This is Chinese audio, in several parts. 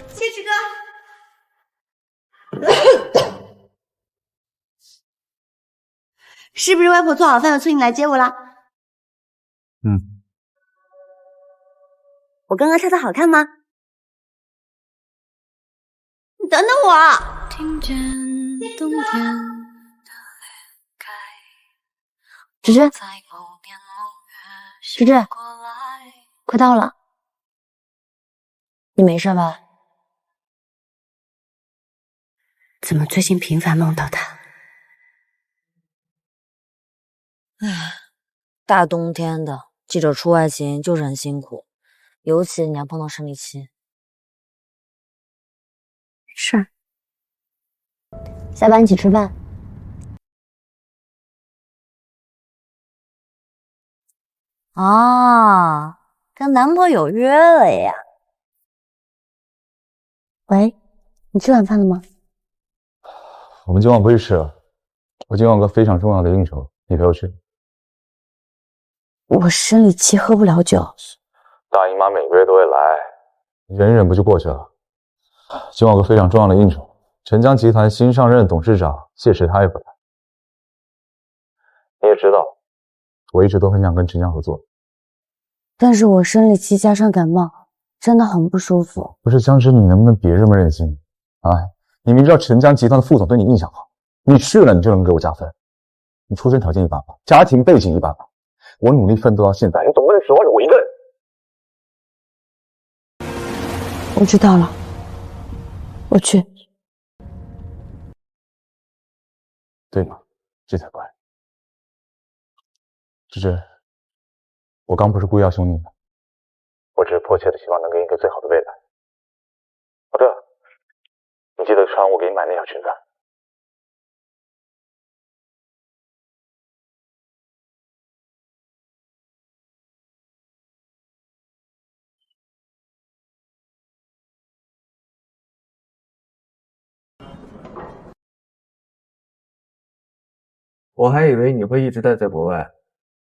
谢池哥。是不是外婆做好饭了，催你来接我啦？嗯。我刚刚唱的好看吗？你等等我。听见冬天的芝芝，芝芝，快到了，你没事吧？怎么最近频繁梦到他？唉，大冬天的，记者出外勤就是很辛苦，尤其你还碰到生理期。是。下班一起吃饭。啊，跟男朋友约了呀？喂，你吃晚饭了吗？我们今晚不去吃了，我今晚有个非常重要的应酬，你陪我去。我生理期喝不了酒。大姨妈每个月都会来，忍忍不就过去了。今晚有个非常重要的应酬，陈江集团新上任董事长谢池他也不来。你也知道，我一直都很想跟陈江合作，但是我生理期加上感冒，真的很不舒服。不是江芝，你能不能别这么任性啊？你明知道陈江集团的副总对你印象好，你去了你就能给我加分。你出身条件一般般，家庭背景一般般，我努力奋斗到现在，你总不能指望着我一个人。我知道了，我去。对吗？这才怪。芝芝，我刚不是故意要凶你的，我只是迫切的希望能给你一个最好的未来。哦，对了，你记得穿我给你买那条裙子。我还以为你会一直待在国外，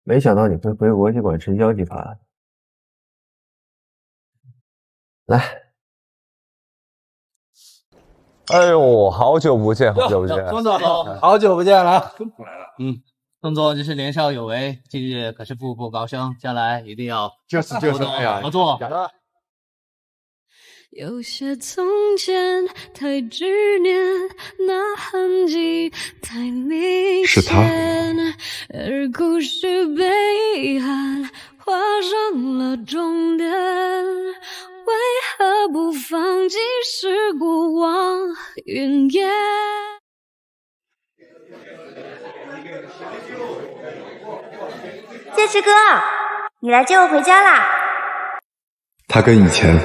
没想到你会回国去管陈江集团。来，哎呦，好久不见，好久不见，宋总，好久不见了，终于来了。宋总真是年少有为，近日可是步步高升，将来一定要就是哎呀，合作。有些从前太执念，那痕迹太明显，是他而故事被遗憾画上了终点，为何不放弃是过往云烟？谢池哥，你来接我回家啦？他跟以前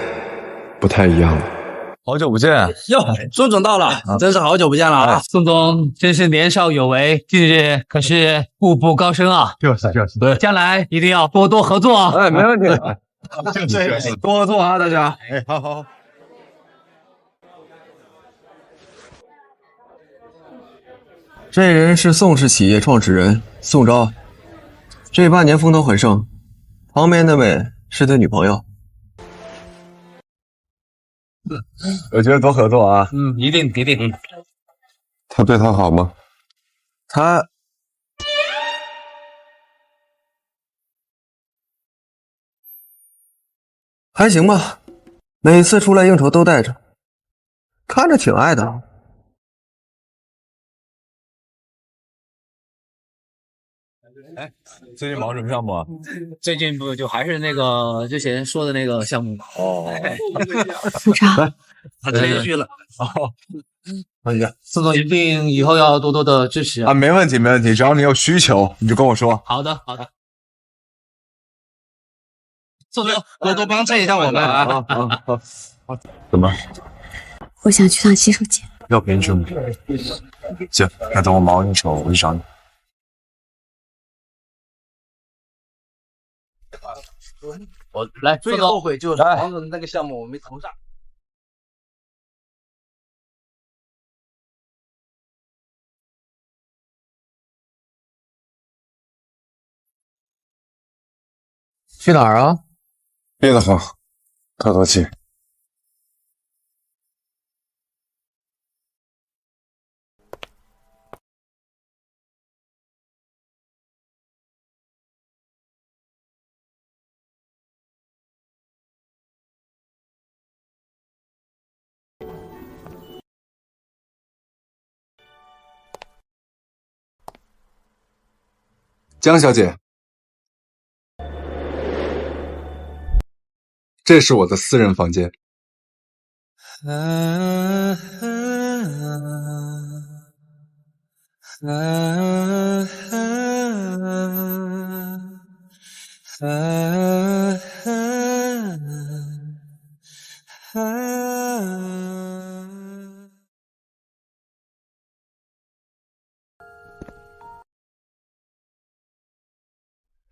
不太一样了。好久不见。哟，宋总到了，真是好久不见了啊！宋总真是年少有为，近日可是步步高升啊！就是对，将来一定要多多合作啊！哎，没问题，就是多合作啊，大家。哎，好。这人是宋氏企业创始人宋昭，这半年风头很盛，旁边那位是他女朋友。我觉得多合作啊。一定。他对他好吗？他还行吧，每次出来应酬都带着，看着挺爱的。哎，最近忙什么项目啊？最近不就还是那个之前说的那个项目吗？哦，部长，他连续了。哎呀，宋总一定以后要多多的支持啊！没问题，只要你有需求，你就跟我说。好的。宋总，多多帮衬一下我们啊！怎么？我想去趟洗手间。要陪你去吗？行，那等我忙完应酬，我去找你。我来，最后悔就是王总那个项目我没投上。去哪儿啊？憋得慌，透透气。江小姐，这是我的私人房间。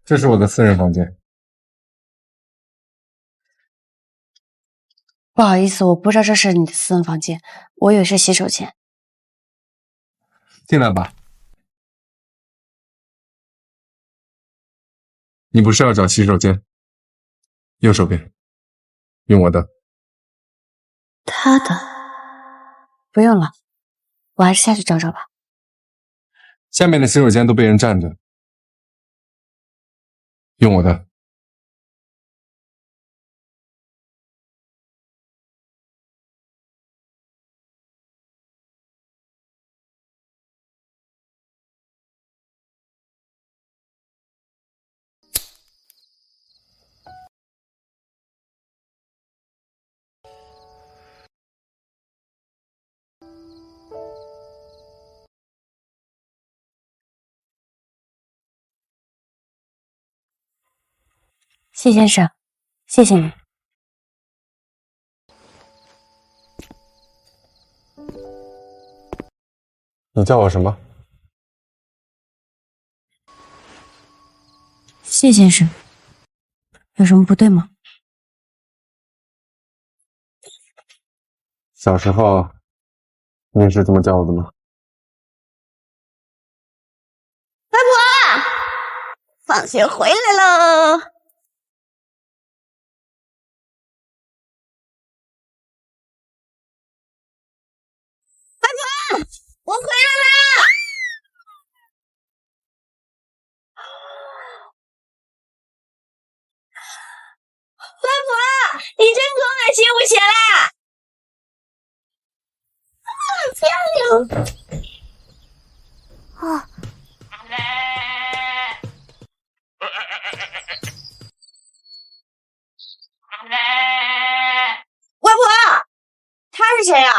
这是我的私人房间。不好意思，我不知道这是你的私人房间，我以为是洗手间。进来吧。你不是要找洗手间？右手边，用我的。他的不用了，我还是下去找找吧。下面的洗手间都被人占着，用我的。谢先生，谢谢你。你叫我什么？谢先生，有什么不对吗？小时候，你也是这么叫我的吗？外婆，放学回来喽！外婆，我回来啦！外婆，你真够爱心无邪啦！漂亮！啊！外婆，他是谁啊？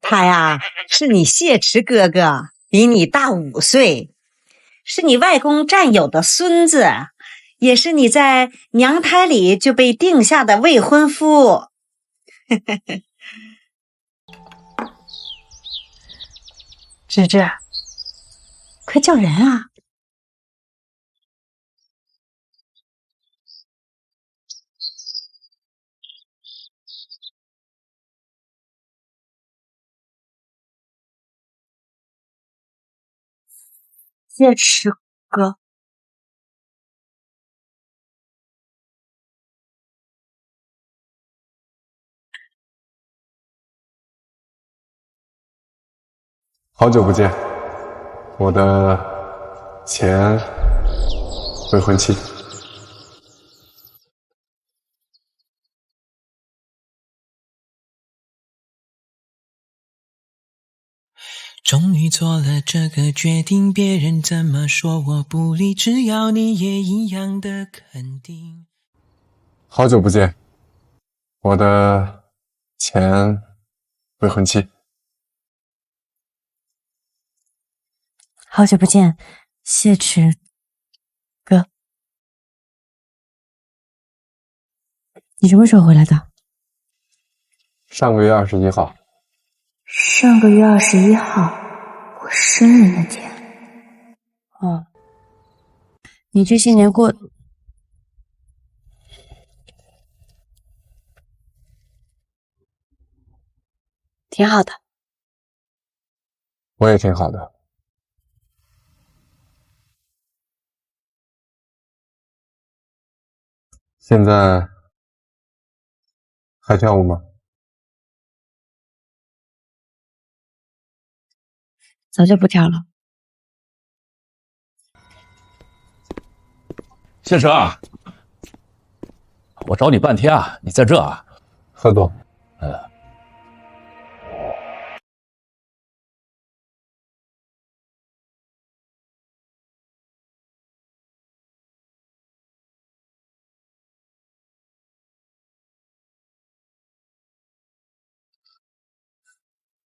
他呀，是你谢池哥哥，比你大5岁，是你外公战友的孙子，也是你在娘胎里就被定下的未婚夫。芝芝，快叫人啊！谢池哥，好久不见，我的前未婚妻。终于做了这个决定，别人怎么说我不理，只要你也一样的肯定。好久不见，我的前未婚妻。好久不见，谢池哥，你什么时候回来的？上个月21号。上个月21号，我生日那天。哦，你这些年过挺好的。我也挺好的。现在还跳舞吗？早就不跳了。先生啊，我找你半天啊，你在这啊？何总，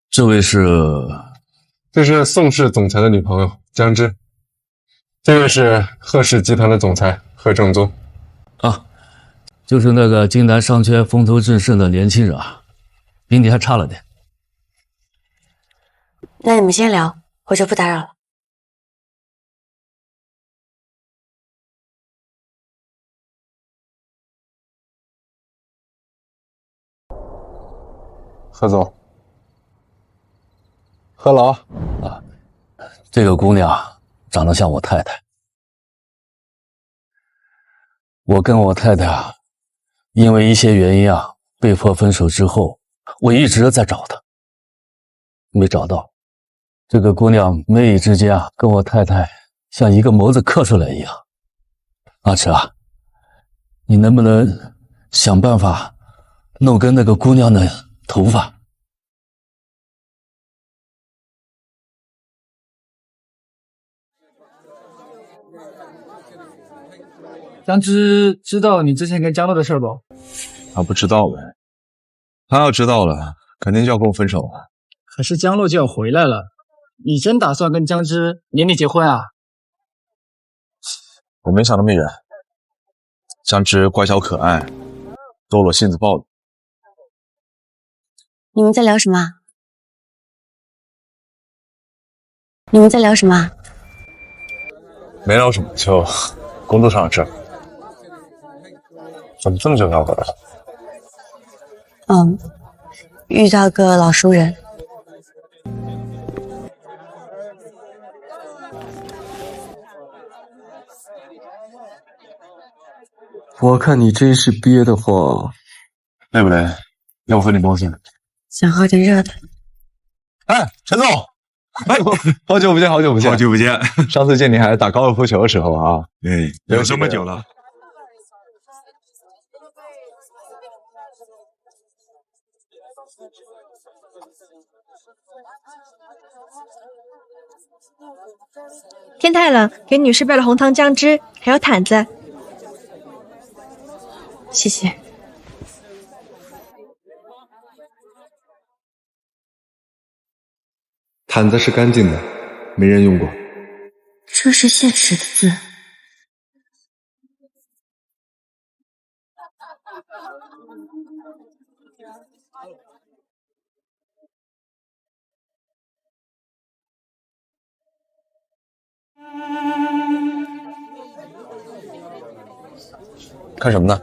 这位是？这是宋氏总裁的女朋友江芝，这位是贺氏集团的总裁贺正宗。啊，就是那个金南商圈风头正盛的年轻人啊，比你还差了点。那你们先聊，我就不打扰了。贺总，贺老啊，这个姑娘长得像我太太。我跟我太太啊，因为一些原因啊，被迫分手之后，我一直在找她，没找到。这个姑娘眉宇之间啊，跟我太太像一个模子刻出来一样。阿驰啊，你能不能想办法弄根那个姑娘的头发？江芝知道你之前跟江乐的事不？他不知道呗，他要知道了，肯定就要跟我分手了。可是江乐就要回来了，你真打算跟江芝年底结婚啊？我没想那么远。江芝乖巧可爱，逗我性子暴的。你们在聊什么？你们在聊什么？没聊什么，就工作上的事。怎么这么久要回来？遇到个老熟人。我看你真是憋得慌。累不累？要不分点东西？想喝点热的。哎，陈总，哎，好久不见，好久不见，好久不见。上次见你还是打高尔夫球的时候啊。对，有这么久了。天太冷，给女士备了红糖姜汁，还有毯子。谢谢。毯子是干净的，没人用过。这是现实的字。看什么呢？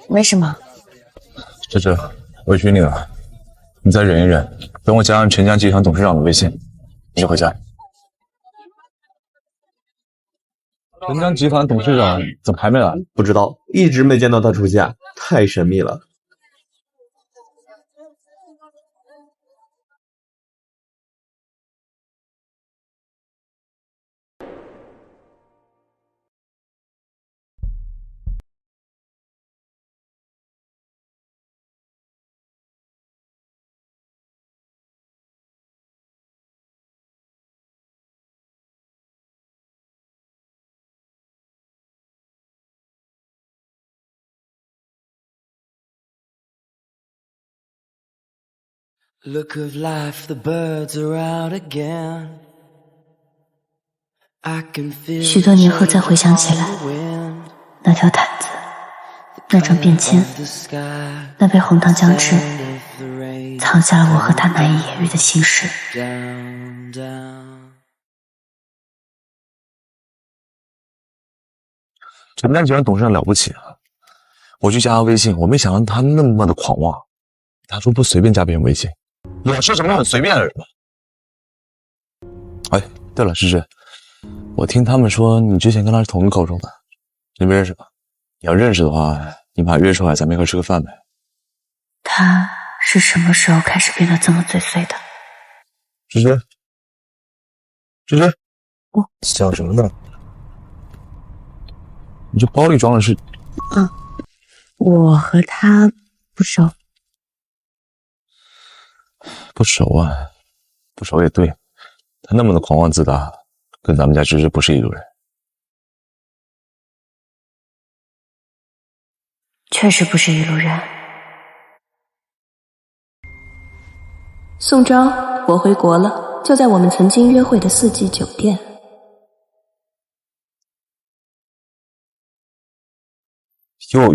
没什么。芝芝，委屈你了，你再忍一忍，等我加上陈江集团董事长的微信，你就回家。陈江集团董事长怎么还没来？不知道，一直没见到他出现，太神秘了。Look of life, the birds are out again. 许多年后再回想起来，那条毯子，那张便签，那杯红糖姜汁，藏下了我和他难以言喻的心事。陈江集团董事长了不起啊！我去加他微信，我没想到他那么的狂妄。他说不随便加别人微信，我是什么很随便的人吗？哎，对了，芝芝，我听他们说你之前跟他是同一高中的，你们认识吧？你要认识的话，你把他约出来，咱们一块吃个饭呗。他是什么时候开始变得这么嘴碎的？芝芝，芝芝，想什么呢？你这包里装的是？我和他不熟。不熟啊，不熟也对。他那么的狂妄自大，跟咱们家芝芝不是一路人。确实不是一路人。宋昭，我回国了，就在我们曾经约会的四季酒店。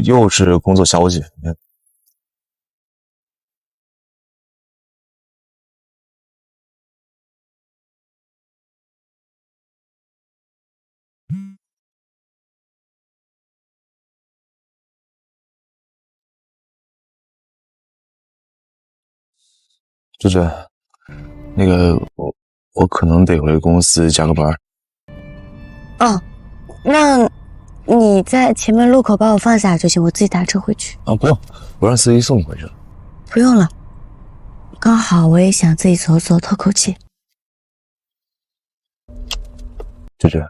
又是工作消息。芝芝，那个我可能得回公司加个班。哦，那你在前面路口把我放下就行，我自己打车回去。啊，不用，我让司机送你回去了。不用了，刚好我也想自己走走，透口气。芝芝，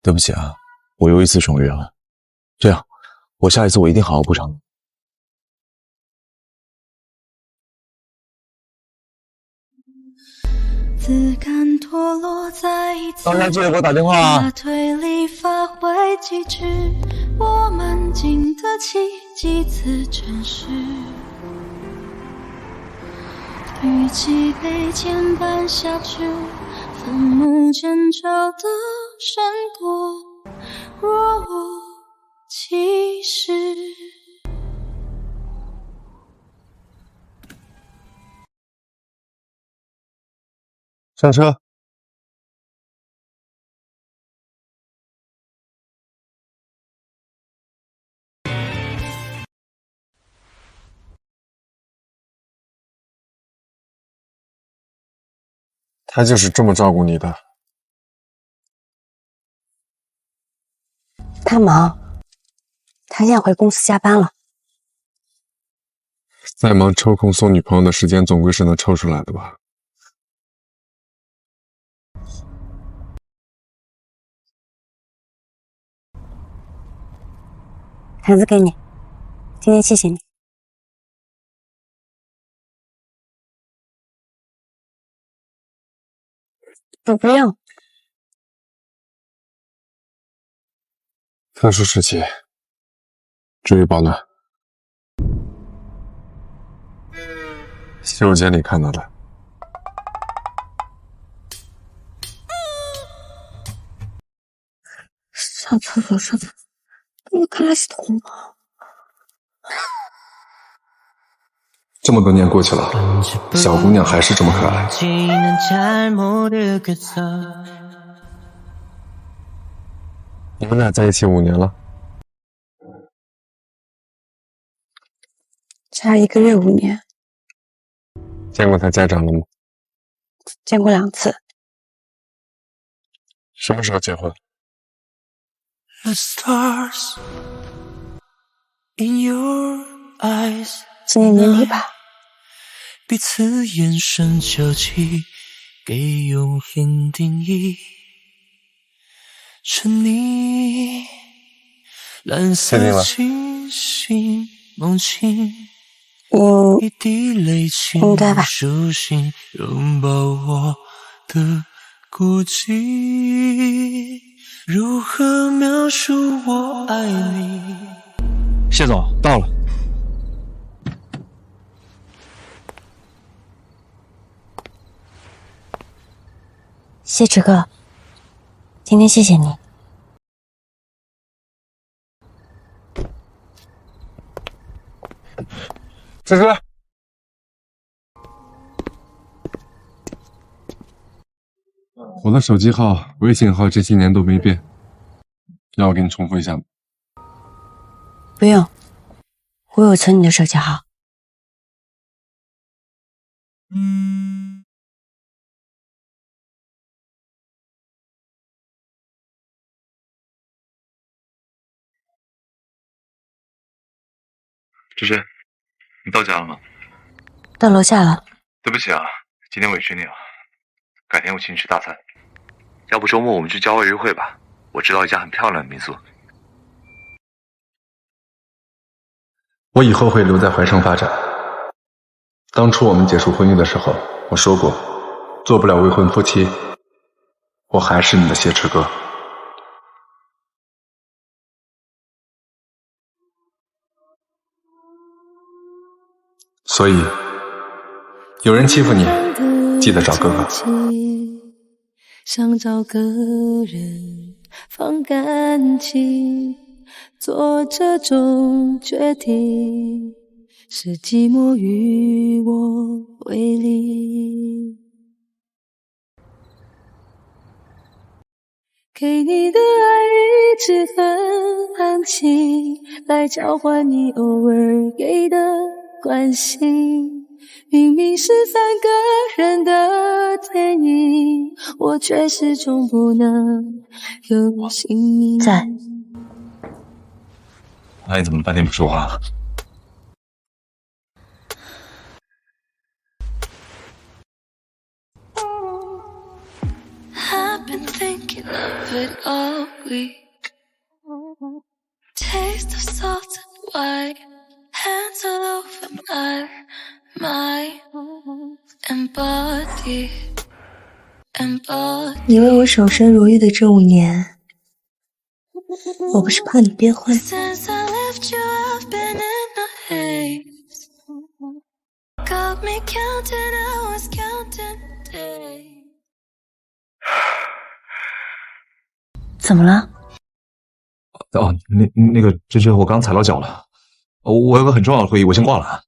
对不起啊，我又一次爽约了。这样，我下一次我一定好好补偿你。自甘脱落在一次大家记得给我打电话啊！推理发挥机制，我们经得起几次诚实。与其被牵绊下去，奋木争吵的胜过若无其事。上车。他就是这么照顾你的。他忙，他现在回公司加班了。再忙，抽空送女朋友的时间总归是能抽出来的吧？毯子给你，今天谢谢你。不用。特殊时期，注意保暖。洗手间里看到的。上厕所，上厕所，你看垃圾桶吗？这么多年过去了，小姑娘还是这么可爱。你们俩在一起5年了，差1个月5年，见过他家长了吗？见过2次。什么时候结婚？今年年底吧。彼此眼神交集，给永恒定义。沉溺蓝色清醒梦境，一滴泪浸手心，拥抱我的孤寂。如何描述我爱你？谢总，到了。谢池哥，今天谢谢你。芝芝，我的手机号、微信号这些年都没变，要我给你重复一下吗？不用，我有存你的手机号。芝芝，你到家了吗？到楼下了。对不起啊，今天委屈你了。改天我请你吃大餐，要不周末我们去郊外约会吧？我知道一家很漂亮的民宿。我以后会留在怀生发展。当初我们结束婚姻的时候，我说过，做不了未婚夫妻，我还是你的谢池哥。所以，有人欺负你，记得找哥哥。想找个人放感情，做这种决定，是寂寞与我为敌。给你的爱一直很安静，来交换你偶尔给的关心。明明是3个人的电影，我却始终不能有姓在。那你怎么半天不说话？I've been thinking of it all week. Taste of salt and wine, hands all over my embody. 你为我守身如玉的这5年，我不是怕你变坏。Since I left you, I've been in a haze. Got me counting hours, counting days. 怎么了？哦，那个，这我刚踩到脚了。我有个很重要的会议，我先挂了。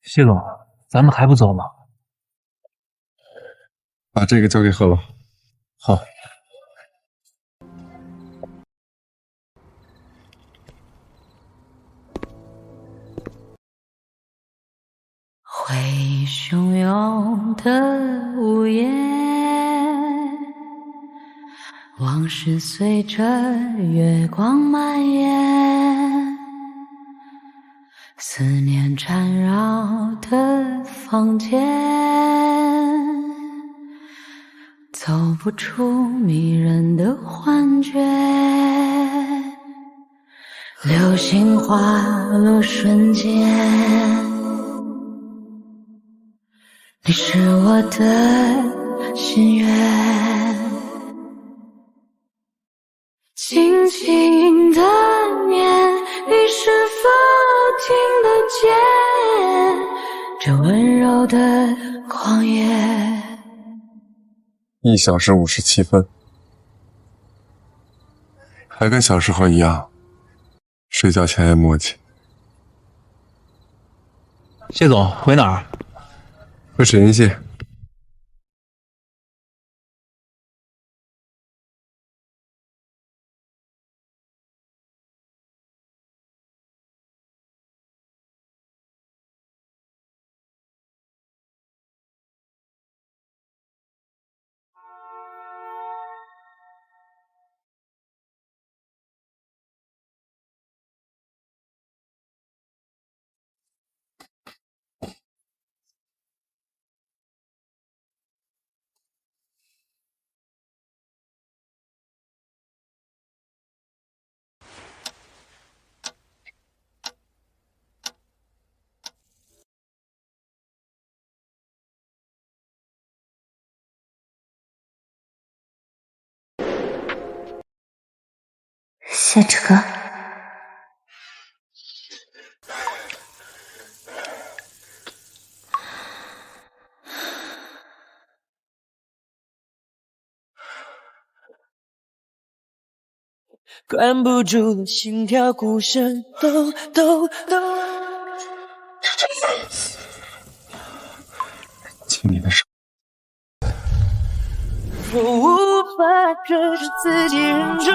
谢总，咱们还不走吗？把这个交给贺老。好。回忆汹涌的午夜，往事随着月光蔓延，思念缠绕的房间，走不出迷人的幻觉。流星划落瞬间，你是我的心愿。轻轻的念，你是否听得见这温柔的狂野？1小时57分，还跟小时候一样，睡觉前也默契。谢总，回哪儿？回水银系。谢之哥，关不住的心跳，鼓声咚咚咚。亲你的手。我无法忍受自己忍住，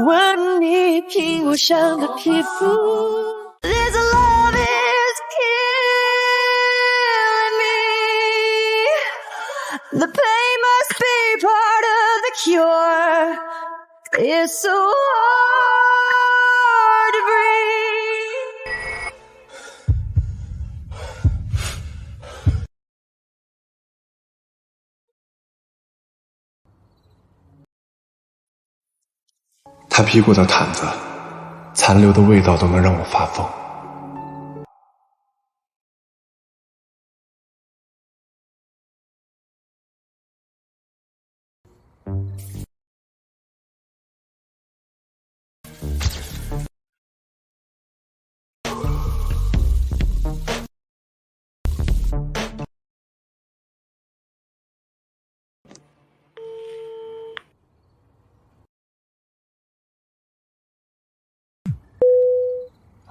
吻你苹果香的皮肤。This love is killing me. The pain must be part of the cure. It's so hard to breathe. 他披过的毯子，残留的味道都能让我发疯。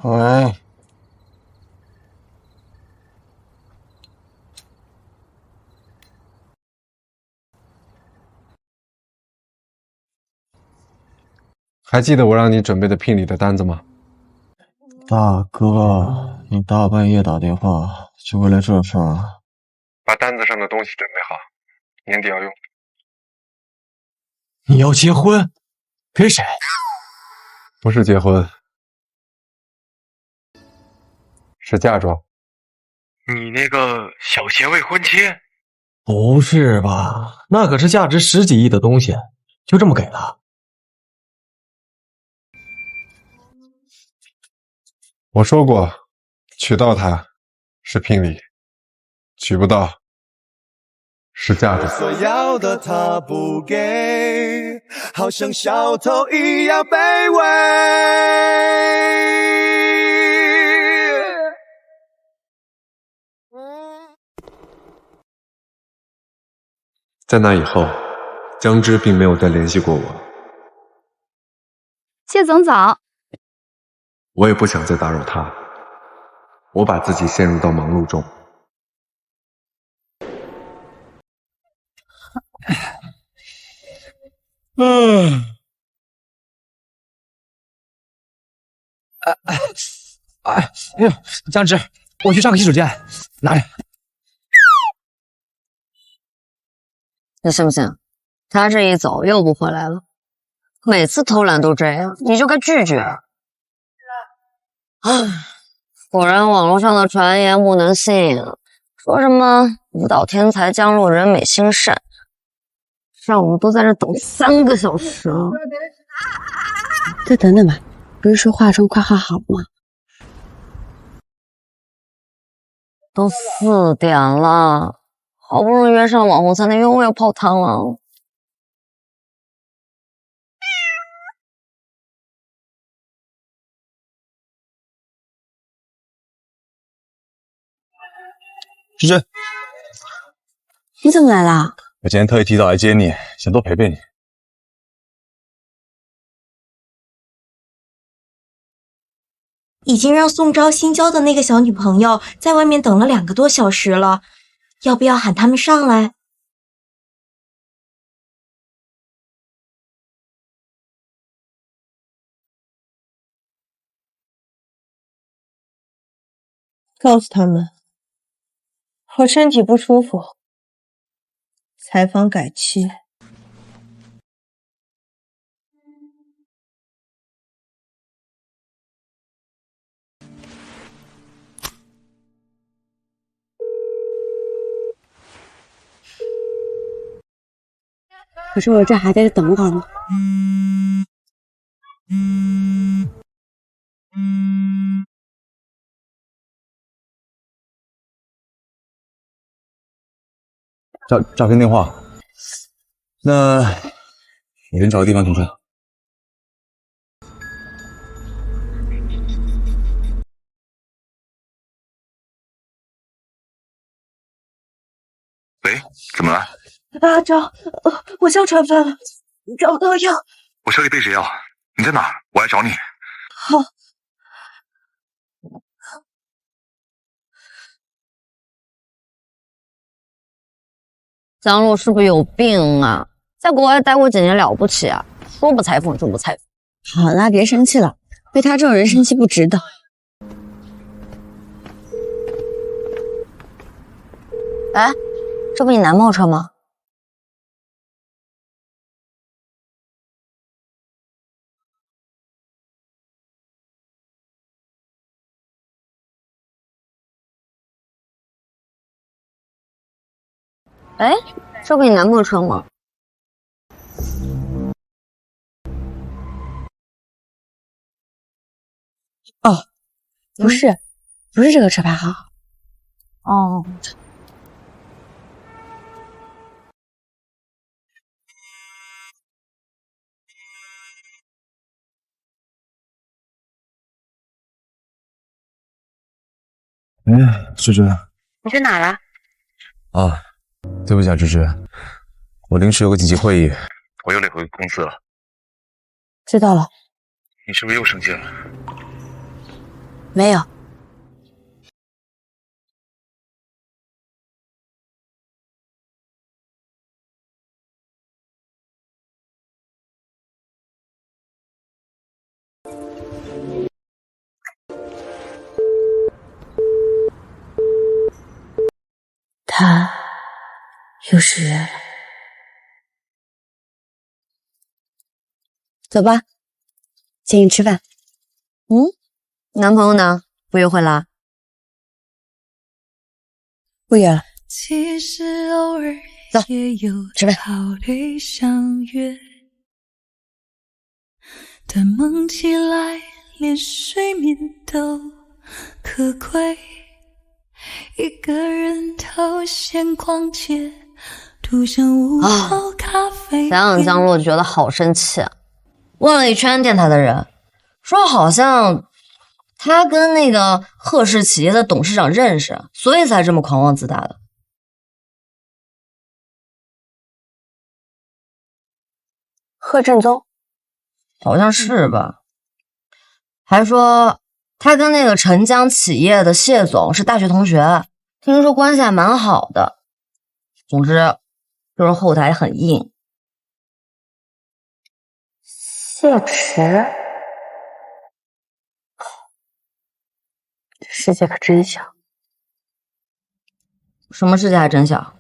喂，还记得我让你准备的聘礼的单子吗？大哥，你大半夜打电话就为了这事儿？把单子上的东西准备好，年底要用。你要结婚？跟谁？不是结婚，是嫁妆。你那个小贤未婚妻？不是吧？那可是价值10几亿的东西，就这么给了？我说过，娶到她是聘礼，娶不到是嫁妆。所要的他不给，好像小偷一样卑微。在那以后，江之并没有再联系过我，谢总早。我也不想再打扰他，我把自己陷入到忙碌中。哎呦，江直，我去上个洗手间，拿着。你信不信？他这一走又不回来了。每次偷懒都这样，你就该拒绝。唉，果然网络上的传言不能信，说什么舞蹈天才江路人美心善，上午都在这等3个小时了。再等等吧，不是说化妆快化好吗？都4点了，好不容易约上网红餐厅，又要泡汤了。芝芝，你怎么来啦？我今天特意提早来接你，想多陪陪你。已经让宋昭新交的那个小女朋友在外面等了2个多小时了，要不要喊他们上来？告诉他们，我身体不舒服，采访改期。可是我这还得等会儿呢。诈骗电话，那你人找个地方停车。喂，怎么了？阿昭，我哮喘犯了，找不到药。我手里备着药，你在哪儿？我来找你。好。江路是不是有病啊？在国外待过几年了不起啊？说不裁缝就不裁缝。好啦，别生气了，被他这种人生气不值得。哎，这不你男朋友车吗？哎，这不你男朋友车吗？哦，不是这个车牌号。哦。芝芝。你去哪了？啊，对不起啊，芝芝，我临时有个紧急会议，我又得回公司了。知道了。你是不是又生气了？没有。他又失约了。走吧，请你吃饭。男朋友呢？不约会啦？不约了。其实偶尔走，也有吃饭。考虑相约，但梦起来连睡眠都可贵。一个人头闲逛街，独享午后咖啡。想想江洛就觉得好生气啊！问了一圈电台的人，说好像他跟那个贺氏企业的董事长认识，所以才这么狂妄自大的。贺振宗，好像是吧？还说他跟那个澄江企业的谢总是大学同学，听说关系还蛮好的。总之，就是后台很硬。谢池，这世界可真小。什么世界还真小？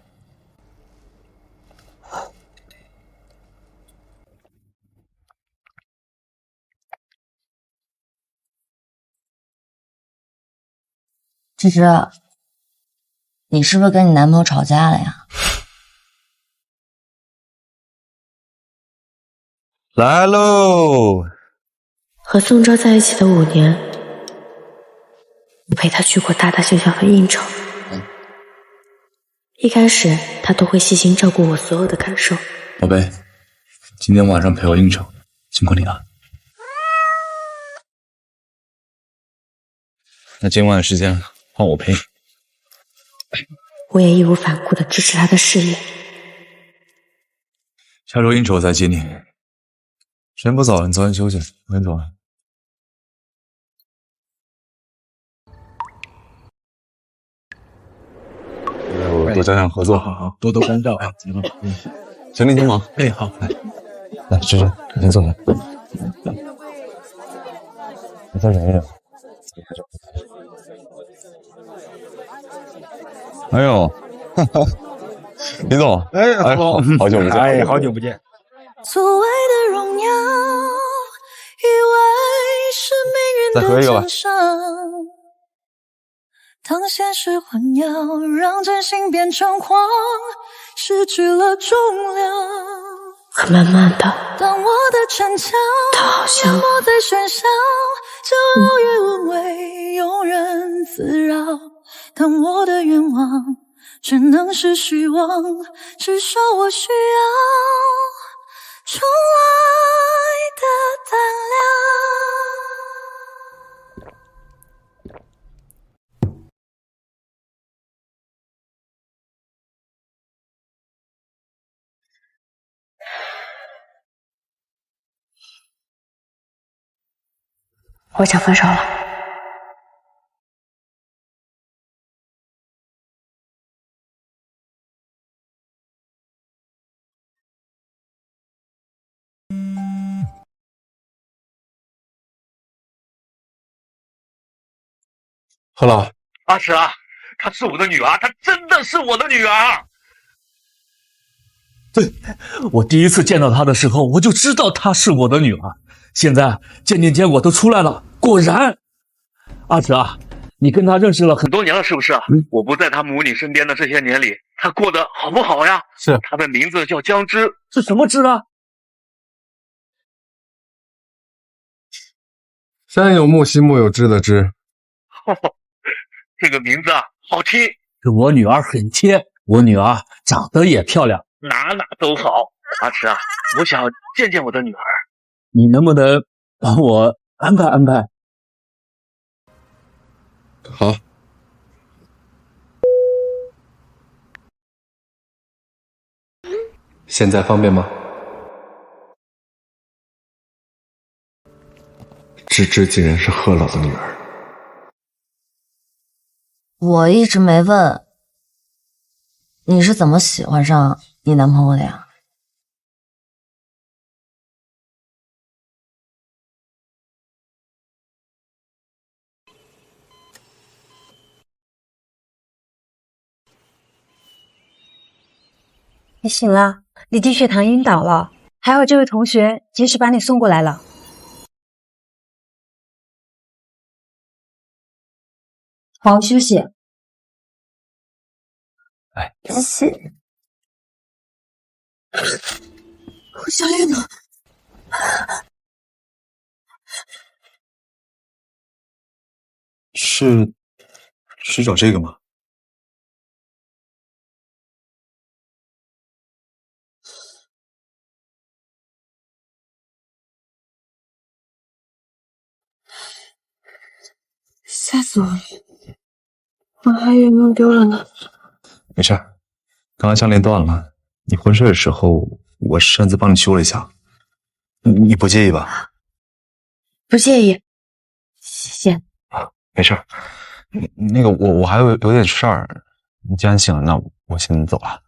芝芝，你是不是跟你男朋友吵架了呀？来喽！和宋昭在一起的5年，我陪他去过大大小小的应酬。一开始他都会细心照顾我所有的感受。宝贝，今天晚上陪我应酬，辛苦你了。那今晚的时间换我陪你。我也义无反顾地支持他的事业。下周应酬我再接你。时间不早了，你早点休息，我先走了。多加强合作，好，多多关照啊！行李先忙。哎，好，来，芝芝，你先坐下。你再忍一忍。哎呦，李总，哎，好久不见，哎，好久不见。所谓的荣耀，以为是命运的奖赏。当现实换药，让真心变成谎，失去了重量。可慢慢的，当我的逞强，他好像淹没在喧嚣，骄傲与无畏永远自扰。当我的愿望只能是虚妄，至少我需要重来的胆量。我想分手了。何老，阿池啊，她是我的女儿，她真的是我的女儿。对，我第一次见到她的时候，我就知道她是我的女儿。现在鉴定结果都出来了，果然。阿池啊，你跟她认识了很多年了，是不是啊？我不在她母女身边的这些年里，她过得好不好呀？是。她的名字叫江芝，是什么芝啊？山有木，兮木有枝的枝。这个名字啊，好听。跟我女儿很贴，我女儿长得也漂亮，哪都好。阿池啊，我想见见我的女儿。你能不能帮我安排安排？好。现在方便吗？芝芝竟然是贺老的女儿。我一直没问，你是怎么喜欢上你男朋友的呀？你醒了，你低血糖晕倒了，还好这位同学及时把你送过来了。好好休息。哎，谢谢。我项链呢？是找这个吗？吓死我了！我还以为弄丢了呢。没事儿，刚刚项链断了，你昏睡的时候我擅自帮你修了一下，你不介意吧？不介意，谢谢。没事儿，那个我还有点事儿，你既然醒了，那我先走了。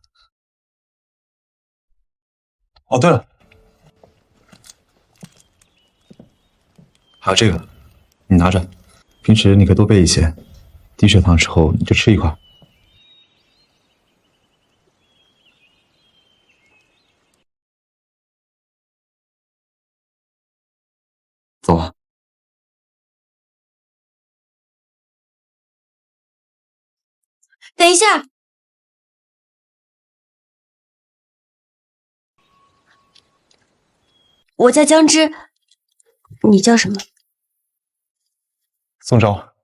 哦，对了，还有这个，你拿着，平时你可以多备一些，低血糖的时候你就吃一块。走了。等一下，我叫姜汁，你叫什么？宋昭。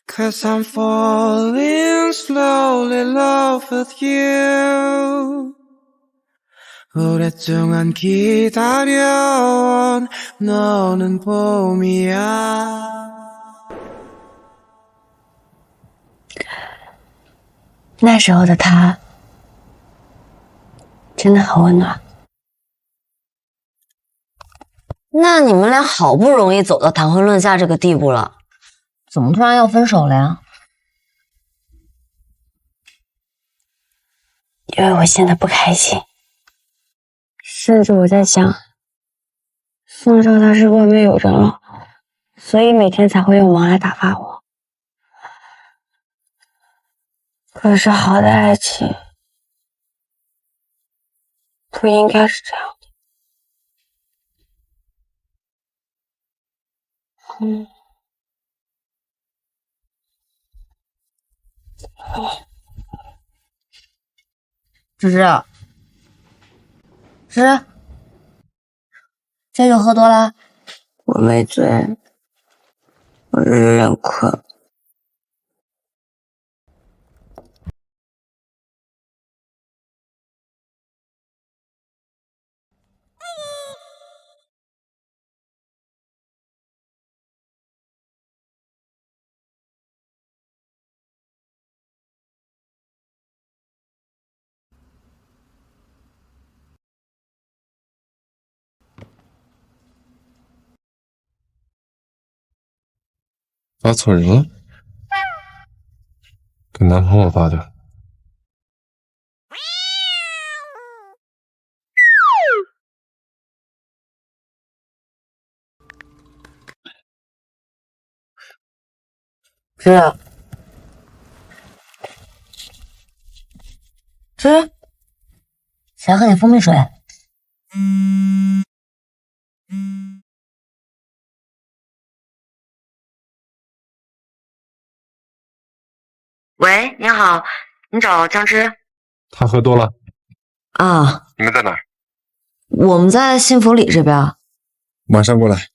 Cause I'm falling slowly in love with you. 오랫동안 기다려온 너는 봄이야. 那时候的他真的很温暖。那你们俩好不容易走到谈婚论嫁这个地步了，怎么突然要分手了呀？因为我现在不开心，甚至我在想，宋少他是外面有人了，所以每天才会用忙来打发我。可是好的爱情不应该是这样的。芝芝，芝，这酒喝多了？我没醉，我只是有点困。发错人了，给男朋友发的。芝，芝，谁喝你蜂蜜水？喂，你好，你找姜汁？他喝多了啊？你们在哪儿？我们在幸福里这边。马上过来。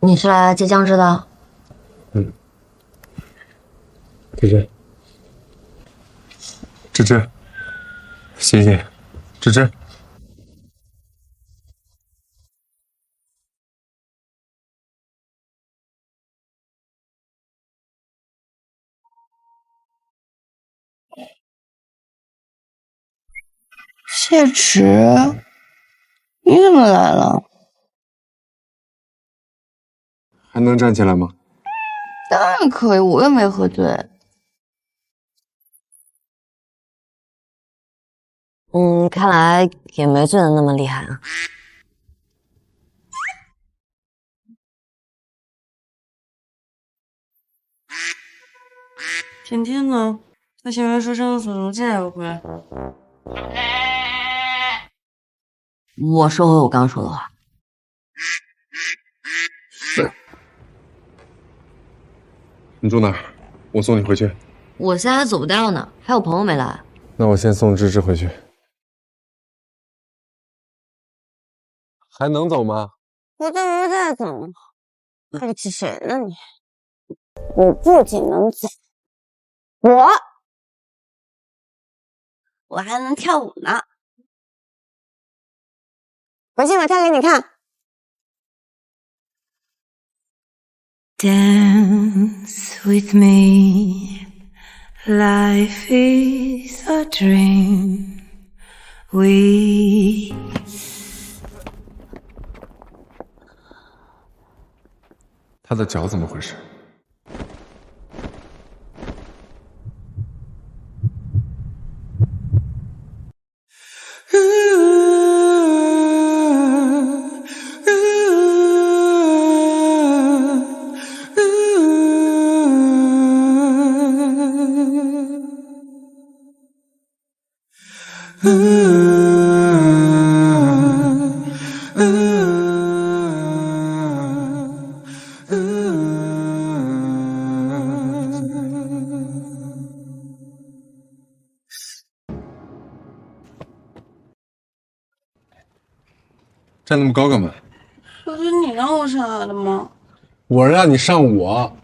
你是来接江之的？芝芝，芝芝，醒醒，芝芝。谢池，你怎么来了？还能站起来吗？当然可以，我又没喝醉。看来也没醉的那么厉害啊。甜甜呢？他前面说上厕所，怎么现在还不回来？我收回我刚刚说的话。你住哪儿？我送你回去。我现在还走不掉呢，还有朋友没来。那我先送芝芝回去。还能走吗？我怎么再走？对不起谁呢你？我不仅能走，我还能跳舞呢。回去我跳给你看。Dance with me, life is a dream. We 他的脚怎么回事？站那么高干嘛？不是你让我上来的吗？我让你上我。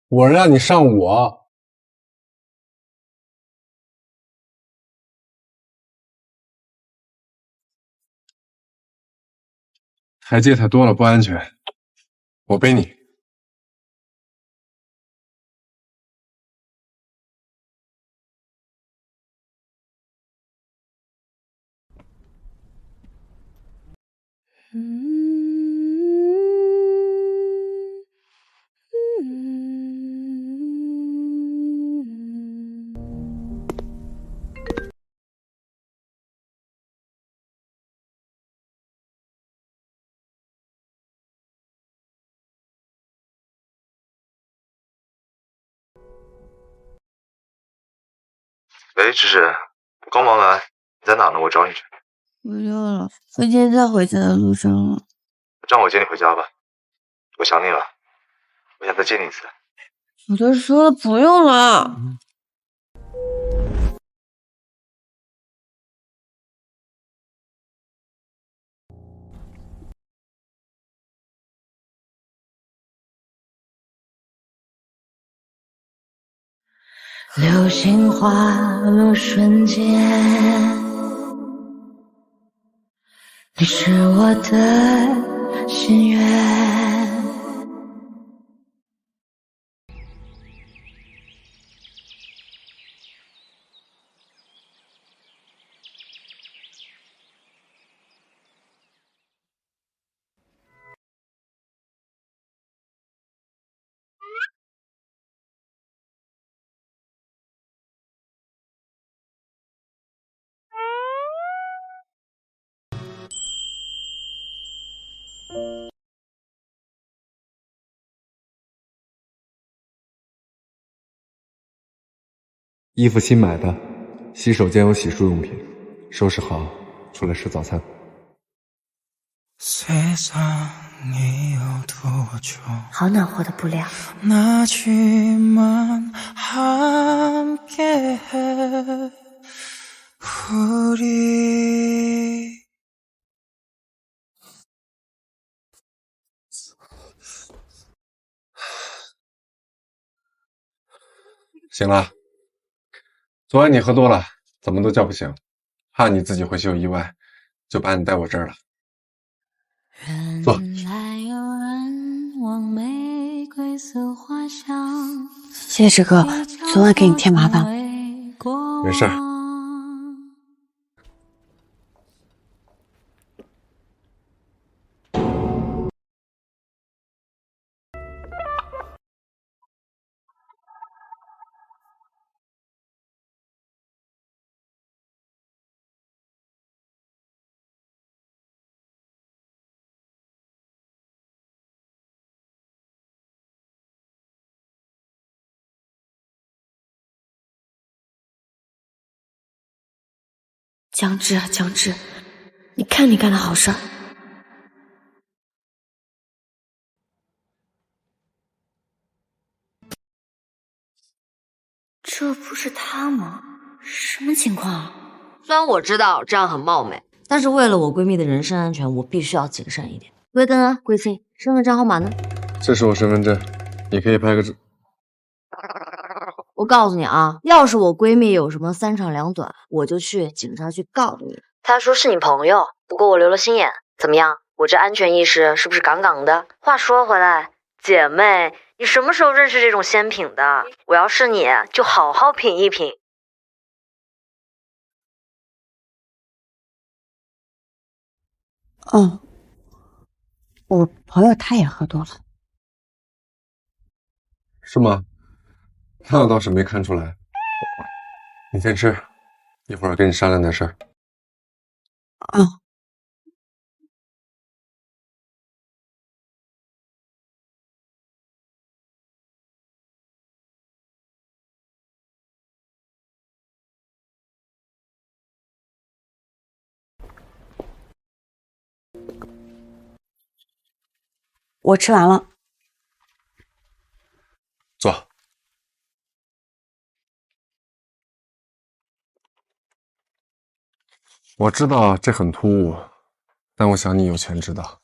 我让你上我。台阶太多了，不安全。我背你。喂，芝芝，我刚忙完，你在哪呢？我找你去。回家了，我今天在回家的路上了。让我接你回家吧，我想你了，我想再见你一次。我都说了不用了。流星划落瞬间，你是我的心愿。衣服新买的，洗手间有洗漱用品，收拾好出来吃早餐。 세상 好暖和的布料。 나지만 함께해 우리 醒了。昨晚你喝多了，怎么都叫不醒，怕你自己回去有意外，就把你带我这儿了。坐。谢谢志哥，昨晚给你添麻烦了。没事儿。江之啊江之，你看你干的好事儿。这不是他吗？什么情况啊？虽然我知道这样很冒昧，但是为了我闺蜜的人身安全，我必须要谨慎一点。微灯啊，贵姓？身份证号码呢？这是我身份证，你可以拍个照。我告诉你啊，要是我闺蜜有什么三长两短，我就去警察局告你。他说是你朋友，不过我留了心眼。怎么样？我这安全意识是不是杠杠的？话说回来，姐妹，你什么时候认识这种鲜品的？我要是你，就好好品一品。哦，我朋友他也喝多了。是吗？那倒是没看出来。你先吃，一会儿跟你商量点事儿。哦。我吃完了。坐。我知道这很突兀，但我想你有权知道。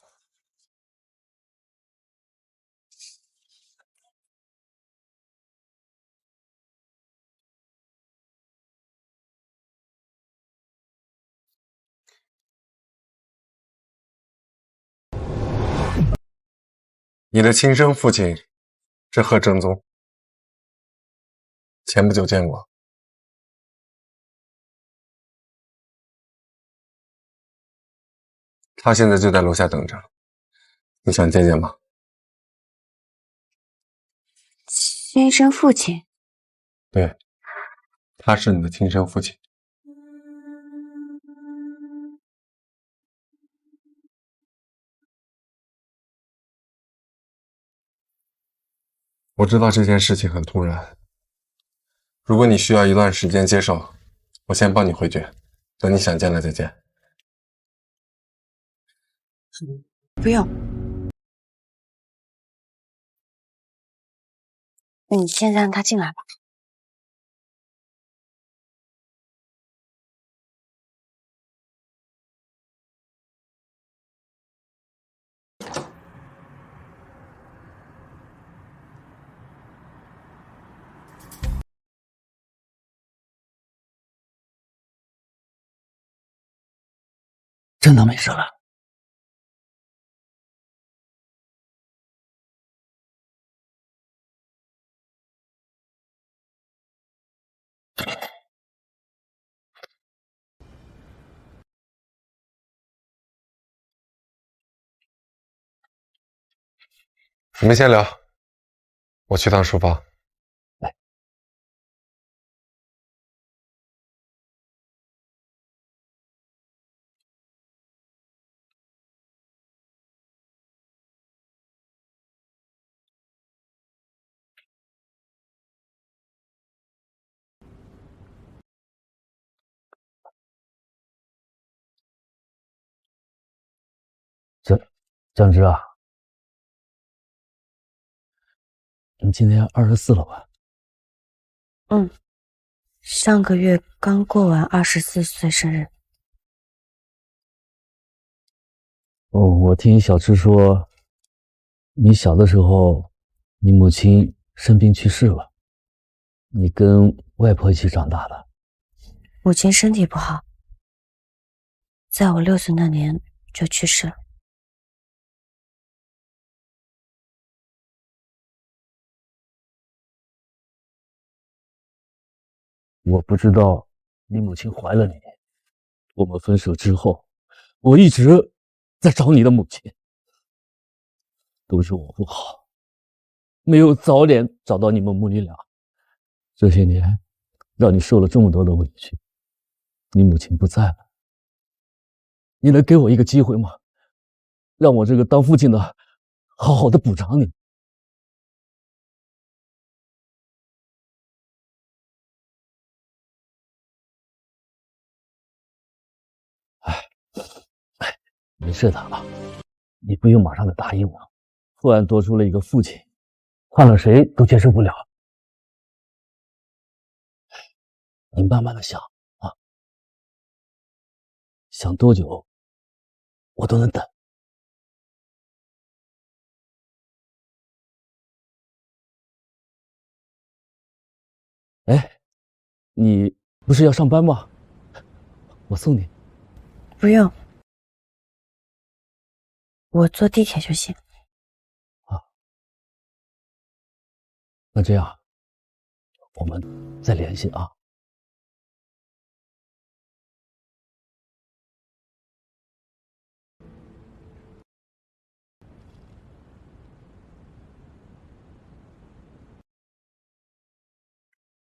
你的亲生父亲是贺正宗，前不久见过。他现在就在楼下等着，你想见见吗？亲生父亲？对，他是你的亲生父亲。我知道这件事情很突然，如果你需要一段时间接受，我先帮你回绝，等你想见了再见。不用，那你现在让他进来吧。真的没事了。你们先聊，我去趟书房。江之啊，你今年24了吧？嗯，上个月刚过完24岁生日。哦，我听小池说，你小的时候，你母亲生病去世了，你跟外婆一起长大的。母亲身体不好，在我6岁那年就去世了。我不知道你母亲怀了你。我们分手之后，我一直在找你的母亲，都是我不好，没有早点找到你们母女俩。这些年让你受了这么多的委屈，你母亲不在了，你能给我一个机会吗？让我这个当父亲的好好的补偿你。没事的啊，你不用马上的答应我。突然多出了一个父亲，换了谁都接受不了。你慢慢的想啊，想多久我都能等。哎，你不是要上班吗？我送你。不用，我坐地铁就行。那这样，我们再联系啊。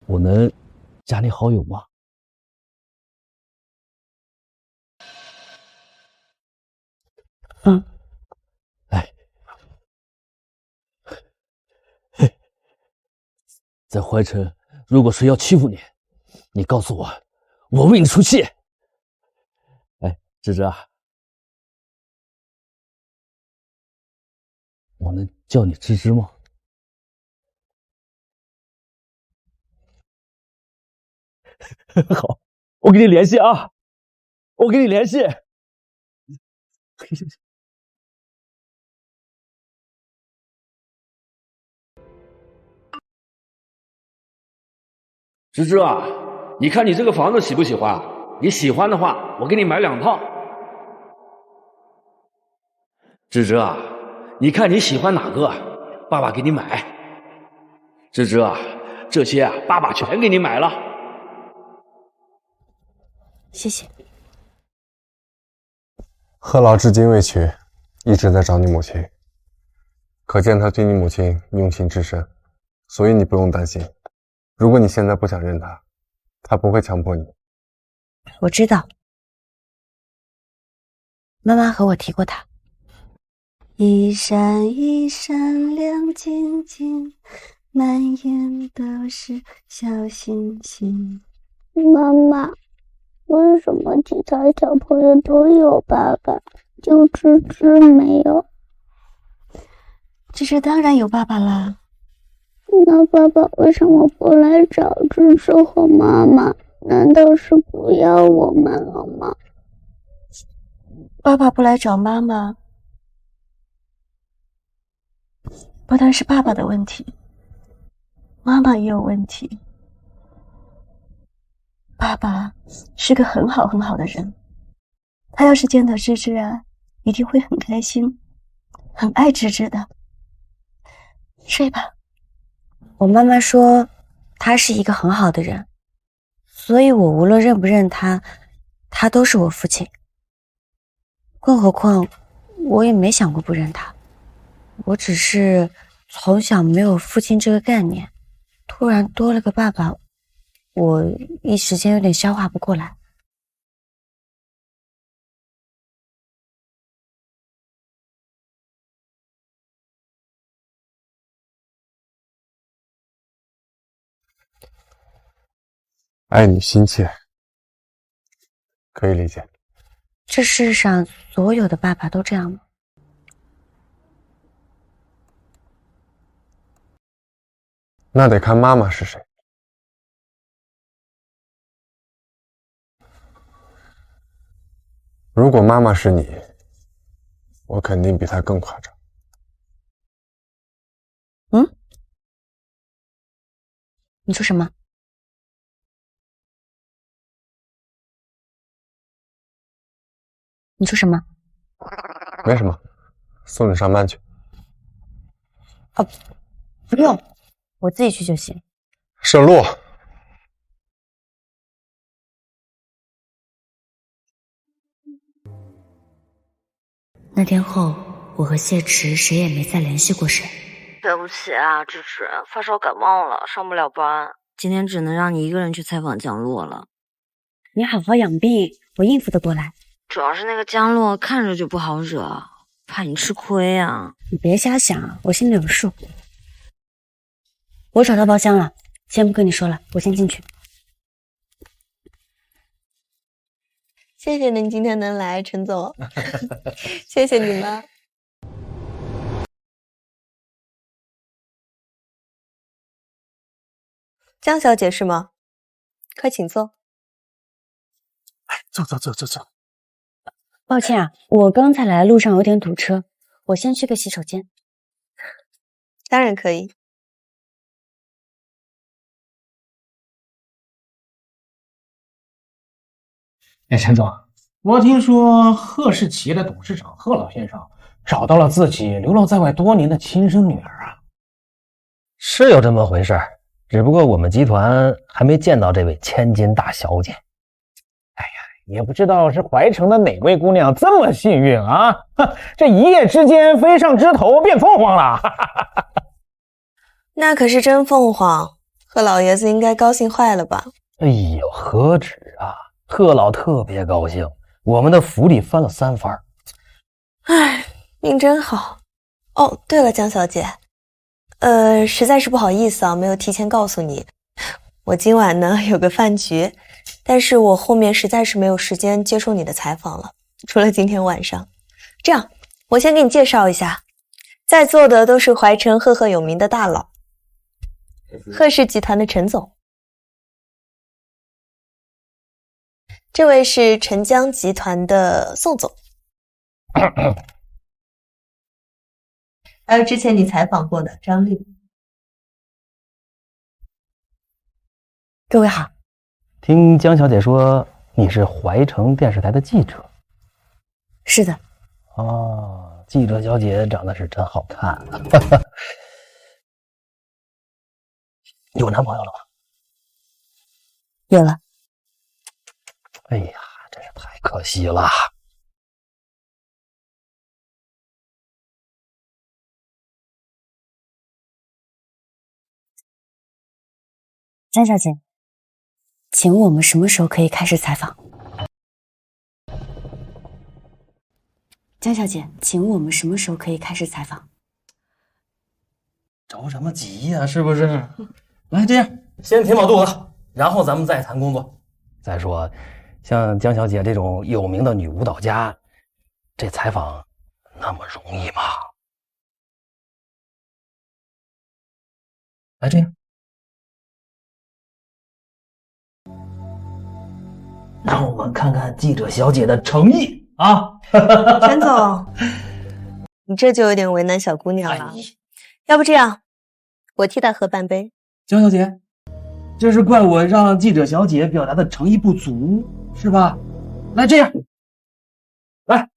我能加你好友吗？嗯。在淮城，如果谁要欺负你，你告诉我，我为你出气。哎，芝芝啊，我能叫你芝芝吗？好，我给你联系啊，我给你联系。芝芝啊，你看你这个房子喜不喜欢？你喜欢的话，我给你买2套。芝芝啊，你看你喜欢哪个，爸爸给你买。芝芝啊，这些啊，爸爸全给你买了。谢谢。贺老至今未娶，一直在找你母亲，可见他对你母亲用心至深，所以你不用担心。如果你现在不想认他，他不会强迫你。我知道，妈妈和我提过他。一闪一闪亮晶晶，满眼都是小星星。妈妈，为什么其他小朋友都有爸爸，就芝芝没有？芝芝当然有爸爸啦。那爸爸为什么不来找芝芝和妈妈？难道是不要我们了吗？爸爸不来找妈妈，不但是爸爸的问题，妈妈也有问题。爸爸是个很好很好的人，他要是见到芝芝啊，一定会很开心，很爱芝芝的。睡吧。我妈妈说他是一个很好的人，所以我无论认不认他，他都是我父亲。更何况我也没想过不认他，我只是从小没有父亲这个概念，突然多了个爸爸，我一时间有点消化不过来。爱你心切，可以理解。这世上所有的爸爸都这样吗？那得看妈妈是谁。如果妈妈是你，我肯定比她更夸张。嗯？你说什么？你说什么？没什么，送你上班去。不用，我自己去就行。盛路，那天后，我和谢池谁也没再联系过谁。对不起啊，芝芝，发烧感冒了，上不了班，今天只能让你一个人去采访江洛了。你好好养病，我应付得过来。主要是那个江洛看着就不好惹，怕你吃亏啊。你别瞎想，我心里有数。我找到包厢了，先不跟你说了，我先进去。谢谢您今天能来，陈总，谢谢你们。江小姐是吗？快请坐。坐。抱歉啊，我刚才来路上有点堵车，我先去个洗手间。当然可以。哎，陈总，我听说贺氏企业的董事长贺老先生找到了自己流落在外多年的亲生女儿啊。是有这么回事，只不过我们集团还没见到这位千金大小姐。哎呀，也不知道是怀城的哪位姑娘这么幸运啊！这一夜之间飞上枝头变凤凰了。那可是真凤凰，贺老爷子应该高兴坏了吧？哎呦，何止啊！贺老特别高兴，我们的福利翻了3番。唉，命真好。哦，对了，江小姐，实在是不好意思啊，没有提前告诉你，我今晚呢有个饭局，但是我后面实在是没有时间接受你的采访了，除了今天晚上。这样，我先给你介绍一下，在座的都是怀城赫赫有名的大佬，贺氏集团的陈总。这位是陈江集团的宋总，还有之前你采访过的张丽。各位好。听江小姐说你是怀城电视台的记者。是的。哦，记者小姐长得是真好看啊。有男朋友了吗？有了。哎呀，真是太可惜了。张小姐，请问我们什么时候可以开始采访？江小姐，请问我们什么时候可以开始采访？着什么急呀，是不是？来，这样先填饱肚子，然后咱们再谈工作。再说，像江小姐这种有名的女舞蹈家，这采访那么容易吗？来，这样，让我们看看记者小姐的诚意啊！陈总，你这就有点为难小姑娘了。要不这样，我替她喝半杯。江小姐，这是怪我让记者小姐表达的诚意不足，是吧？来，这样，来，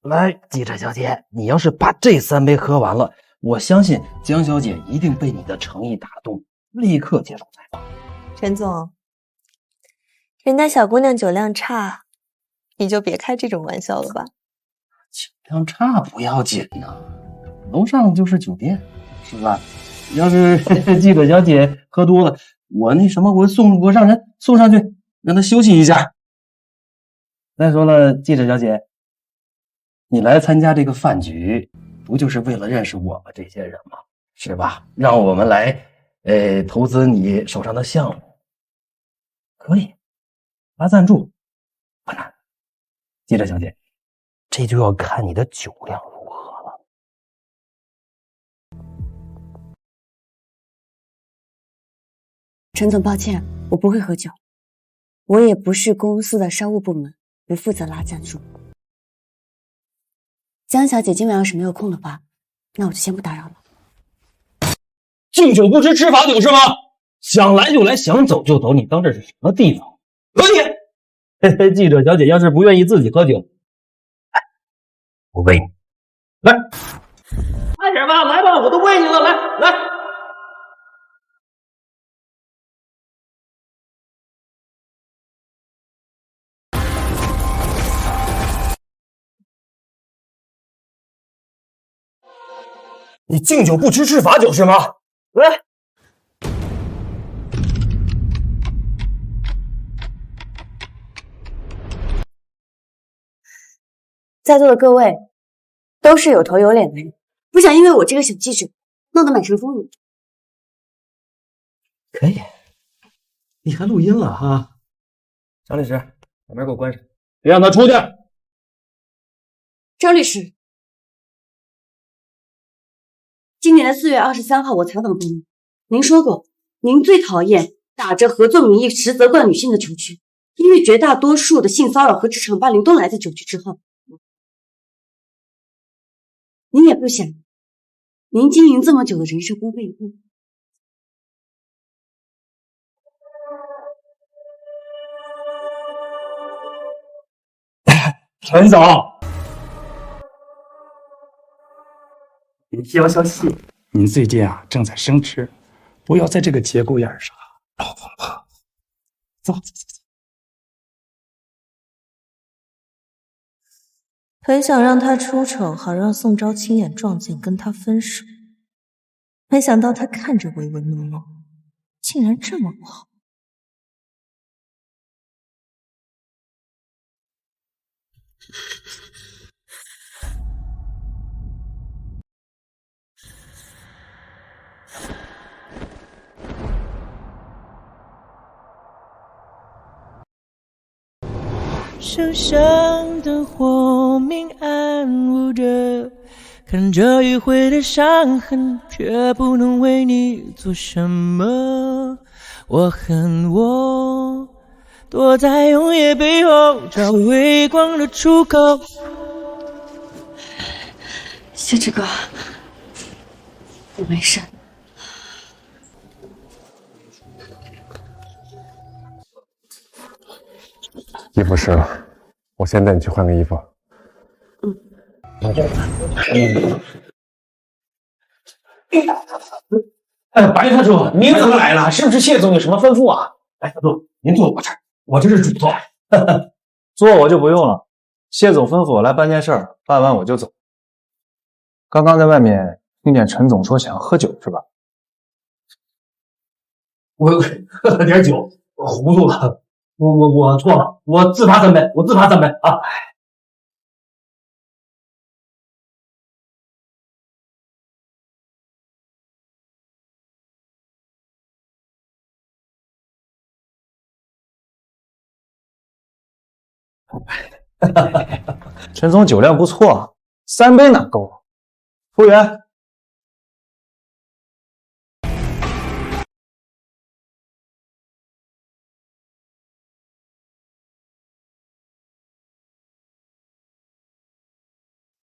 来，记者小姐，你要是把这3杯喝完了，我相信江小姐一定被你的诚意打动，立刻接受采访。陈总，人家小姑娘酒量差，你就别开这种玩笑了吧。酒量差不要紧呐，楼上就是酒店，是吧？要是记者小姐喝多了，我让人送上去，让她休息一下。再说了，记者小姐，你来参加这个饭局，不就是为了认识我们这些人吗？是吧？让我们来，投资你手上的项目，可以，拉赞助不难。记者小姐，这就要看你的酒量如何了。陈总，抱歉，我不会喝酒，我也不是公司的商务部门，不负责拉赞助。江小姐今晚要是没有空的话，那我就先不打扰了。敬酒不吃吃罚酒是吗？想来就来，想走就走，你当这是什么地方？可以。嘿嘿，记者小姐要是不愿意自己喝酒，我喂你，来，快点吧，来吧，我都喂你了，来来。你敬酒不吃吃罚酒是吗？来。在座的各位都是有头有脸的人，不想因为我这个小记者弄得满城风雨。可以，你还录音了哈？张律师，把门给我关上，别让他出去。张律师，今年的4月23号，我采访过您，您说过您最讨厌打着合作名义实责怪女性的酒局，因为绝大多数的性骚扰和职场霸凌都来自酒局之后。您也不想您经营这么久的人设崩溃一步。陈总，您消消气，您最近正在升职，不要在这个节骨眼上老疯狂。走走走走。很想让他出丑，好让宋昭亲眼撞见跟他分手。没想到他看着唯唯诺诺，竟然这么不好。身上的火明暗无着，看着迂回的伤痕，却不能为你做什么。我恨我，躲在永夜背后找微光的出口。谢志哥，我没事。衣服湿了，我先带你去换个衣服。白特助，您怎么来了？是不是谢总有什么吩咐啊？白特助，您坐我这儿，我这是主座。坐我就不用了，谢总吩咐我来办件事儿，办完我就走。刚刚在外面听见陈总说想喝酒是吧？我喝了点酒，我糊涂了。我错了，我自罚3杯，我自罚3杯啊！陈总酒量不错啊，3杯哪够啊？服务员。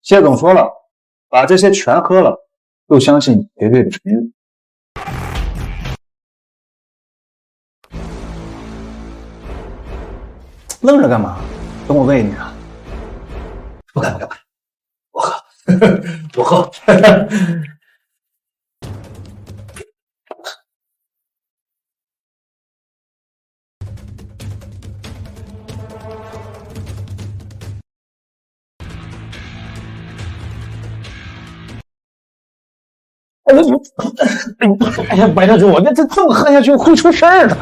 谢总说了，把这些全喝了，就相信绝对的纯欲。愣着干嘛？等我喂你啊！不敢，我喝，我喝。哎呀，白特助，那这么喝下去会出事儿的。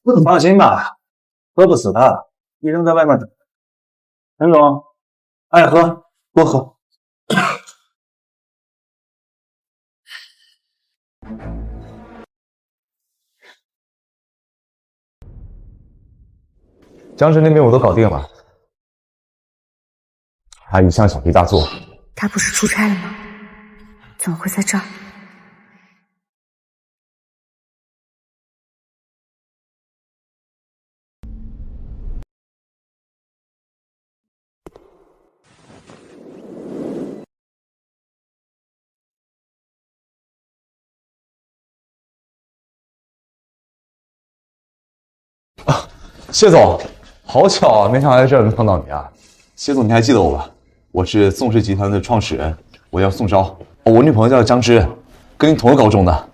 你放心吧，喝不死他，医生在外面等。陈总，爱喝多喝。江市那边我都搞定了，他一向小题大做。他不是出差了吗？怎么会在这儿？谢总，好巧啊，没想到在这儿能碰到你啊。谢总，你还记得我吧？我是宋氏集团的创始人，我叫宋昭。我女朋友叫江芝，跟你同个高中的。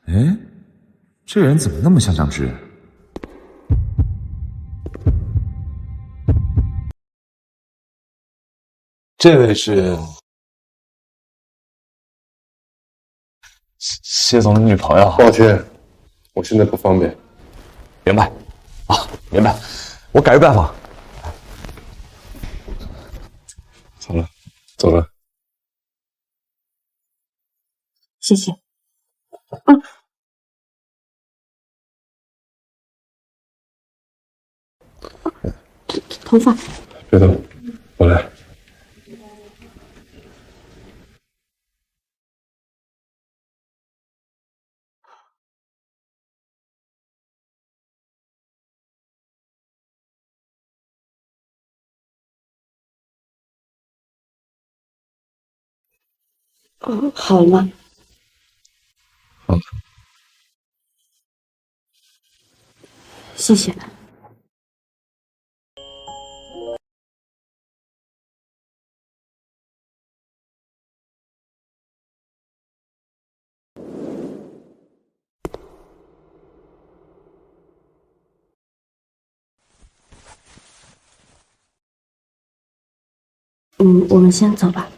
哎，这人怎么那么像江芝？这位是谢总的女朋友。抱歉，我现在不方便。明白啊，明白，我改个办法。好了，走了。谢谢。头发。别动，我来。好了吗？好了。谢谢。我们先走吧。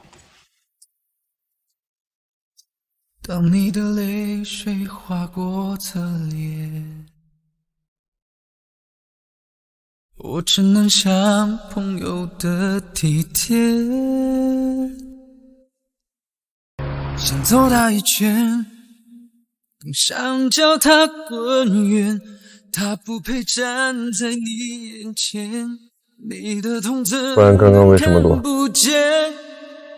当你的泪水划过侧脸，我只能像朋友的体贴，想走他一圈，更想叫他滚远，他不配站在你眼前，你的痛怎不然刚刚为什么躲？看不见。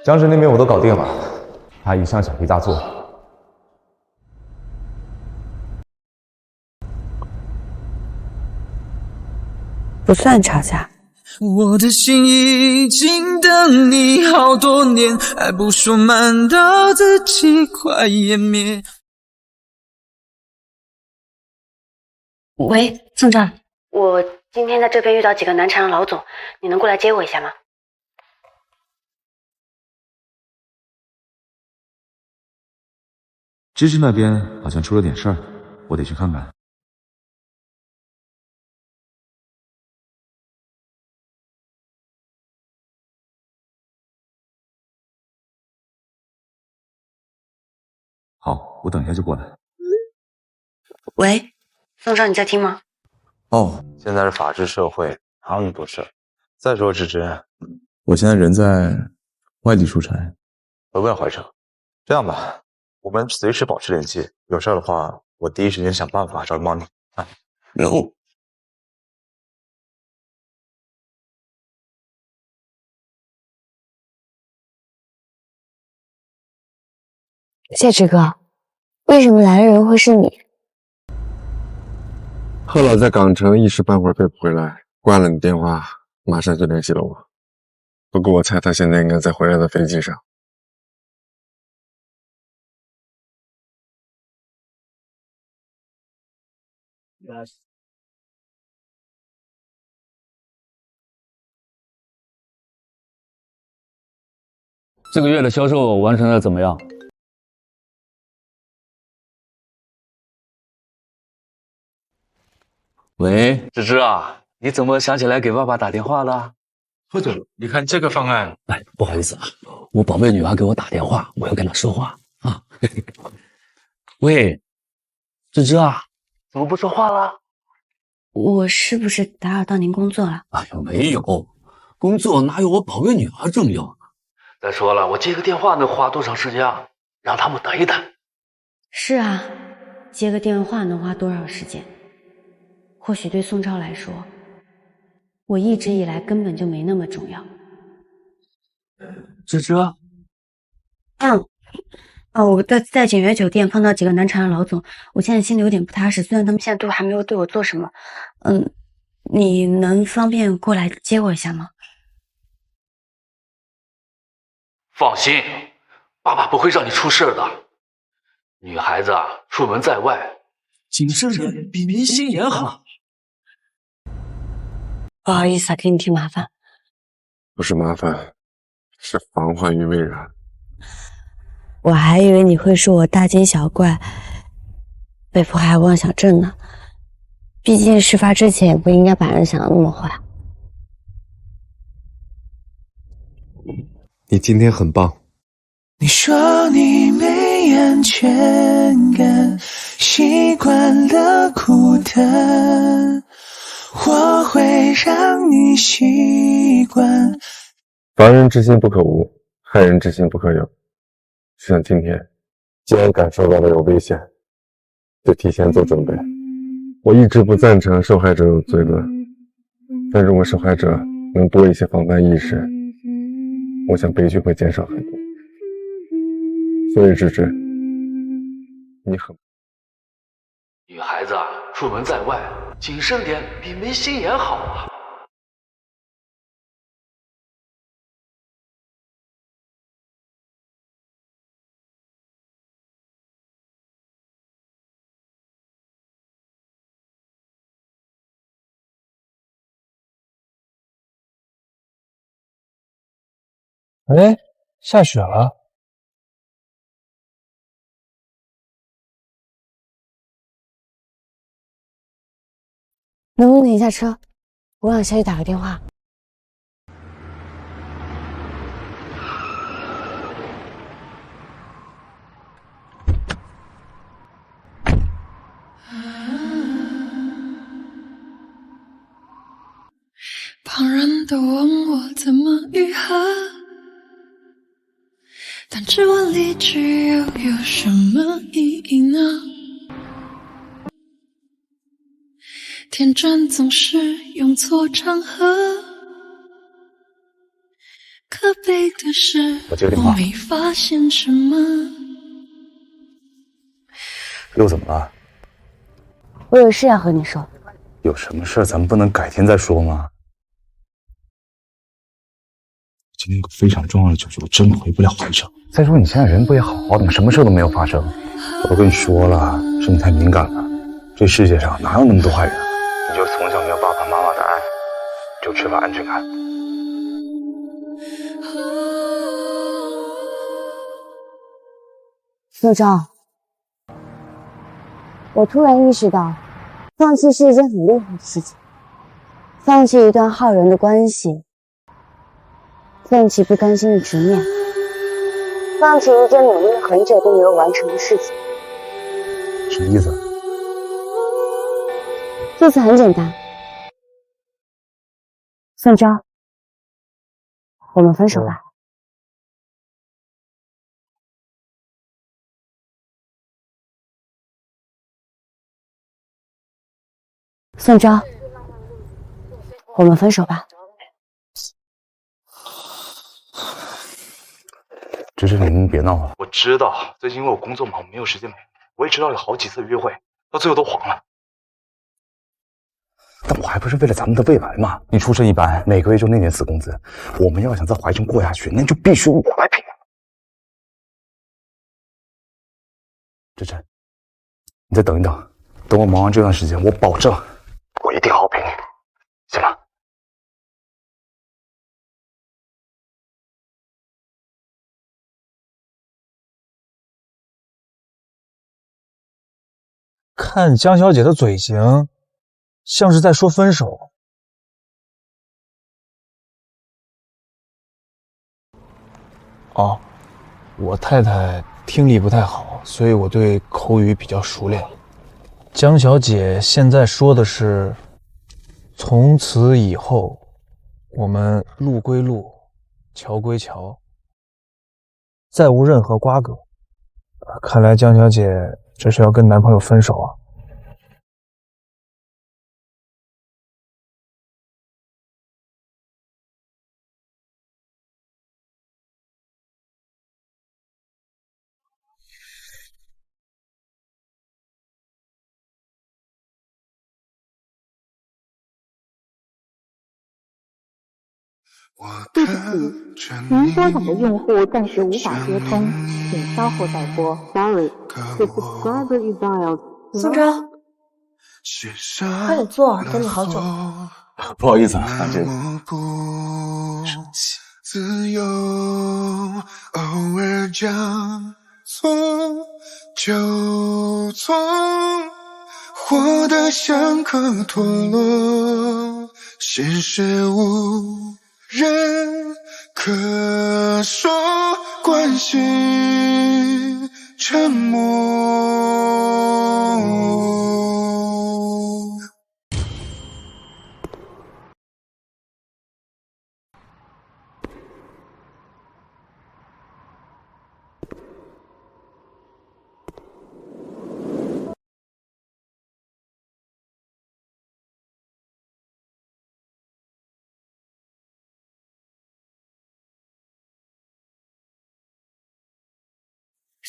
江芝那边我都搞定了，他一向小题大做。不算吵架。我的心已经等你好多年，还不说慢到自己快湮灭。喂，宋丈，我今天在这边遇到几个难缠的老总，你能过来接我一下吗？芝芝那边好像出了点事儿，我得去看看。好，我等一下就过来。喂，宋丈，你在听吗？哦，现在是法治社会，哪有那么多事？再说芝芝，我现在人在外地出差，回不了怀城。这样吧，我们随时保持联系，有事的话，我第一时间想办法找人帮你。啊，任务。谢池哥，为什么来的人会是你？贺老在港城一时半会儿背不回来，挂了你电话，马上就联系了我。不过我猜他现在应该在回来的飞机上。这个月的销售完成的怎么样？喂，芝芝啊，你怎么想起来给爸爸打电话了？贺总，你看这个方案。哎，不好意思啊，我宝贝女儿给我打电话，我要跟她说话啊。喂，芝芝啊，怎么不说话了？我是不是打扰到您工作了？哎呦，没有，工作哪有我宝贝女儿重要呢？再说了，我接个电话能花多长时间啊？让他们等一等。是啊，接个电话能花多少时间？或许对宋昭来说，我一直以来根本就没那么重要。芝芝，我在景悦酒店碰到几个难缠的老总，我现在心里有点不踏实。虽然他们现在还没有对我做什么，你能方便过来接我一下吗？放心，爸爸不会让你出事的。女孩子出门在外，谨慎点比迷心眼好。不好意思给你添麻烦。不是麻烦，是防患于未然。我还以为你会说我大惊小怪，被迫害妄想症呢。毕竟事发之前也不应该把人想得那么坏。你今天很棒。你说你没安全感，习惯了孤单，我会让你习惯。防人之心不可无，害人之心不可有。就像今天，既然感受到了有危险，就提前做准备。我一直不赞成受害者有罪论，但如果受害者能多一些防范意识，我想悲剧会减少很多。所以芝芝，你很……女孩子出门在外，谨慎点比没心眼好啊。哎，下雪了。能不能等一下车？我让小雨打个电话。旁人都问我怎么愈合，但质问离去又有什么意义呢？天真总是用错场合，可悲的是我没发现什么。又怎么了？我有事要和你说。有什么事咱们不能改天再说吗？今天有个非常重要的酒局，我真回不了怀城。再说你现在人不也好好的吗？什么事都没有发生。我都跟你说了，是你太敏感了。这世界上哪有那么多坏人啊？你就从小没有爸爸妈妈的爱，就缺乏安全感。陆昭，我突然意识到，放弃是一件很厉害的事情。放弃一段耗人的关系，放弃不甘心的执念，放弃一件努力了很久都没有完成的事情。什么意思？意思很简单，宋昭，我们分手吧。宋昭，我们分手吧。芝芝，你别闹了。我知道，最近因为我工作忙，没有时间陪你。我也知道有好几次约会，到最后都黄了。但我还不是为了咱们的未来吗？你出身一般，每个月就那点死工资，我们要想在怀城过下去，那就必须我来拼。芝芝，你再等一等，等我忙完这段时间，我保证，我一定好好陪你，行吗？看江小姐的嘴型，像是在说分手。哦，我太太听力不太好，所以我对口语比较熟练。江小姐现在说的是，从此以后，我们路归路，桥归桥，再无任何瓜葛。看来江小姐这是要跟男朋友分手啊。对不起，您拨打的用户暂时无法接通，请稍后再拨。Sorry, the subscriber is dialed. 宋昭，快点坐，等你好久。不好意思啊，这个。自由，偶尔将错就错，活得像颗陀螺，现实无人可说，关系沉默。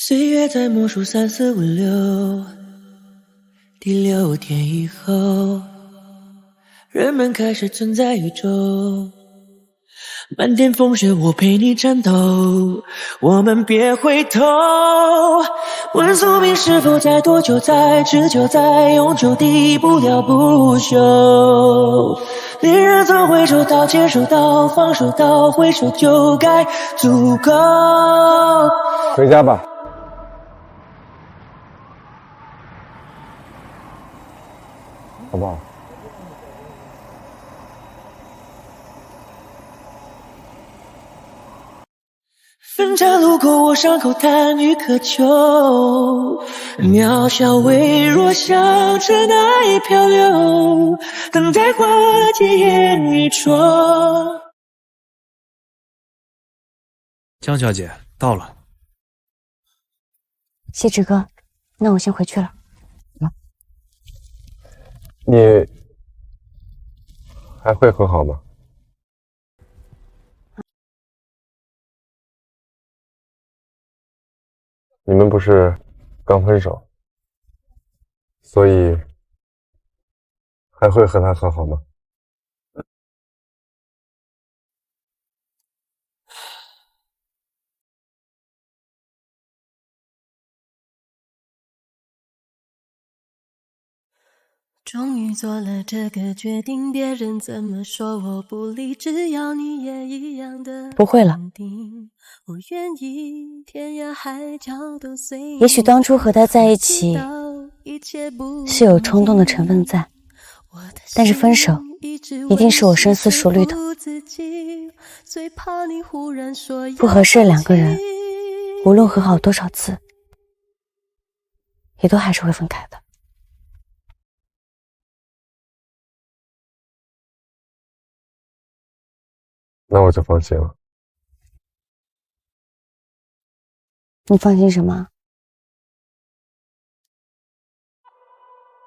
岁月在默数3、4、5、6，第6天以后，人们开始存在宇宙。漫天风雪，我陪你战斗，我们别回头。问宿命是否在多久，在持久，在永久地不了不朽。恋人从回首到接受到放手到回首，就该足够。回家吧。好不好？分岔路口，我伤口贪欲渴求，渺小微弱，像尘埃漂流，等待化解烟雨戳。江小姐到了。谢志哥，那我先回去了。你还会和好吗？你们不是刚分手，所以还会和他和好吗？终于做了这个决定，别人怎么说我不理，只要你也一样的不会了。我愿意天涯海角都随你。也许当初和他在一起是有冲动的成分在，但是分手一定是我深思熟虑的。不合适的两个人，无论和好多少次，也都还是会分开的。那我就放心了。你放心什么？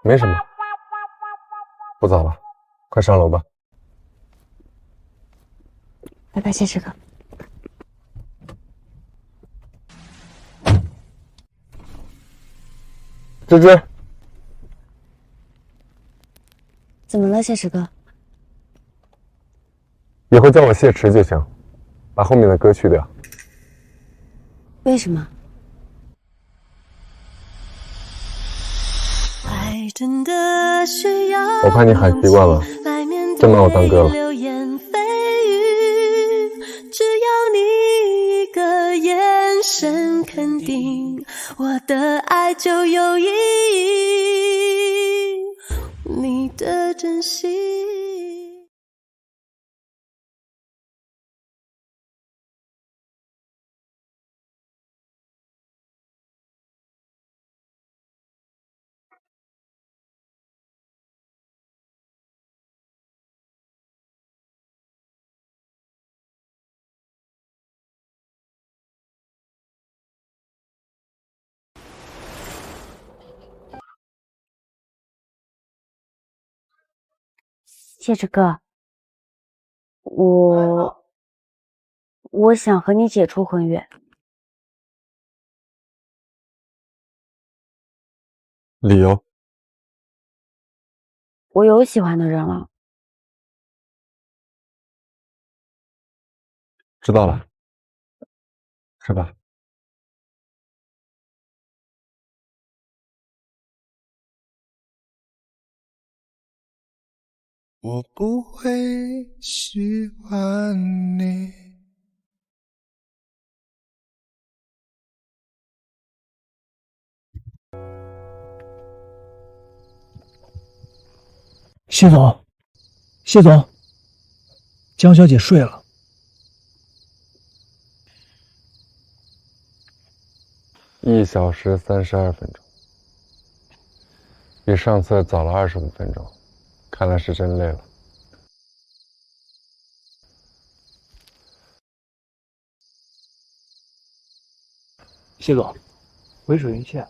没什么，不早了，快上楼吧。拜拜，谢志哥。芝芝，怎么了，谢志哥？以后叫我谢池就行，把后面的歌去掉。为什么？我怕你喊习惯了，真把我当哥了。只要你一个眼神肯定，我的爱就有意义，你的真心。谢志哥，我想和你解除婚约。理由？我有喜欢的人了。知道了，吃吧。我不会喜欢你。谢总，谢总，江小姐睡了。1小时32分钟，比上次早了25分钟，看来是真累了。谢总，回水云线。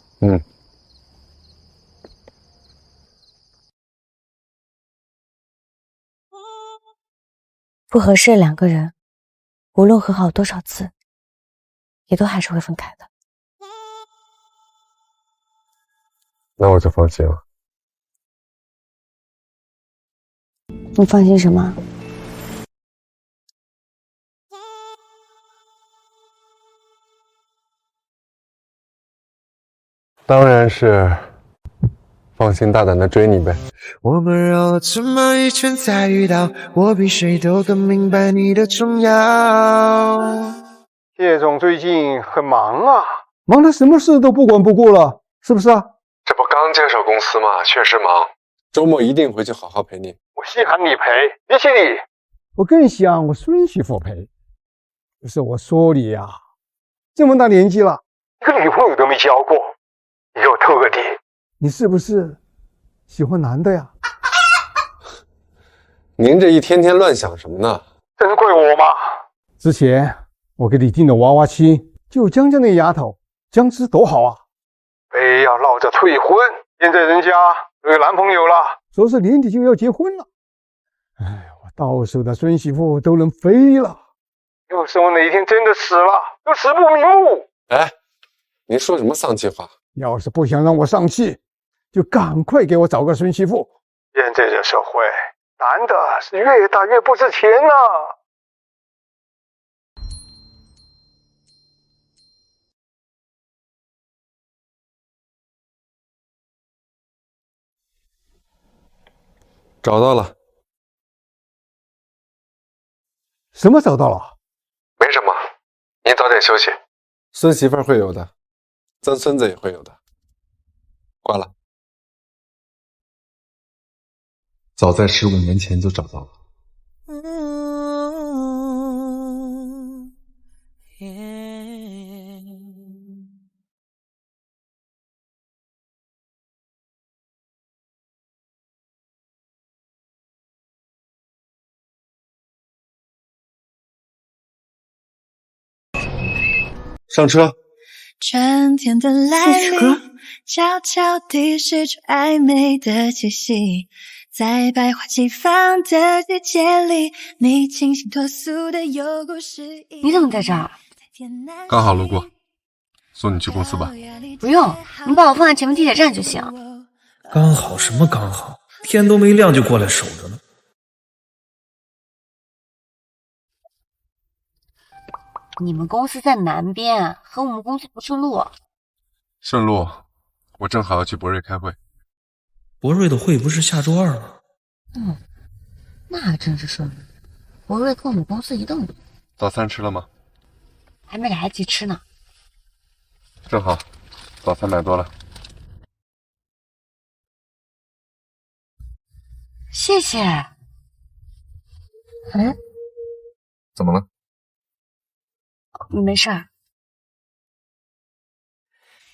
不合适的两个人，无论和好多少次，也都还是会分开的。那我就放心了。你放心什么？当然是放心大胆的追你呗。我们绕了这么一圈才遇到，我比谁都更明白你的重要。谢总最近很忙啊，忙得什么事都不管不顾了，是不是啊？这不刚接手公司吗？确实忙，周末一定回去好好陪你。我稀罕你陪，比起你，我更想我孙媳妇陪。不是我说你呀，这么大年纪了，一个女朋友都没交过，你给我透个底，你是不是喜欢男的呀？您这一天天乱想什么呢？真怪我嘛！之前我给你订的娃娃亲，就江江那丫头，江芝多好啊，非要闹着退婚，现在人家有男朋友了，说是年底就要结婚了。哎，我到手的孙媳妇都能飞了，要是我哪天真的死了，就死不瞑目。哎，您说什么丧气话？要是不想让我丧气，就赶快给我找个孙媳妇。现在这社会，男的是越大越不值钱呐。找到了。什么找到了？没什么，您早点休息。孙媳妇会有的，曾孙子也会有的。挂了。早在15年前就找到了。上车。春天的来临，悄悄地释出暧昧的气息，在百花齐放的季节里，你清新脱俗的有故事意。你怎么在这儿？刚好路过，送你去公司吧。不用，你把我放在前面地铁站就行。刚好什么刚好？天都没亮就过来守着呢。你们公司在南边，和我们公司不顺路。顺路，我正好要去博瑞开会。博瑞的会不是下周2吗？那还真是顺路。博瑞跟我们公司一栋楼。早餐吃了吗？还没来得及吃呢。正好，早餐买多了。谢谢。怎么了？没事儿。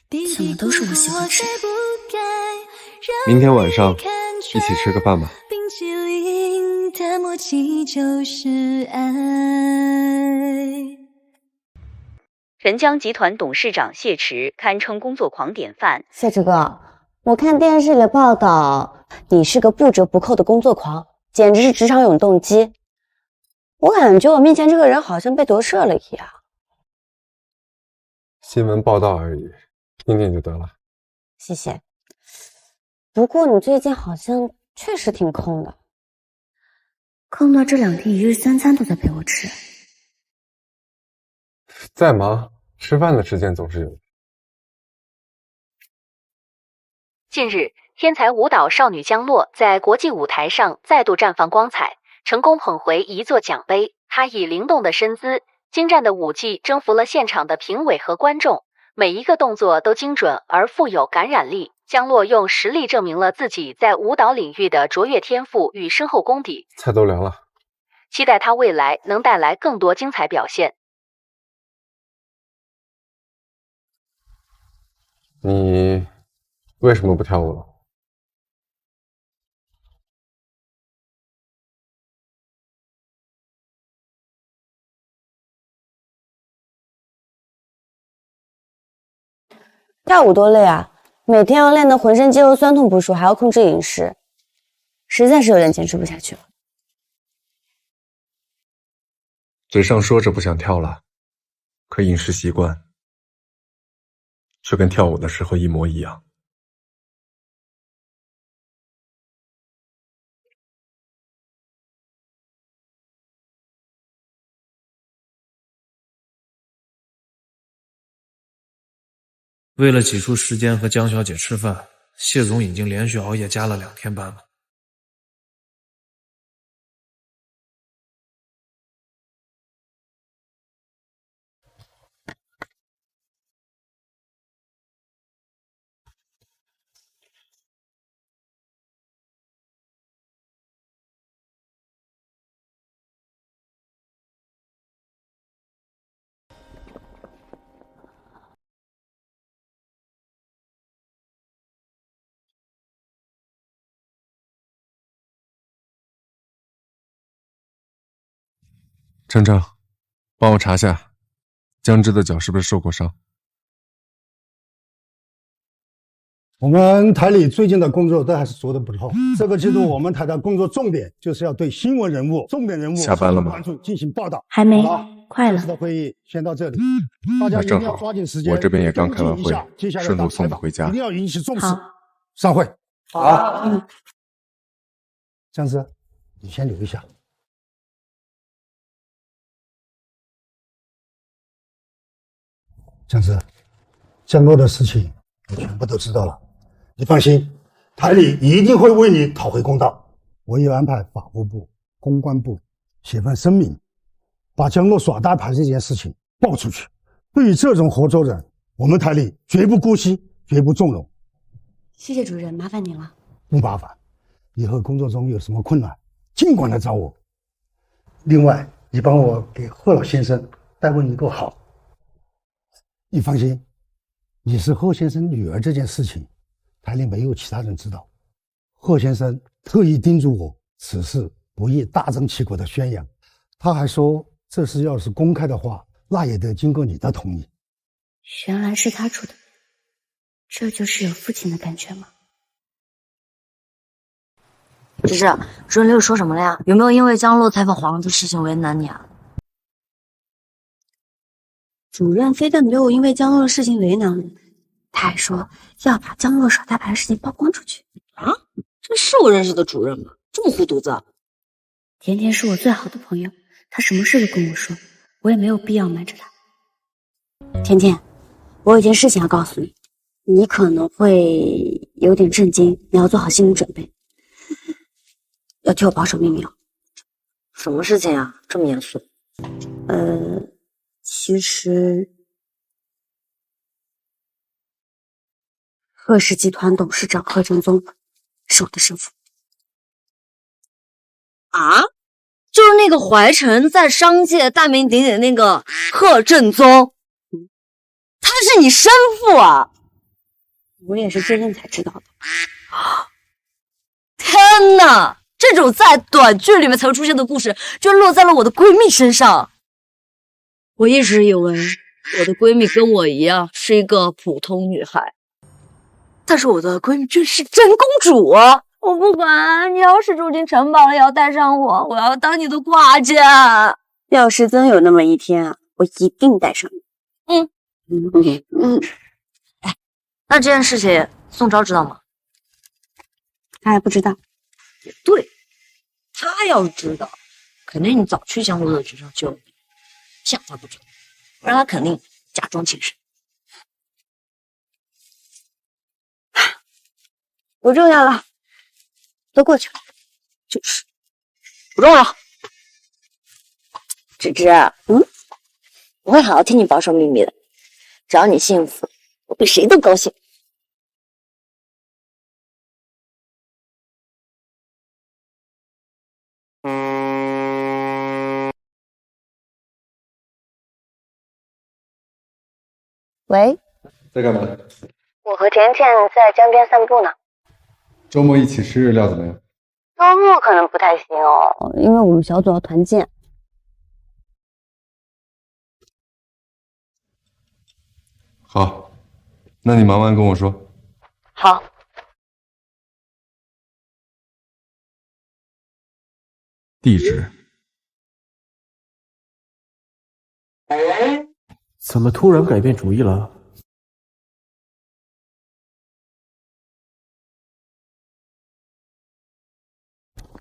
怎么都是我喜欢吃的？明天晚上一起吃个饭吧。冰淇淋的默契就是爱。人江集团董事长谢池堪称工作狂典范。谢池哥，我看电视里报道，你是个不折不扣的工作狂，简直是职场永动机。我感觉我面前这个人好像被夺舍了一样。新闻报道而已，听听就得了。谢谢。不过你最近好像确实挺空的，空到这2天1日3餐都在陪我吃。再忙，吃饭的时间总是有的。近日，天才舞蹈少女江洛在国际舞台上再度绽放光彩，成功捧回一座奖杯。她以灵动的身姿、精湛的舞技征服了现场的评委和观众，每一个动作都精准而富有感染力。江洛用实力证明了自己在舞蹈领域的卓越天赋与深厚功底。菜都凉了，期待她未来能带来更多精彩表现。你为什么不跳舞了？跳舞多累啊！每天要练得浑身肌肉酸痛不说，还要控制饮食，实在是有点坚持不下去了。嘴上说着不想跳了，可饮食习惯却跟跳舞的时候一模一样。为了挤出时间和江小姐吃饭，谢总已经连续熬夜加了2天班了。程程，帮我查下江芝的脚是不是受过伤。我们台里最近的工作都还是做得不错。这个季度我们台的工作重点就是要对新闻人物、重点人物下班了吗？进行报道。还没，快了。这次的会议先到这里，大家一定要抓紧时间。我这边也刚开完会，顺路送你回家。一定要引起重视。散会。好。江芝，你先留一下。江芝，江洛的事情我全部都知道了，你放心，台里一定会为你讨回公道。我也安排法务部、公关部写份声明，把江洛耍大牌这件事情爆出去。对于这种合作人，我们台里绝不姑息，绝不纵容。谢谢主任，麻烦您了。不麻烦，以后工作中有什么困难，尽管来找我。另外，你帮我给贺老先生带问一个好。你放心，你是贺先生女儿这件事情，台里没有其他人知道。贺先生特意叮嘱我，此事不宜大张旗鼓的宣扬。他还说，这事要是公开的话，那也得经过你的同意。原来是他出的，这就是有父亲的感觉吗？芝芝，主任刘说什么了呀？有没有因为江洛采访黄的事情为难你啊？主任非但没有因为江洛的事情为难我，他还说要把江洛耍大牌的事情曝光出去。啊，这是我认识的主任吗？这么护犊子？甜甜是我最好的朋友，她什么事都跟我说，我也没有必要瞒着她。甜甜，我有件事情要告诉你，你可能会有点震惊，你要做好心理准备，要替我保守秘密哦。什么事情啊？这么严肃？其实贺氏集团董事长贺正宗是我的生父。啊？就是那个怀晨在商界大名鼎鼎的那个贺正宗，他是你生父啊？我也是最近才知道的。天哪！这种在短剧里面才会出现的故事，就落在了我的闺蜜身上。我一直以为我的闺蜜跟我一样是一个普通女孩，但是我的闺蜜居然是真公主啊！我不管，你要是住进城堡了，也要带上我，我要当你的挂件。要是真有那么一天啊，我一定带上你。哎，那这件事情宋昭知道吗？他还不知道。也对，他要是知道，肯定你早去江洛的局上救你。像他不知道，不然他肯定假装轻生。不重要了，都过去了。就是不重要。芝芝，我会好好替你保守秘密的。只要你幸福，我比谁都高兴。喂，在干嘛？我和甜甜在江边散步呢。周末一起吃日料怎么样？周末可能不太行哦，因为我们小组要团建。好，那你忙完跟我说。好。地址。怎么突然改变主意了？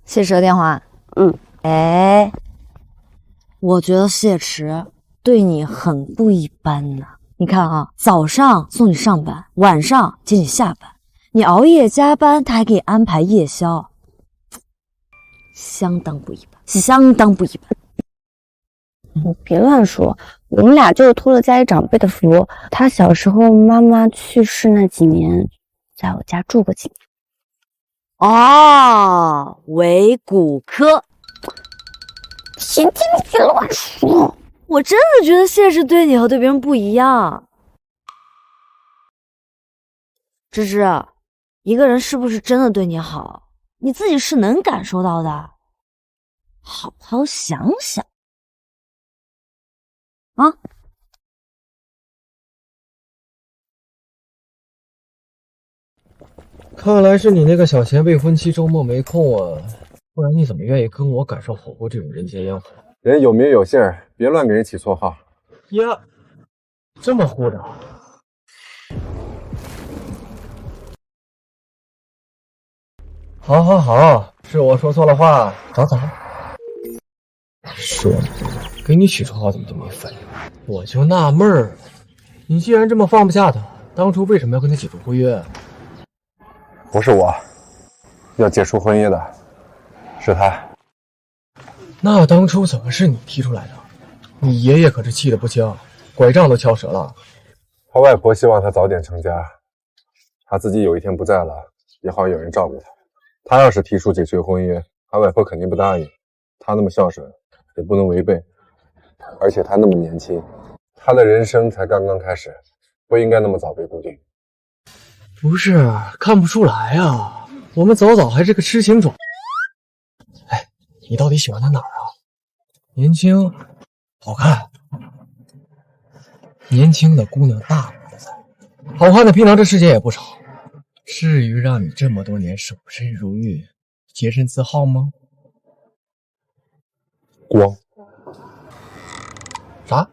谢池的电话。我觉得谢池对你很不一般呢。你看啊，早上送你上班，晚上接你下班，你熬夜加班，他还给你安排夜宵，相当不一般，相当不一般。你别乱说，我们俩就是托了家里长辈的福。他小时候妈妈去世那几年，在我家住过几年。哦，伪骨科。甜甜，你别乱说。我真的觉得谢氏对你和对别人不一样。芝芝，一个人是不是真的对你好，你自己是能感受到的。好好想想。啊！看来是你那个小前辈婚期周末没空啊，不然你怎么愿意跟我赶上火锅这种人间烟火？人有名有姓，别乱给人起绰号。呀，这么糊的？好，好，好，是我说错了话，找找。说呢，给你起绰号怎么就没反应？我就纳闷儿，你既然这么放不下他，当初为什么要跟他解除婚约？不是我，要解除婚约的是他。那当初怎么是你提出来的？你爷爷可是气得不轻，拐杖都敲折了。他外婆希望他早点成家，他自己有一天不在了，也好有人照顾他。他要是提出解除婚约，他外婆肯定不答应。他那么孝顺，也不能违背。而且他那么年轻，他的人生才刚刚开始，不应该那么早被固定。不是，看不出来啊，我们早早还是个痴情种。哎，你到底喜欢他哪儿啊？年轻，好看。年轻的姑娘大把的在，好看的槟榔这世界也不少。至于让你这么多年守身如玉，洁身自好吗？光。啥？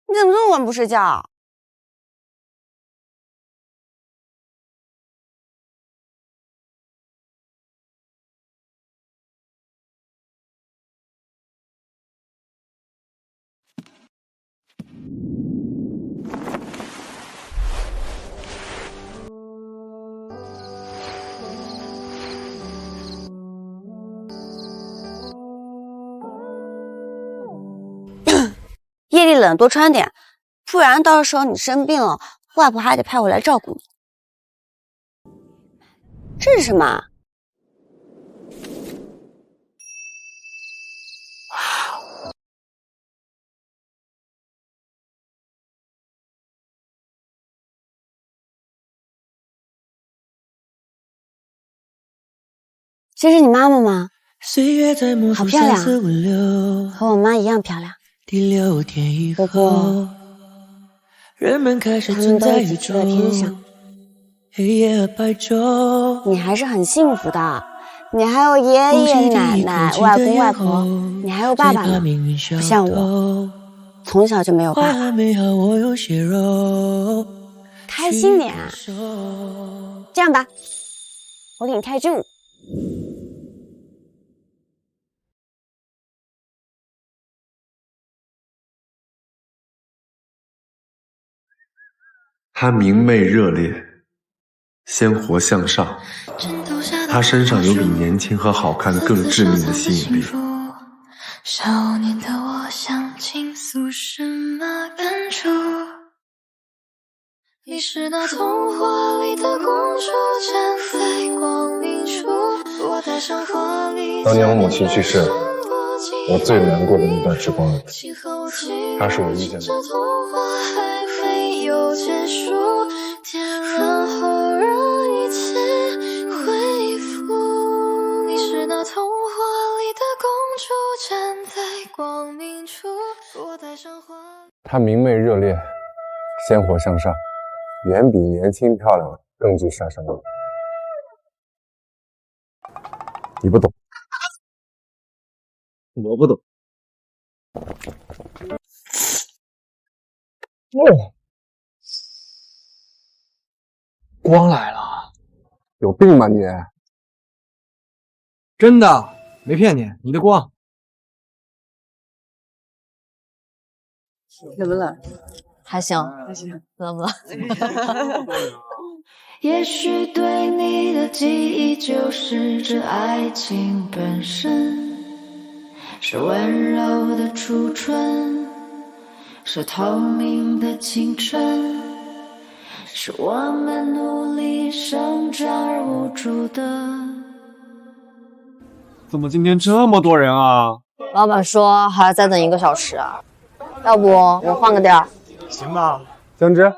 你怎么这么晚不睡觉？夜里冷，多穿点，不然到时候你生病了，外婆还得派我来照顾你。这是什么？这是你妈妈吗？好漂亮啊，和我妈一样漂亮。第6天以后，人们开始存在宇宙，黑夜和白昼。你还是很幸福的，你还有爷爷奶奶、外公外婆，你还有爸爸呢，不像我。从小就没有爸爸。开心点啊！这样吧，我给你跳一支舞。他明媚热烈，鲜活向上。他身上有比年轻和好看的更致命的吸引力。少年的我想倾诉什么感触？你是那童话里的公主，站在光明处。我戴上华丽。当年我母亲去世，我最难过的那段时光里，她是我遇见的。这童话还没有结束，点燃后让一切恢复。你是那童话里的公主，站在光明处。我戴上华。她明媚热烈，鲜活向上，远比年轻漂亮更具杀伤力。你不懂，我不懂。光来了，有病吧你？真的，没骗你，你的光。怎么了？还行，怎么了？也许对你的记忆就是这爱情本身，是温柔的初春，是透明的青春，是我们努力生长而无助的。怎么今天这么多人啊？老板说还要再等1个小时啊，要不我换个地儿？行吧。姜汁。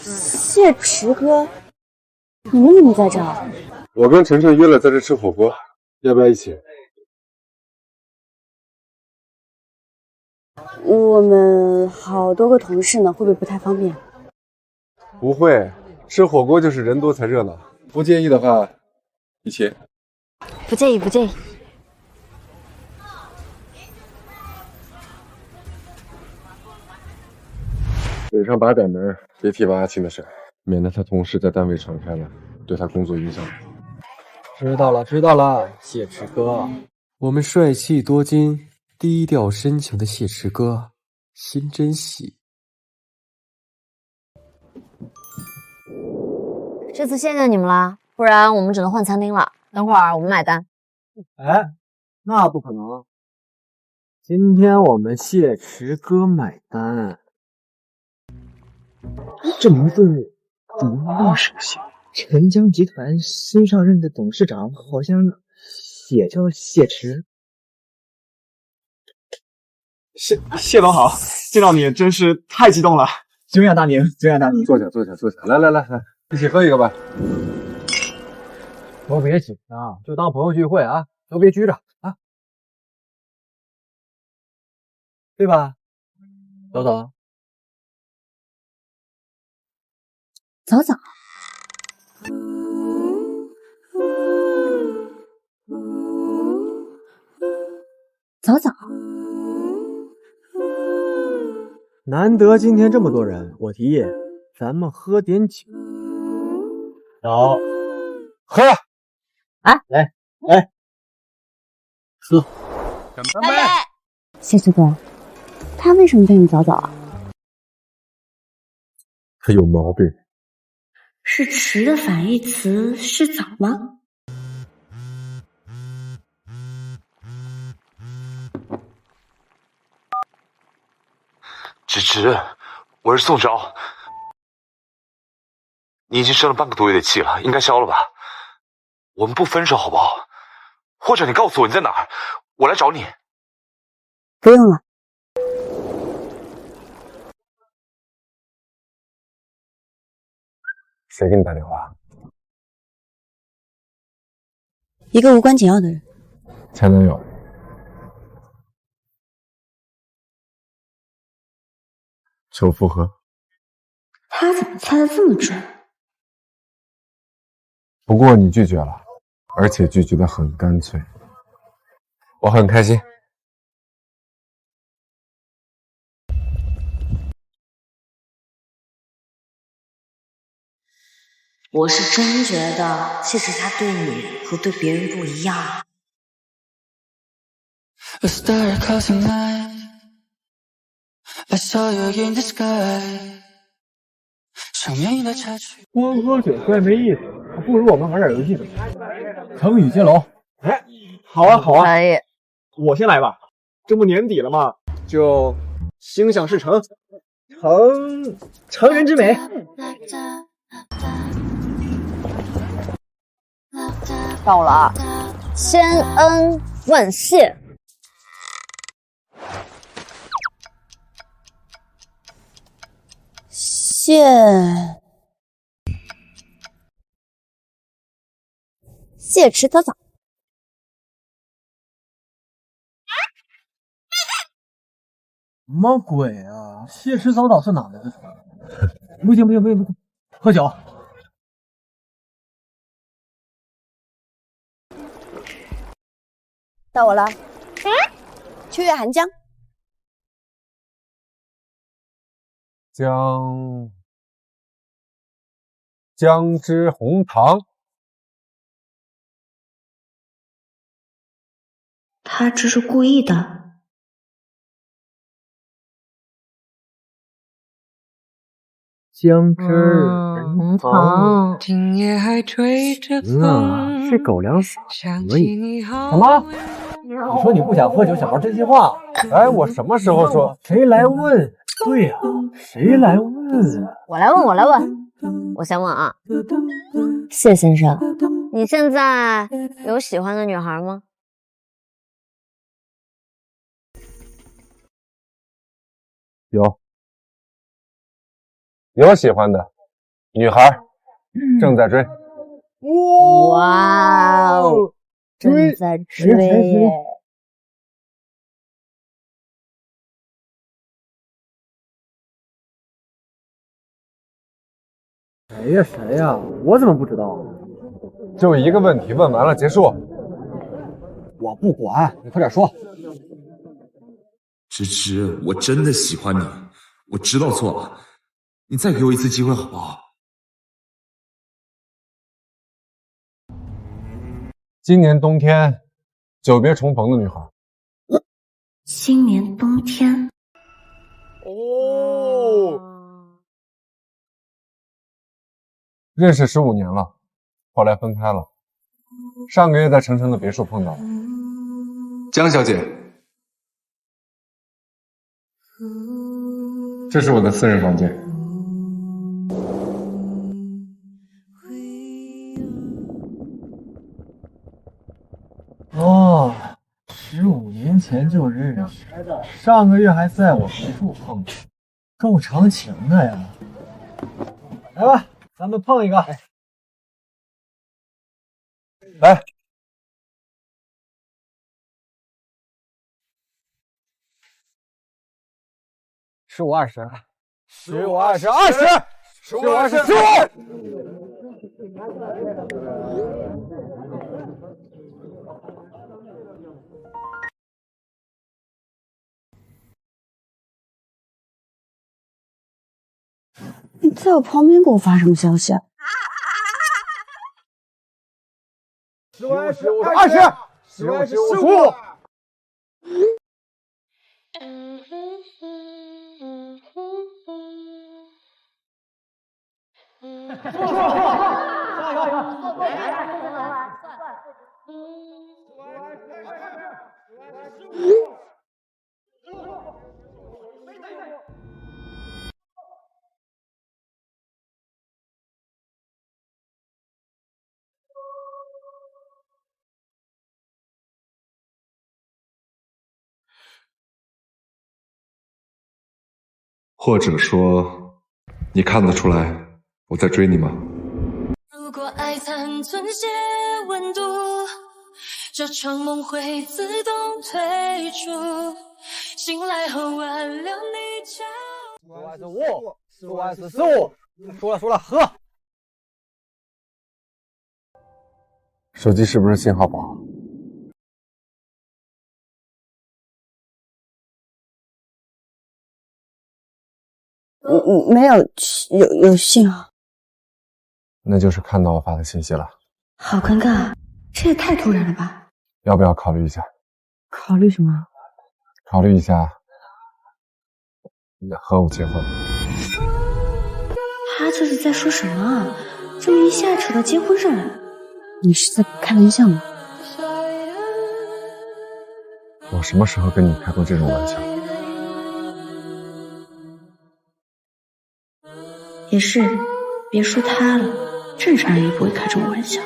谢池哥，你们怎么在这儿？我跟晨晨约了在这吃火锅，要不要一起？我们好多个同事呢，会不会不太方便？不会，吃火锅就是人多才热闹。不介意的话，一起。不介意，不介意。嘴上把点门，别提王阿庆的事，免得他同事在单位传开了，对他工作影响。知道了，知道了，谢池哥，我们帅气多金、低调深情的谢池哥，心真细。这次谢谢你们啦，不然我们只能换餐厅了。等会儿我们买单。哎，那不可能，今天我们谢池哥买单。这名字怎么那么熟悉？陈江集团新上任的董事长好像也叫谢池。谢总好，见到你真是太激动了。久仰大名，久仰大名。坐下，来，一起喝一个吧。都别紧张，就当朋友聚会啊，都别拘着啊，对吧？早早。早早，早早，难得今天这么多人，我提议咱们喝点酒。走，喝！来，喝！干杯！谢池哥，他为什么叫你早早啊？他有毛病。是迟的反义词是早吗？芷芷，我是宋昭。你已经生了半个多月的气了，应该消了吧？我们不分手好不好？或者你告诉我你在哪儿，我来找你。不用了。谁给你打电话？一个无关紧要的人。前男友。求复合。他怎么猜得这么准？不过你拒绝了，而且拒绝得很干脆。我很开心。我是真觉得谢池他对你和对别人不一样。A star caught in night. I saw you in the sky. 生命的插曲。光喝酒怪没意思，不如我们玩点游戏怎么样？成语接龙。哎，好啊好啊，可以。我先来吧。这不年底了嘛，就心想事成，成人之美。到了，千恩万谢。谢池他早。什么鬼啊！谢池早早是哪来的？不行，喝酒。到我了。秋月寒江。姜汁红糖。他这是故意的。姜汁红糖。今夜还吹着风。是狗粮撒可以。什么？你说你不想喝酒，想玩真心话？哎，我什么时候说？谁来问？对呀，谁来问？我来问。我先问啊，谢先生，你现在有喜欢的女孩吗？有喜欢的女孩，正在追。哇哦，正在追耶！谁呀？我怎么不知道？就一个问题，问完了结束。我不管，你快点说。芝芝，我真的喜欢你，我知道错了，你再给我一次机会好不好？今年冬天，久别重逢的女孩。今年冬天。认识15年了，后来分开了。上个月在程程的别墅碰到了。江小姐，这是我的私人房间。哦，15年前就认识，上个月还在我别墅碰见，够长情的呀。来吧，咱们碰一个。来。15、20，15、20，15、你在我旁边给我发什么消息啊？15、20，15、或者说，你看得出来我在追你吗？如果爱残存些温度，这场梦会自动退出。醒来后挽留你脚。15、输了，喝。手机是不是信号不好？没有，有信号。那就是看到我发的信息了。好尴尬，这也太突然了吧？要不要考虑一下？考虑什么？考虑一下和我结婚。他这是在说什么啊？这么一下扯到结婚上来了，你是在开玩笑吗？我什么时候跟你开过这种玩笑？也是，别说他了，正常人也不会开这种玩笑。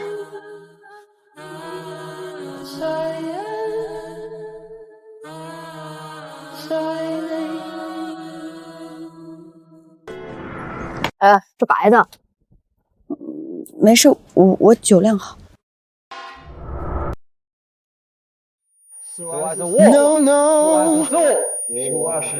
这白的。没事，我酒量好。No no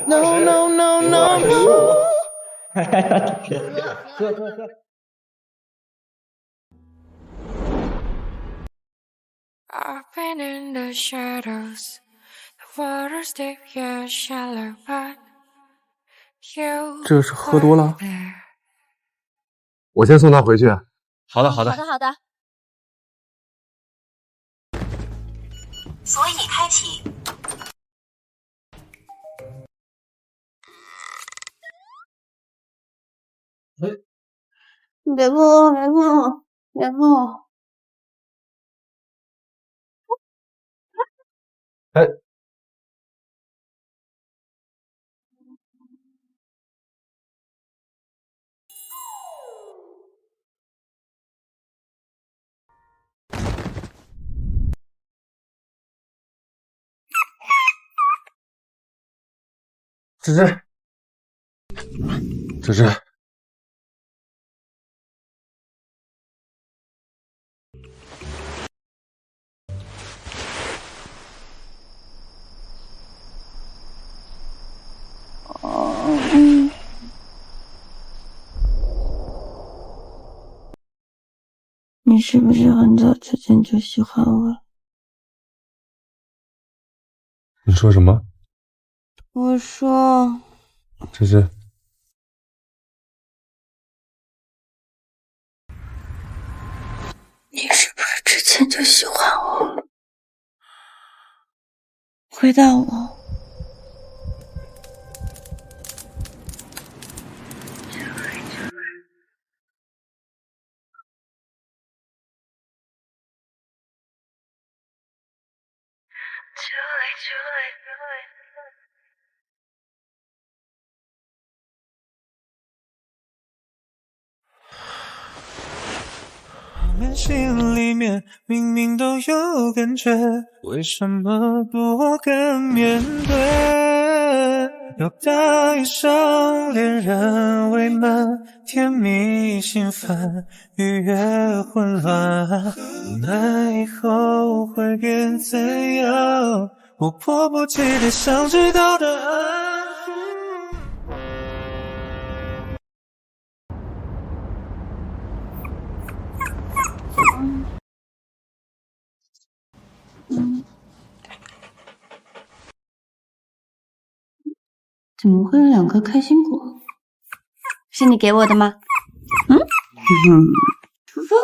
no no no no。I've been in the shadows, the water's deep, yeah, shallow, but you. 这是喝多了？我先送他回去。好的，好的。好的。所以开启。别碰，别碰，别碰！哎，芝芝，芝芝。你是不是很早之前就喜欢我了？你说什么？我说，芝芝，你是不是之前就喜欢我？回答我。我们心里面明明都有感觉，为什么不敢面对？要带上恋人未满，甜蜜兴奋，愉悦混乱，无奈以后会变怎样？我迫不及待想知道答案。怎么会有2颗开心果？是你给我的吗？出发。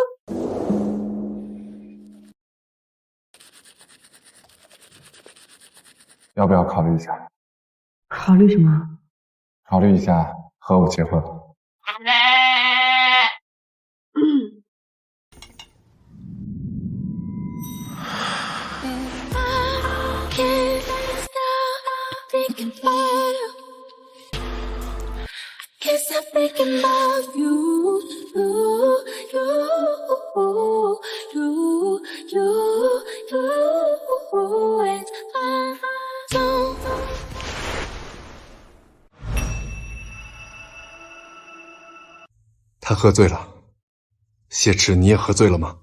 要不要考虑一下？考虑什么？考虑一下和我结婚。他喝醉了，谢池，你也喝醉了吗？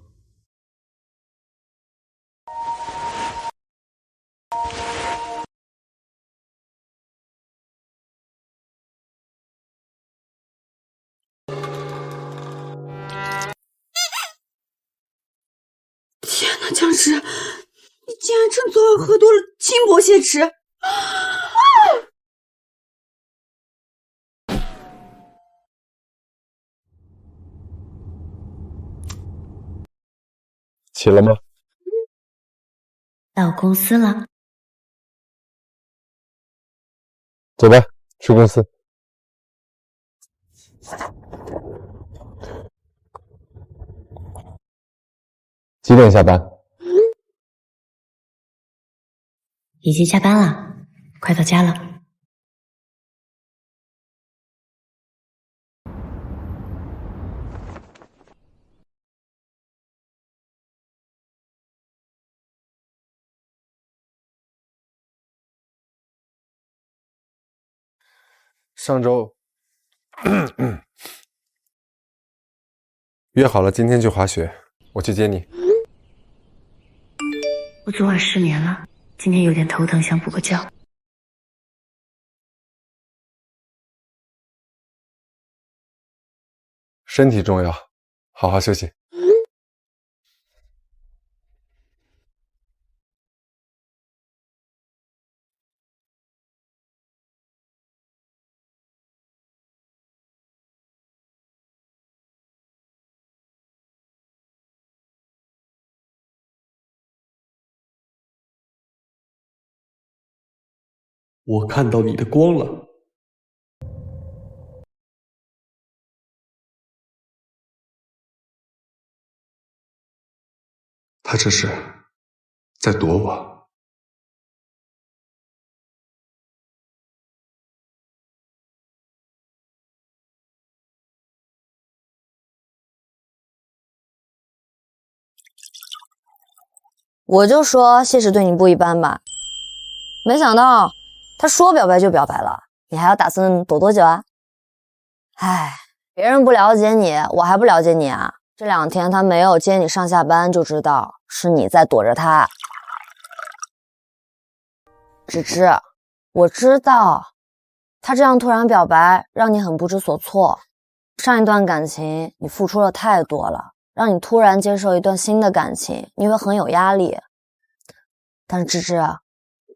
天哪，僵尸，你竟然趁昨晚喝多了轻薄谢池！起了吗？到公司了。走吧，去公司。几点下班？已经下班了，快到家了。上周约好了今天去滑雪，我去接你。我昨晚失眠了，今天有点头疼，想补个觉。身体重要，好好休息。我看到你的光了。他这是在躲我。我就说谢氏对你不一般吧，没想到他说表白就表白了，你还要打算躲多久啊？唉，别人不了解你，我还不了解你啊？这2天他没有接你上下班，就知道是你在躲着他。芝芝，我知道他这样突然表白让你很不知所措，上一段感情你付出了太多了，让你突然接受一段新的感情，你会很有压力。但是芝芝，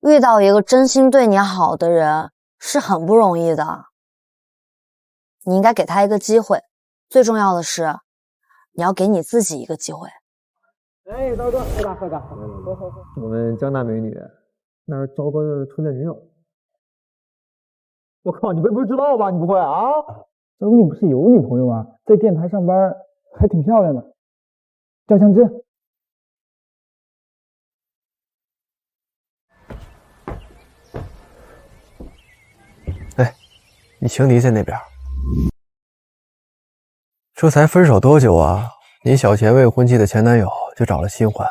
遇到一个真心对你好的人是很不容易的，你应该给他一个机会，最重要的是你要给你自己一个机会。哎，刀哥，喝个，我们江大美女，那是昭哥的初恋女友。我靠，你不知道吧？你不会啊？昭哥，你不是有女朋友吗？在电台上班，还挺漂亮的，叫香芝。哎，你情敌在那边。这才分手多久啊？你小前未婚妻的前男友就找了新欢。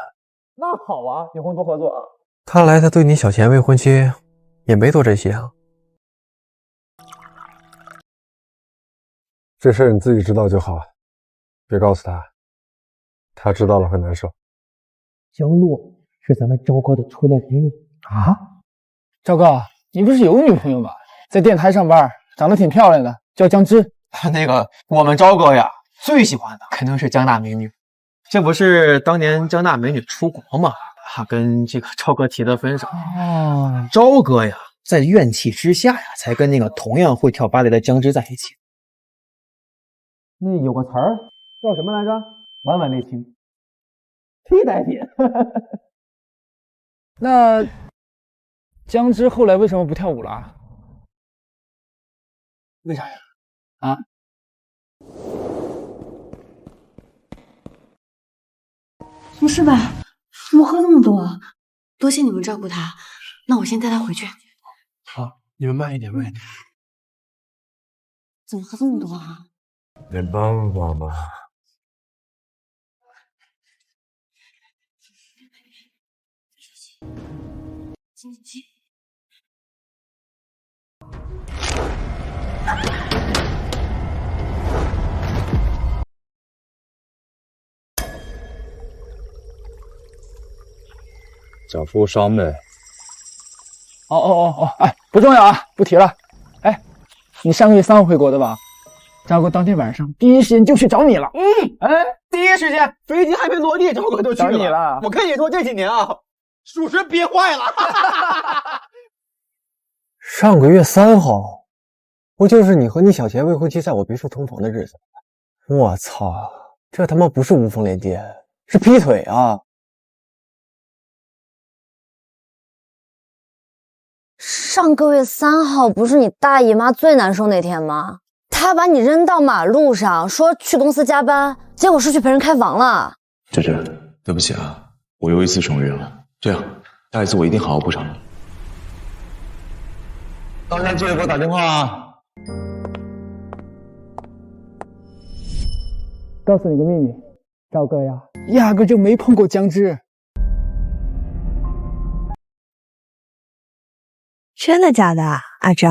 那好啊，以后多合作啊。看来他对你小前未婚妻也没多珍惜啊。这事儿你自己知道就好，别告诉他，他知道了会难受。江洛是咱们昭哥的初恋女友啊？昭哥，你不是有女朋友吗？在电台上班，长得挺漂亮的，叫江芝。那个我们昭哥呀，最喜欢的肯定是江大美女。这不是当年江大美女出国吗？跟这个昭哥提的分手。哦，昭哥呀，在怨气之下呀，才跟那个同样会跳芭蕾的江芝在一起。那有个词儿叫什么来着？婉婉内情，替代品。那江芝后来为什么不跳舞了？为啥呀？啊？不是吧？怎么喝那么多啊？多谢你们照顾他，那我先带他回去。好，你们慢一点，慢一点。怎么喝这么多啊？能帮帮吗？小负伤呗。哎，不重要啊，不提了。哎，你上个月3号回国的吧？昭哥当天晚上第一时间就去找你了。第一时间飞机还没落地，昭哥就去找你了。我跟你说，这几年啊，属实憋坏了。上个月3号，不就是你和你小前未婚妻在我别墅同房的日子？我操，这他妈不是无缝连接，是劈腿啊！上个月3号不是你大姨妈最难受那天吗？她把你扔到马路上，说去公司加班，结果是去陪人开房了。芝芝，对不起啊，我又一次重认了。这样，下一次我一定好好补偿你。当天记得给我打电话啊。告诉你个秘密，赵哥呀，压根就没碰过姜汁。真的假的，阿昭？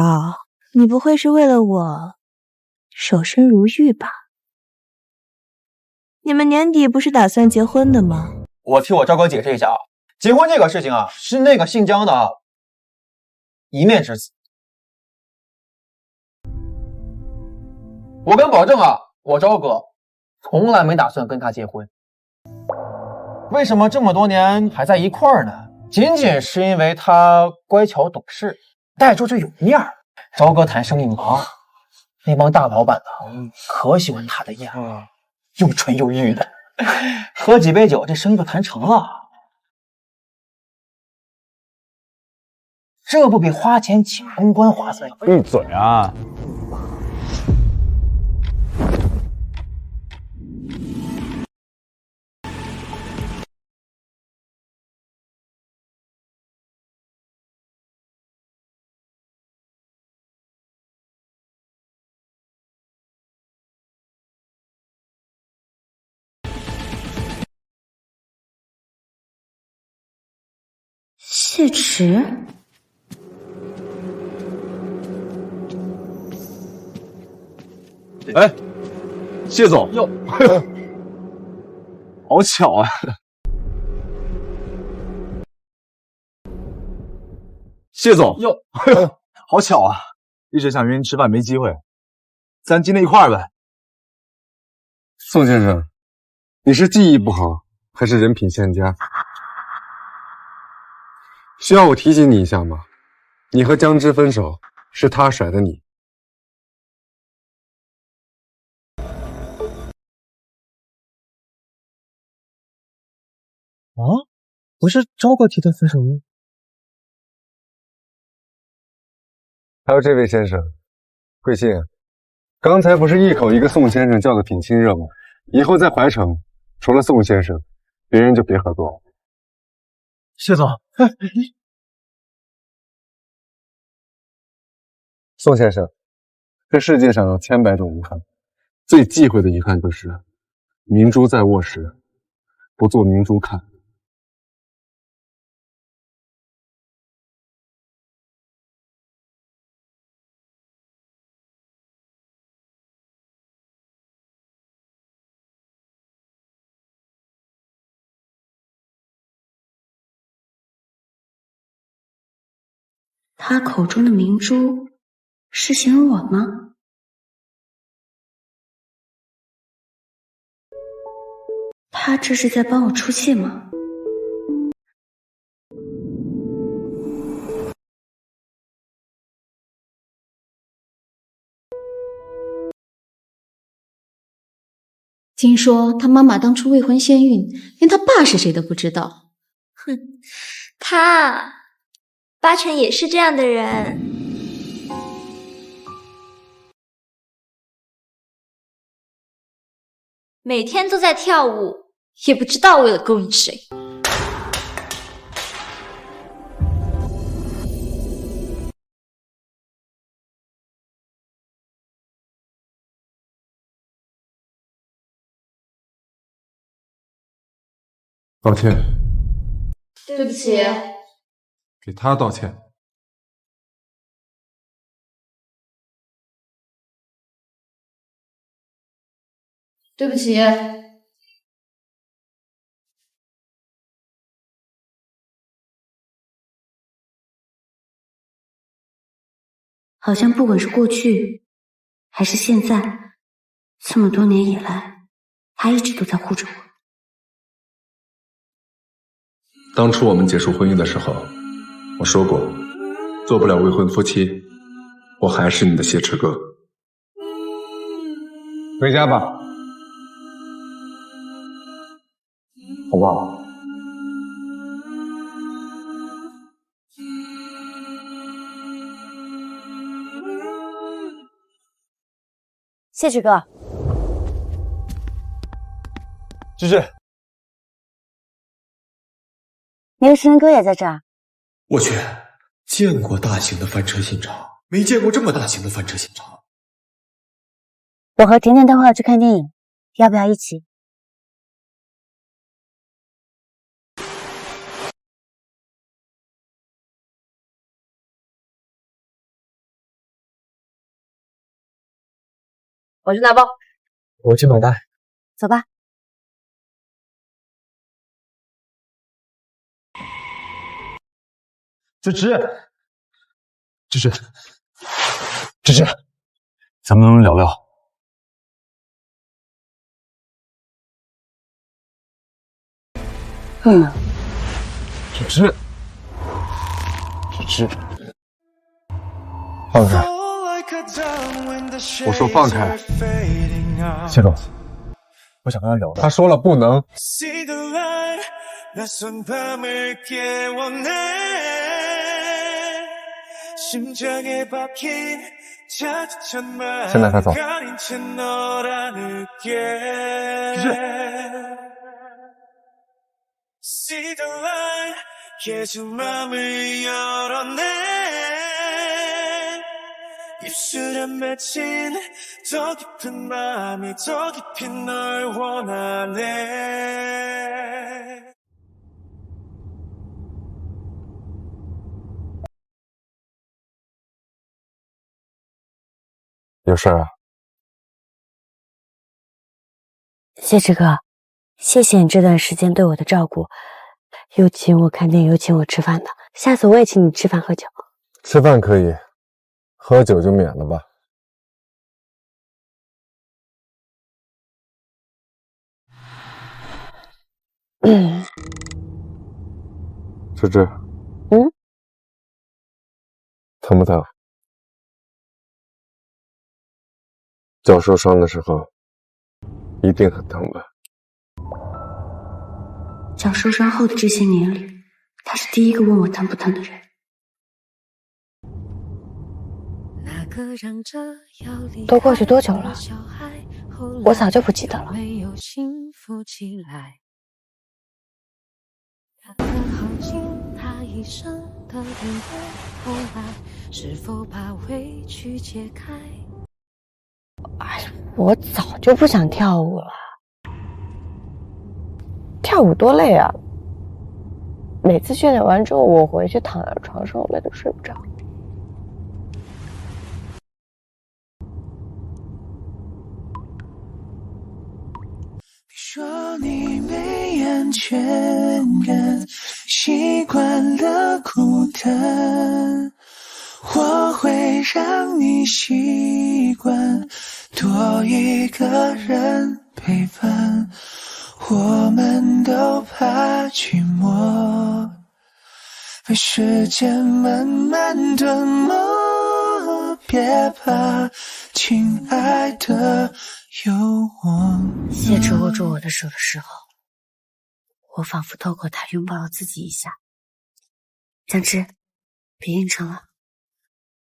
你不会是为了我守身如玉吧？你们年底不是打算结婚的吗？我替我赵哥解释一下啊，结婚这个事情啊，是那个姓姜的一面之词。我敢保证啊，我赵哥从来没打算跟他结婚。为什么这么多年还在一块儿呢？仅仅是因为他乖巧懂事，带出去有面儿。赵哥谈生意忙，那帮大老板呢，可喜欢他的样，又纯又欲的，喝几杯酒，这生意就谈成了。这不比花钱请公关划算？闭嘴啊！谢池，哎，谢总哟，好巧啊！谢总哟，好巧啊！一直想约您吃饭没机会，咱今天一块儿呗。宋先生，你是技艺不好，还是人品欠佳？需要我提醒你一下吗？你和姜汁分手，是他甩的你。啊，不是赵哥提的分手吗？还有这位先生，贵姓？刚才不是一口一个宋先生叫的挺亲热吗？以后在怀城，除了宋先生，别人就别合作了。谢总，宋先生，这世界上有千百种遗憾，最忌讳的遗憾就是明珠在握时，不做明珠看。他口中的明珠是形容我吗？他这是在帮我出气吗？听说他妈妈当初未婚先孕，连他爸是谁都不知道。哼，他八成也是这样的人。每天都在跳舞，也不知道为了勾引谁。道歉，对不起。给他道歉。对不起。好像不管是过去还是现在，这么多年以来，他一直都在护着我。当初我们结束婚姻的时候，我说过，做不了未婚夫妻，我还是你的谢池哥。回家吧，好不好？谢志哥，芝芝，你和石人哥也在这儿？我去，见过大型的翻车现场，没见过这么大型的翻车现场。我和甜甜待会儿要去看电影，要不要一起？我去拿包，我去买单。走吧。芝芝，咱们能聊聊？芝芝，放开！我说放开！谢总，我想跟他聊的。他说了不能。现在快走！有事啊？谢志哥，谢谢你这段时间对我的照顾，又请我看电影，又请我吃饭的。下次我也请你吃饭喝酒。吃饭可以，喝酒就免了吧。芝芝，疼不疼？脚受伤的时候一定很疼吧？脚受伤后的这些年里，他是第一个问我疼不疼的人。都过去多久了？我早就不记得了。哎，我早就不想跳舞了，跳舞多累啊！每次训练完之后，我回去躺在床上，我累得睡不着。说你没安全感，习惯了孤单，我会让你习惯多一个人陪伴。我们都怕寂寞，被时间慢慢吞没。别怕，亲爱的，有我。谢之握住我的手的时候，我仿佛透过他拥抱了自己一下。江之，别硬撑了，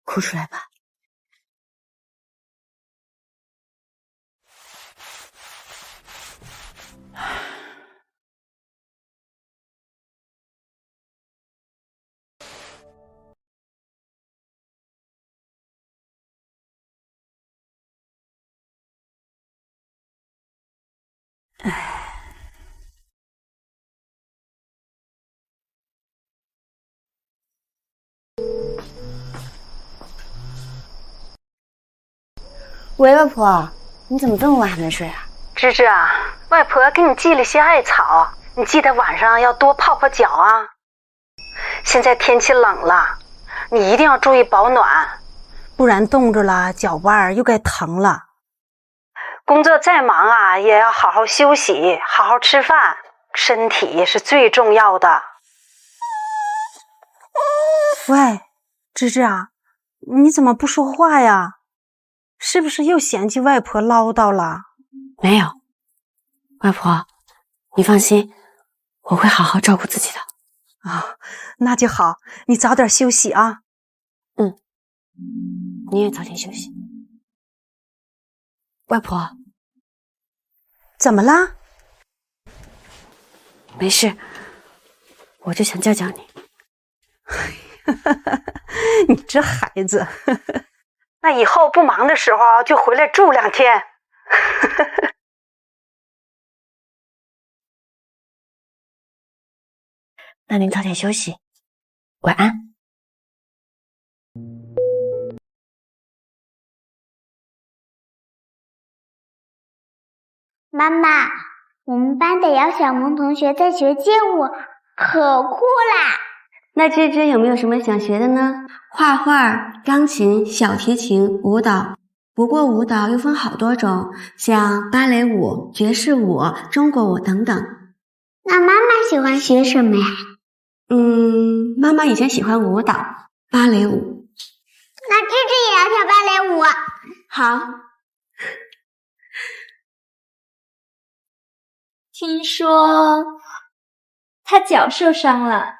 哭出来吧。喂，外婆，你怎么这么晚还没睡啊？芝芝啊，外婆给你寄了些艾草，你记得晚上要多泡泡脚啊。现在天气冷了，你一定要注意保暖，不然冻着了，脚腕又该疼了。工作再忙啊，也要好好休息，好好吃饭，身体是最重要的。喂，芝芝啊，你怎么不说话呀？是不是又嫌弃外婆唠叨了？没有，外婆，你放心，我会好好照顾自己的。啊，那就好，你早点休息啊。你也早点休息。外婆，怎么啦？没事，我就想叫叫你。你这孩子，那以后不忙的时候就回来住2天。那您早点休息，晚安。妈妈，我们班的姚小萌同学在学街舞，可酷啦！那芝芝有没有什么想学的呢？画画、钢琴、小提琴、舞蹈。不过舞蹈又分好多种，像芭蕾舞、爵士舞、中国舞等等。那妈妈喜欢学什么呀？妈妈以前喜欢舞蹈、芭蕾舞。那芝芝也要跳芭蕾舞。好。听说他脚受伤了。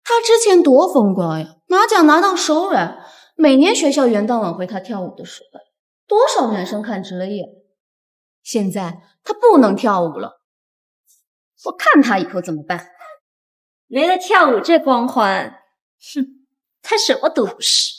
他之前多风光呀，拿奖拿到手软。每年学校元旦晚会他跳舞的时候，多少男生看直了眼。现在他不能跳舞了，我看他以后怎么办。没了跳舞这光环，哼，他什么都不是。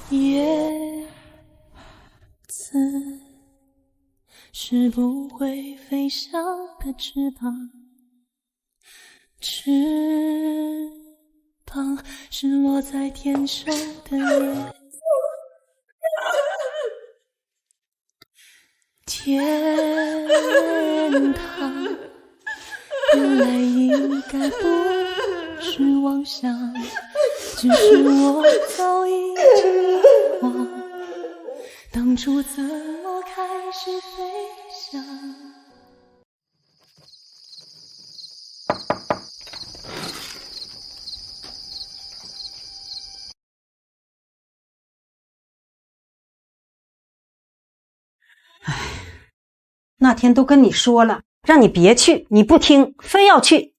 叶子是不会飞翔的翅膀，翅膀是落在天上的叶子。天堂原来应该不是妄想，只是我早已经忘，当初怎么开始飞翔。那天都跟你说了，让你别去，你不听，非要去。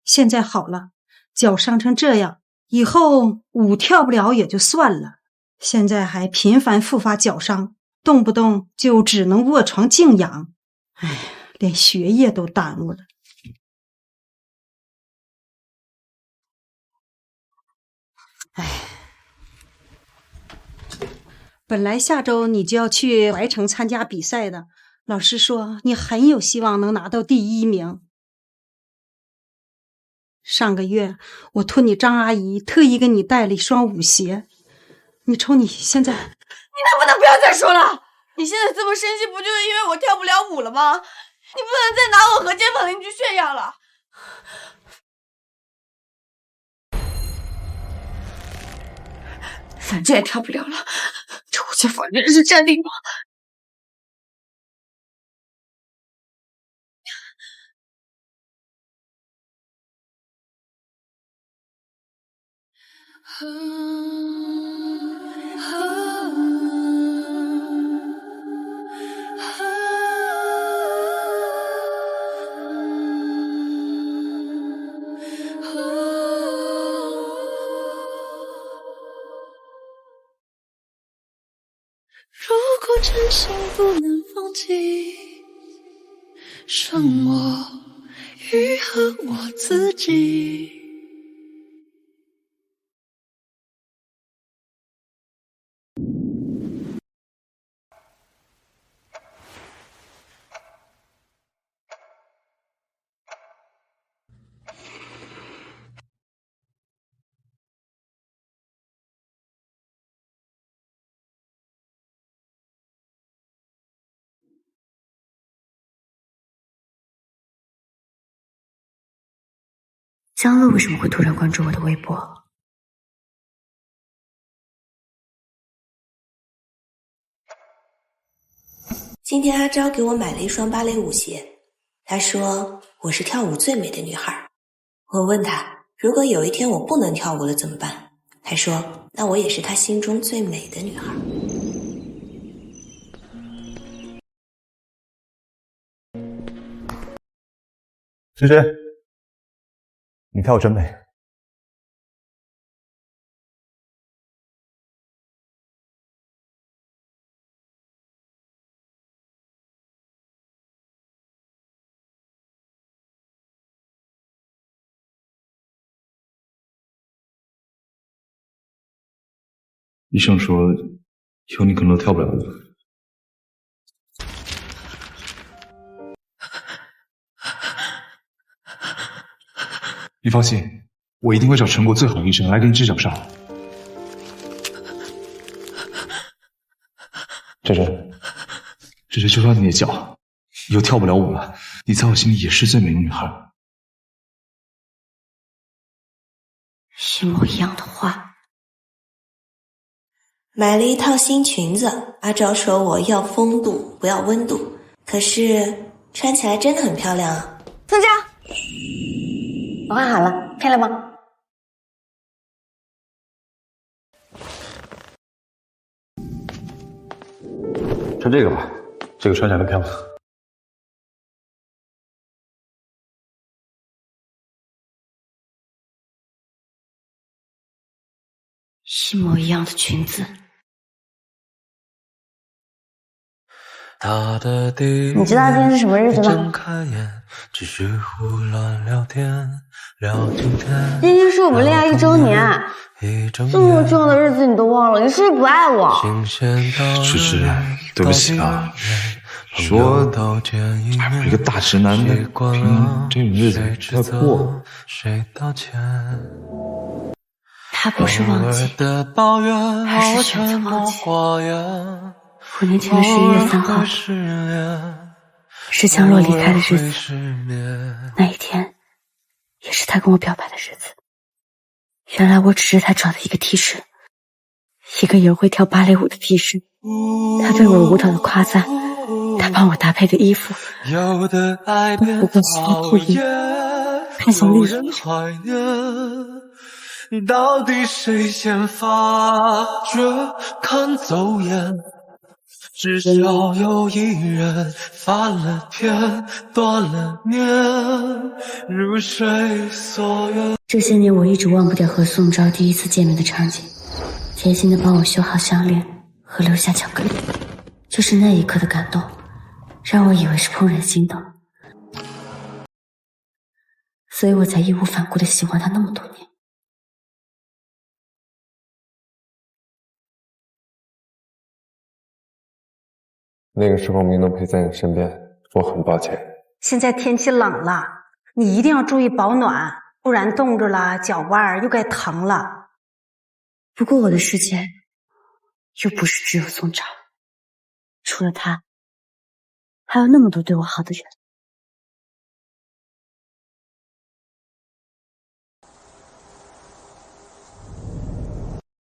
现在好了，脚伤成这样，以后舞跳不了也就算了，现在还频繁复发脚伤，动不动就只能卧床静养。哎，连学业都耽误了。哎，本来下周你就要去淮城参加比赛的，老师说你很有希望能拿到第1名。上个月我托你张阿姨特意给你带了一双舞鞋，你瞅你现在。你能不能不要再说了？你现在这么生气，不就是因为我跳不了舞了吗？你不能再拿我和街坊邻居炫耀了。反正也跳不了了，这我就反正是占领吗？如果真心不能放弃，剩我愈合我自己。江乐为什么会突然关注我的微博？今天阿昭给我买了一双芭蕾舞鞋，他说我是跳舞最美的女孩。我问他，如果有一天我不能跳舞了怎么办？他说，那我也是他心中最美的女孩。萱萱，你跳舞真美。医生说，以后你可能都跳不了舞。你放心，我一定会找全国最好的医生来给你治脚伤。萱萱，就算你的脚以后跳不了舞了，你在我心里也是最美的女孩。一模一样的话。买了一套新裙子，阿昭说我要风度不要温度，可是穿起来真的很漂亮啊。宋佳，我换好了，漂亮吗？穿这个吧，这个穿起来更漂亮。一模一样的裙子。你知道今天是什么日子吗？今天是我们恋爱1周年，这么重要的日子你都忘了，你是不是不爱我？萱萱，对不起啊，说我一个大直男的，这种日子不太过。他不是忘记，而是选择忘记。5年前的11月3号，是江洛离开的日子。那一天，也是他跟我表白的日子。原来我只是他找的一个替身，一个也会跳芭蕾舞的替身。他对我舞蹈的夸赞，他帮我搭配的衣服，都不过小兔子，看向另一个。到底谁先发觉看走眼？至少有一人翻了天，断了念，入睡所愿。这些年我一直忘不掉和宋昭第一次见面的场景，贴心的帮我修好项链和留下巧克力。就是那一刻的感动，让我以为是怦然心动，所以我才义无反顾的喜欢他那么多年。那个时候没能陪在你身边，我很抱歉。现在天气冷了，你一定要注意保暖，不然冻着了，脚腕又该疼了。不过我的世界又不是只有宋昭，除了他，还有那么多对我好的人。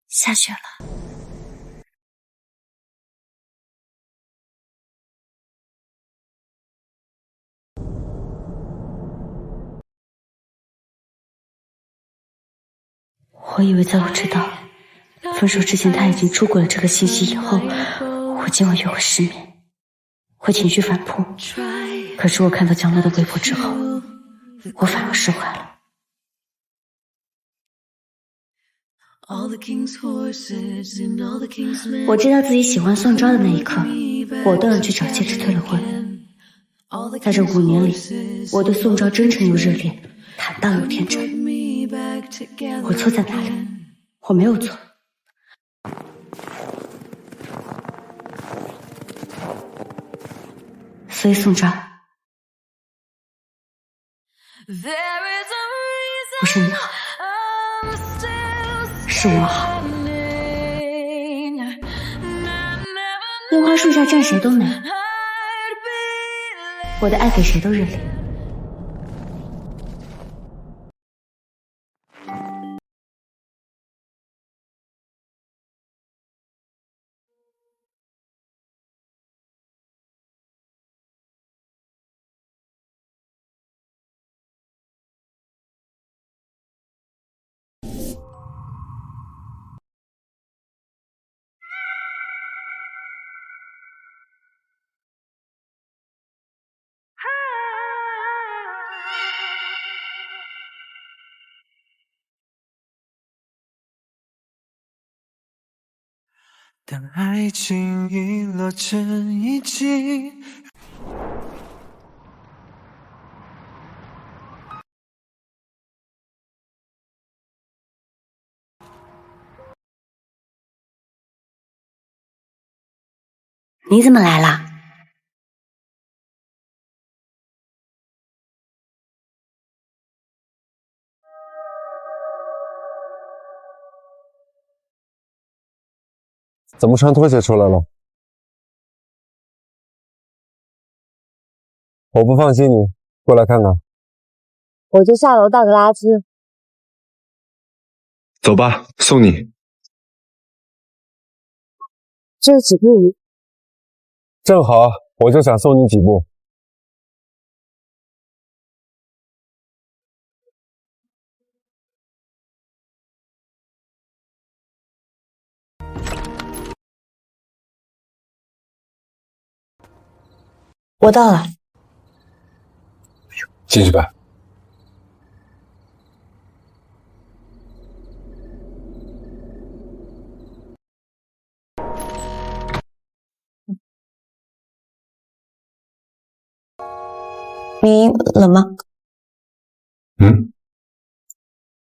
下雪了。我以为在我知道分手之前他已经出轨了这个信息以后，我今晚又会失眠，会情绪反扑。可是我看到江乐的微博之后，我反而释怀了。我知道自己喜欢宋昭的那一刻，果断地去找戒指退了婚。在这5年里，我对宋昭真诚又热烈，坦荡又天真。我错在哪里？我没有错。所以宋昭，不是你好，是我好。樱花树下站谁都美，我的爱给谁都热烈。当爱情已落成遗迹。你怎么来啦？怎么穿拖鞋出来了？我不放心你，过来看看。我就下楼倒个垃圾。走吧，送你。这几步正好，我就想送你几步。我到了。进去吧。你冷吗？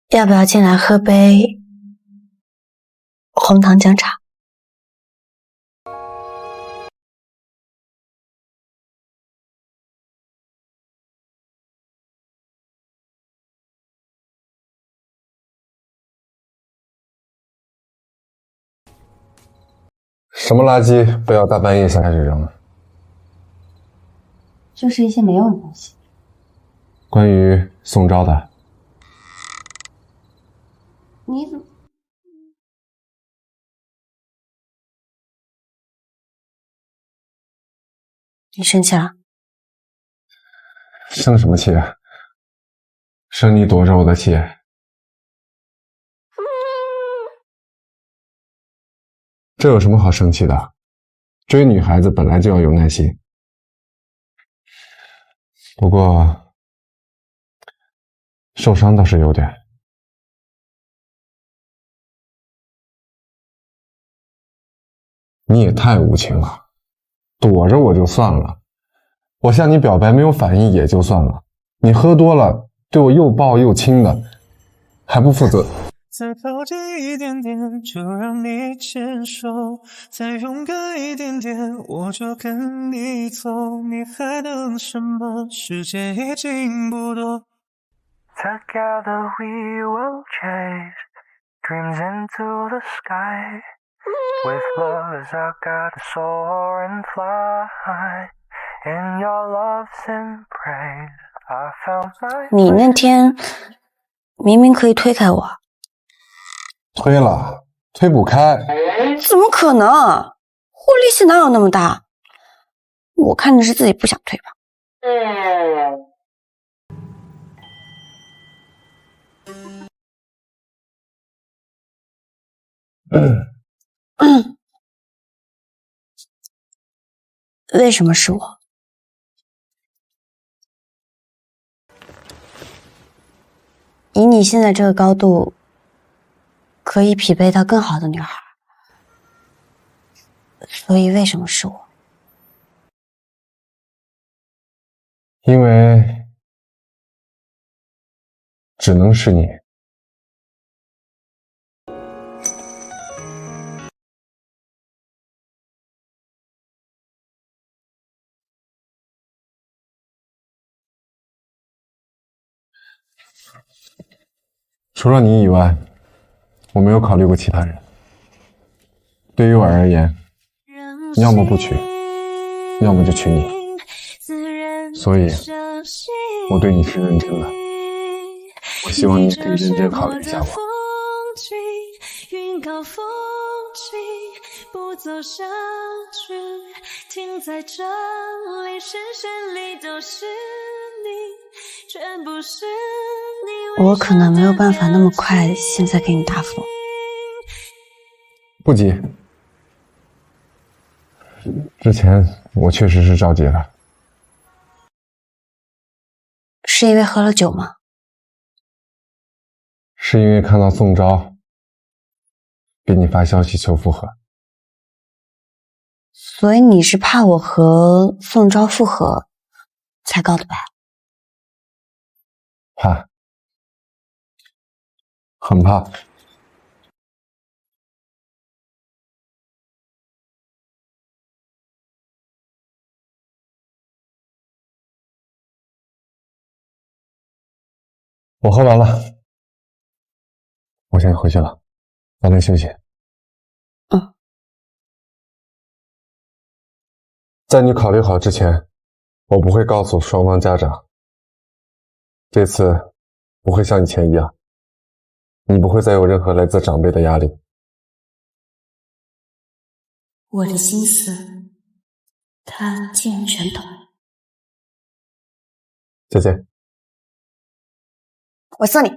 要不要进来喝杯红糖姜茶？什么垃圾不要大半夜才开始扔啊？就是一些没用的东西。关于宋昭的，你怎么？你生气了？生什么气啊？生你躲着我的气。这有什么好生气的？追女孩子本来就要有耐心。不过受伤倒是有点。你也太无情了，躲着我就算了，我向你表白没有反应也就算了，你喝多了对我又抱又亲的，还不负责。再靠近一点点，就让你牵手；再勇敢一点点，我就跟你走。你还等什么？时间已经不多。Together we will chase dreams into the sky. With love as our guide to soar and fly. In your love's embrace, I found my. 你那天明明可以推开我。推了，推不开。怎么可能？我力气哪有那么大？我看你是自己不想推吧。为什么是我？以你现在这个高度，可以匹配到更好的女孩，所以为什么是我？因为只能是你。除了你以外，我没有考虑过其他人。对于我而言，要么不娶，要么就娶你。所以，我对你是认真的。我希望你可以认真考虑一下我。云高风轻，不走下去，停在这里，视线里都是你，全部是你。我可能没有办法那么快现在给你答复。不急，之前我确实是着急了。是因为喝了酒吗？是因为看到宋昭给你发消息求复合。所以你是怕我和凤昭复合才告的白？怕，很怕。我喝完了，我先回去了，早点休息。在你考虑好之前，我不会告诉双方家长。这次不会像以前一样，你不会再有任何来自长辈的压力。我的心思，他竟然全懂。再见。我送你。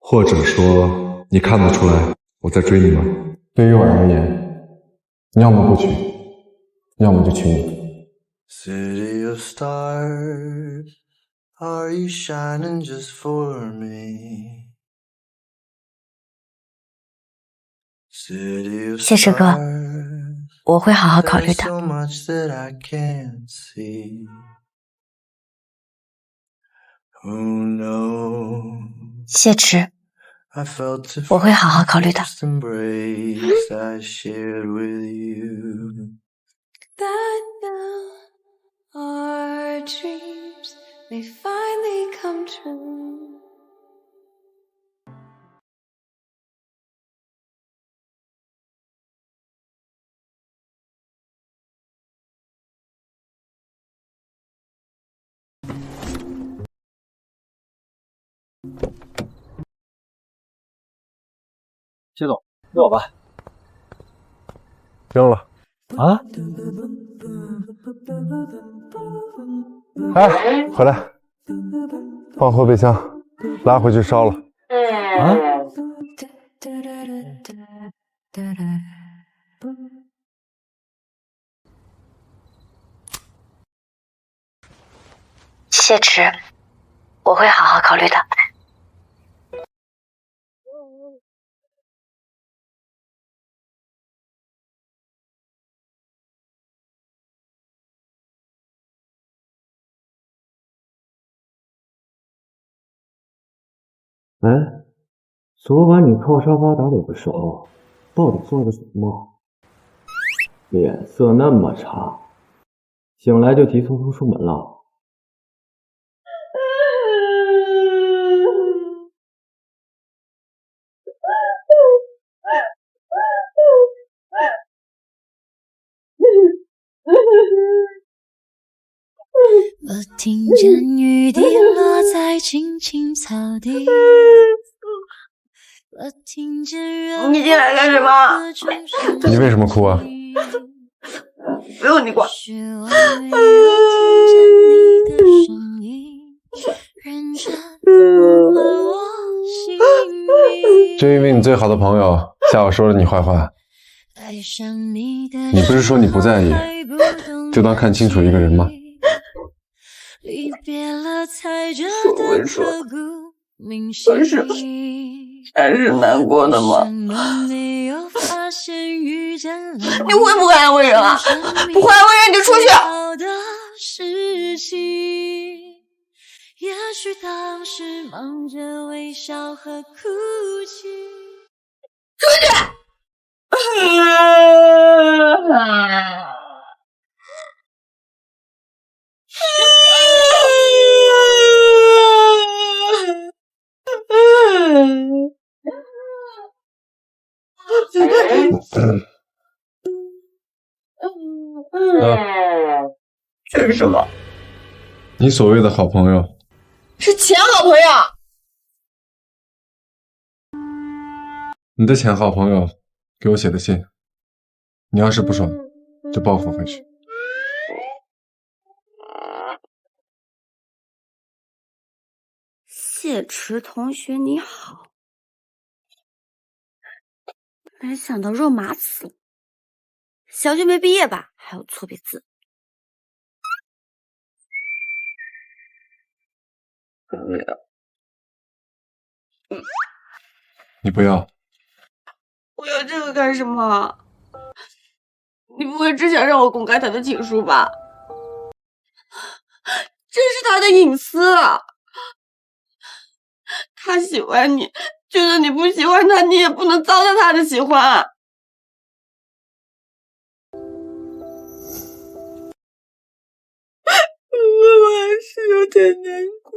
或者说，你看得出来我在追你吗？对于我而言，要么不娶，要么就娶你。 City of stars, are you shining just for me? 谢师哥，我会好好考虑的。谢池，我会好好考虑的。Our dreams may finally come true. 谢总，给我吧。扔了。啊？哎，回来，放后备箱，拉回去烧了。啊？谢池，我会好好考虑的。哎，昨晚你靠沙发打盹的时候，到底做了个什么梦？脸色那么差，醒来就急匆匆出门了。我听见雨滴落在青青草地。我听见你进来干什么？你为什么哭啊？不用你管。就因为你最好的朋友下午说了你坏话，你不是说你不在意，就当看清楚一个人吗？说归说，可是还是难过的吗？你会不会安慰人啊？不会安慰人你就出去！也许当时忙着微笑和哭泣。出去！这是什么？你所谓的好朋友是前好朋友。你的前好朋友给我写的信，你要是不爽，就报复回去。谢池同学你好，没想到肉麻死了，小学没毕业吧，还有错别字。你不要。我要这个干什么？你不会只想让我公开他的情书吧？这是他的隐私啊！他喜欢你，就算你不喜欢他，你也不能糟蹋他的喜欢。我还是有点难过。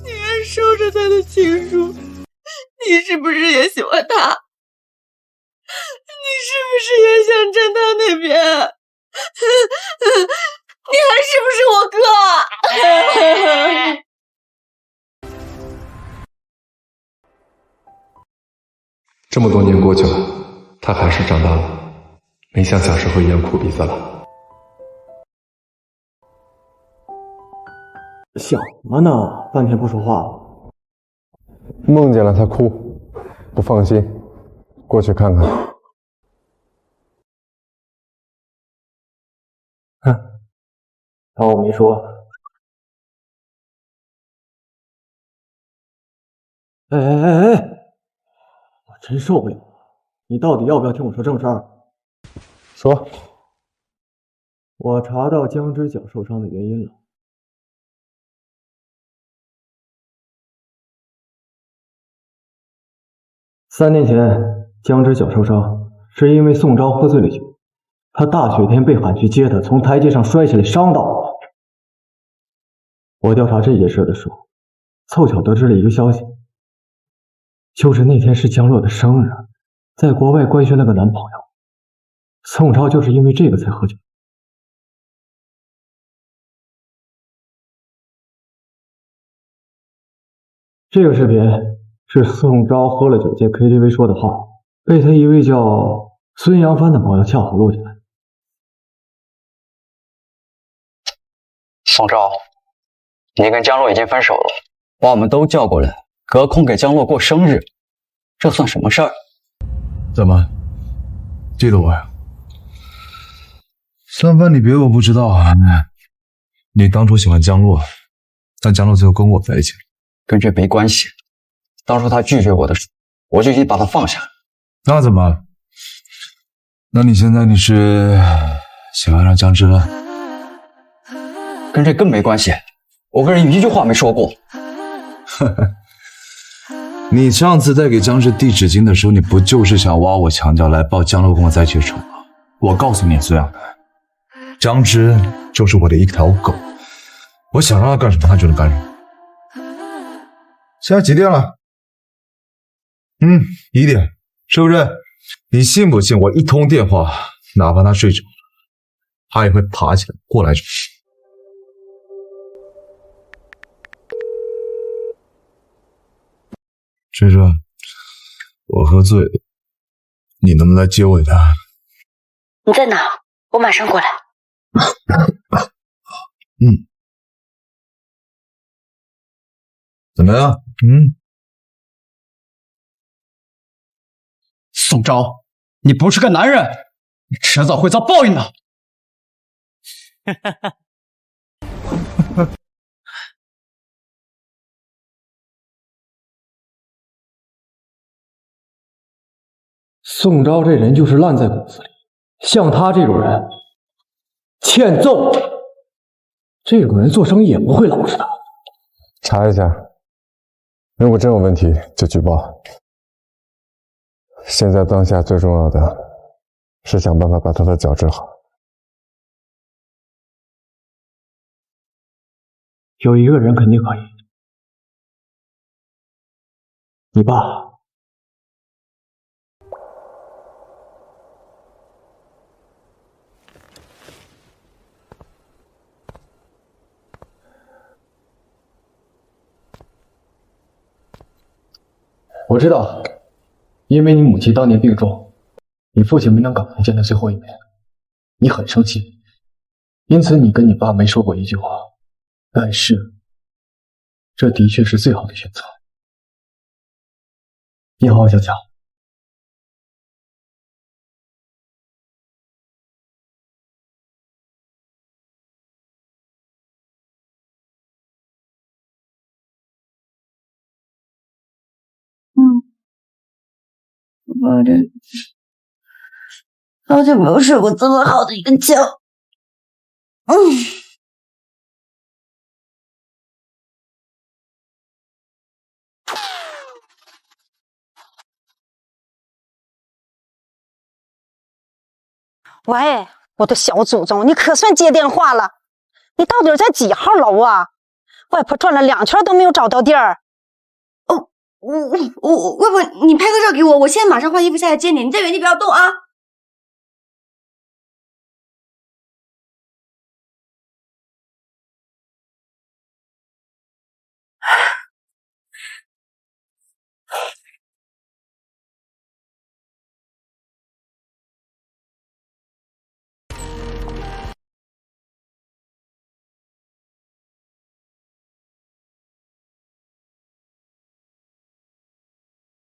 你还收着他的情书，你是不是也喜欢他？你是不是也想站他那边？你还是不是我哥？这么多年过去了，他还是长大了，没像小时候一样哭鼻子了。想么呢？半天不说话了。梦见了他哭，不放心，过去看看。哼，当我没说。哎！我真受不了了，你到底要不要听我说正事儿？说。我查到江之脚受伤的原因了。3年前，江之脚受伤是因为宋昭喝醉了酒，他大雪天被喊去接他，从台阶上摔下来伤到了。我调查这件事的时候，凑巧得知了一个消息，就是那天是江洛的生日，在国外官宣了个男朋友，宋昭就是因为这个才喝酒。这个视频是宋昭喝了酒在 KTV 说的话，被他一位叫孙杨帆的朋友恰好录下来。宋昭，你跟江洛已经分手了，把我们都叫过来，隔空给江洛过生日，这算什么事儿？怎么，记得我呀？三番你别以为我不知道啊！你当初喜欢江洛，但江洛最后跟我在一起了。跟这没关系，当初他拒绝我的时候，我就已经把他放下了。那怎么？那你现在你是喜欢上江之了？跟这更没关系，我跟人一句话没说过。你上次在给江之递纸巾的时候，你不就是想挖我墙角来报江洛跟我在一起的仇吗？我告诉你，孙杨楠，江之就是我的一条狗，我想让他干什么，他就能干什么。现在几点了？1点，是不是？你信不信我一通电话，哪怕他睡着了，他也会爬起来过来。追着，我喝醉了，你能不能来接我一趟？你在哪？我马上过来。怎么样？宋昭，你不是个男人，你迟早会遭报应的。宋昭这人就是烂在骨子里，像他这种人，欠揍。这种人做生意也不会老实的。查一下，如果真有问题就举报。现在当下最重要的是想办法把他的脚治好。有一个人肯定可以，你爸。我知道，因为你母亲当年病重，你父亲没能赶回见她最后一面，你很生气，因此你跟你爸没说过一句话。但是，这的确是最好的选择。你好好想想。好久没有睡过这么好的一个觉。喂，我的小祖宗，你可算接电话了！你到底在几号楼啊？外婆转了2圈都没有找到地儿。哦，外婆，你拍个照给我，我现在马上换衣服下来接你，你在原地不要动啊！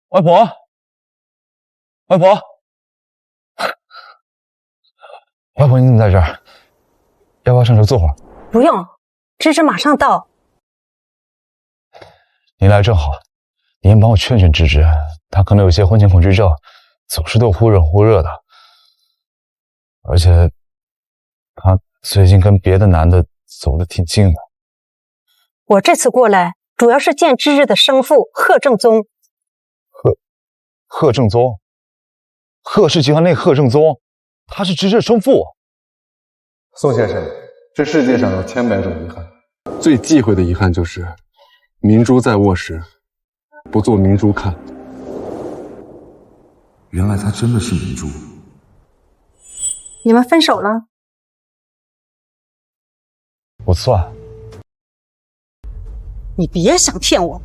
外婆，外婆，外婆，你怎么在这儿？要不要上车坐会儿？不用，芝芝马上到。你来正好，你先帮我劝劝芝芝，她可能有些婚前恐惧症，总是都忽冷忽热的，而且她最近跟别的男的走得挺近的。我这次过来主要是见芝芝的生父贺正宗。贺正宗，贺氏集团内贺正宗，他是芝芝的生父。宋先生，这世界上有千百种遗憾，最忌讳的遗憾就是明珠在握时不做明珠看。原来她真的是明珠。你们分手了？不算。你别想骗我，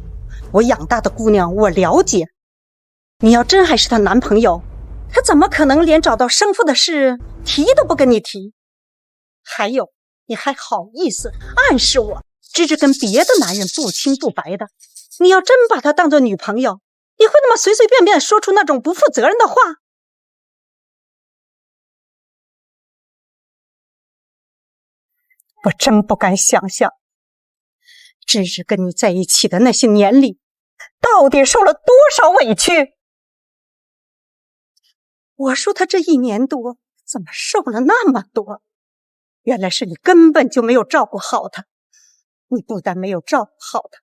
我养大的姑娘我了解。你要真还是她男朋友，她怎么可能连找到生父的事提都不跟你提？还有，你还好意思暗示我芝芝跟别的男人不清不白的？你要真把她当做女朋友，你会那么随随便便说出那种不负责任的话？我真不敢想象，芝芝跟你在一起的那些年里，到底受了多少委屈？我说她这1年多怎么瘦了那么多？原来是你根本就没有照顾好她。你不但没有照顾好她，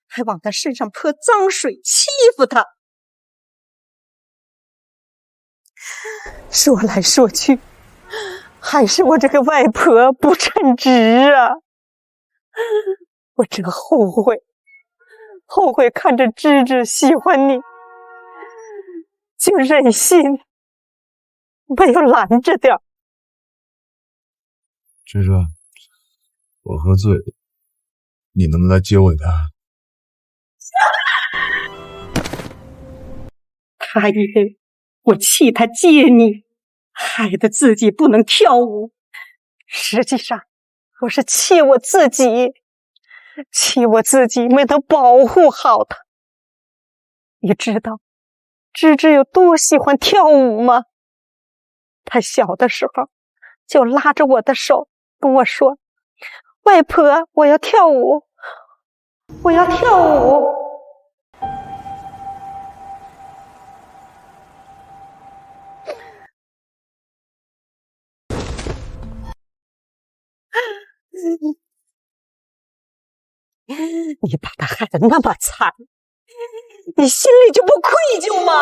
还往她身上泼脏水，欺负她。说来说去，还是我这个外婆不称职啊！我真后悔看着芝芝喜欢你，就忍心没有拦着点。芝芝，我喝醉了，你能不能来接我一趟？他以为我气他接你，害得自己不能跳舞。实际上，我是气我自己没能保护好他。你知道芝芝有多喜欢跳舞吗？她小的时候就拉着我的手跟我说：“外婆，我要跳舞，我要跳舞。”你把他害得那么惨，你心里就不愧疚吗？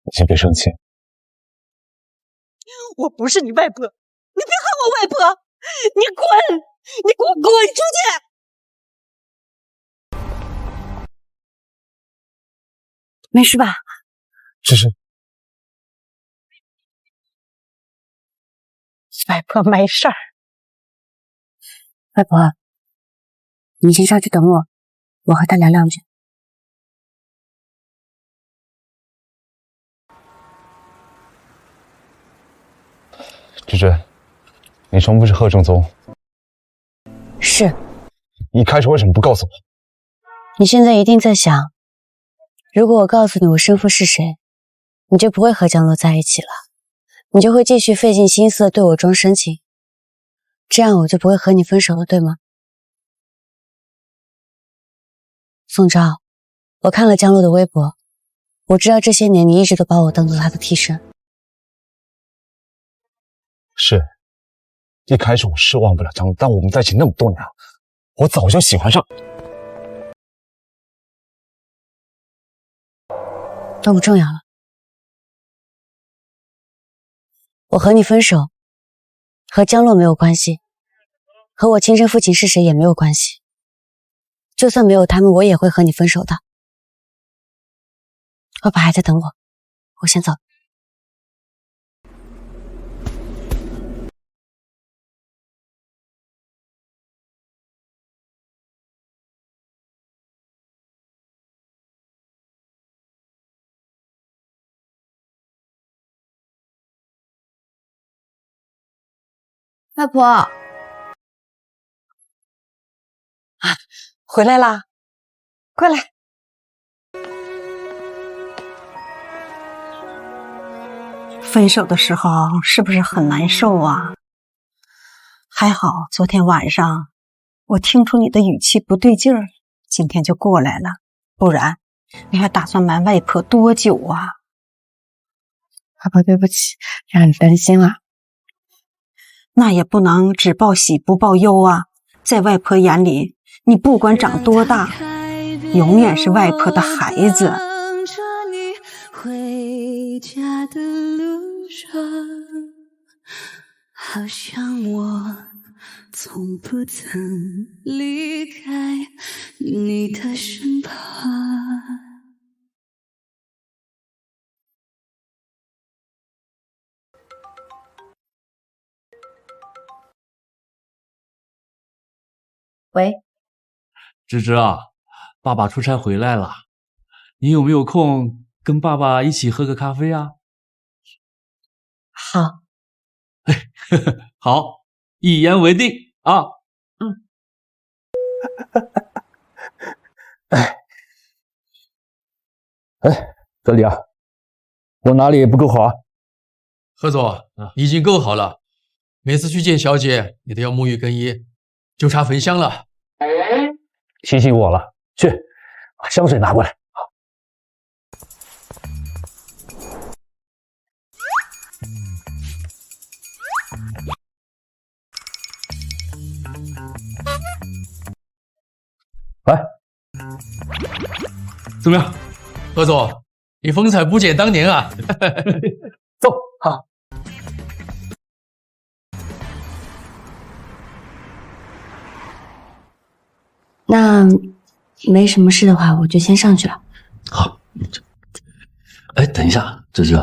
你先别生气。我不是你外婆，你别喊我外婆，你滚！你给我滚出去！没事吧？芝芝，外婆没事儿。外婆，你先上去等我，我和他聊两句。芝芝，你生父是贺正宗？是。你一开始为什么不告诉我？你现在一定在想，如果我告诉你我生父是谁，你就不会和江洛在一起了，你就会继续费尽心思对我装深情，这样我就不会和你分手了，对吗？宋昭，我看了江洛的微博，我知道这些年你一直都把我当做他的替身。是，一开始我是忘不了张璐，但我们在一起那么多年了，我早就喜欢上。都不重要了。我和你分手，和江洛没有关系，和我亲生父亲是谁也没有关系。就算没有他们，我也会和你分手的。爸爸还在等我，我先走。外婆，回来啦，快来。分手的时候是不是很难受啊？还好昨天晚上我听出你的语气不对劲儿，今天就过来了，不然你还打算瞒外婆多久啊？外婆，对不起，让你担心了。那也不能只报喜不报忧啊！在外婆眼里，你不管长多大，永远是外婆的孩子。回家的路上，好像我从不曾离开你的身旁。喂，芝芝啊，爸爸出差回来了，你有没有空跟爸爸一起喝个咖啡啊？好，好，一言为定啊。这里啊，我哪里不够好啊？何总，已经够好了。每次去见小姐，你都要沐浴更衣，就差焚香了。提醒我了，去把香水拿过来。来，怎么样，何总，你风采不减当年啊！走，好。那没什么事的话，我就先上去了。好。哎，等一下，芝芝，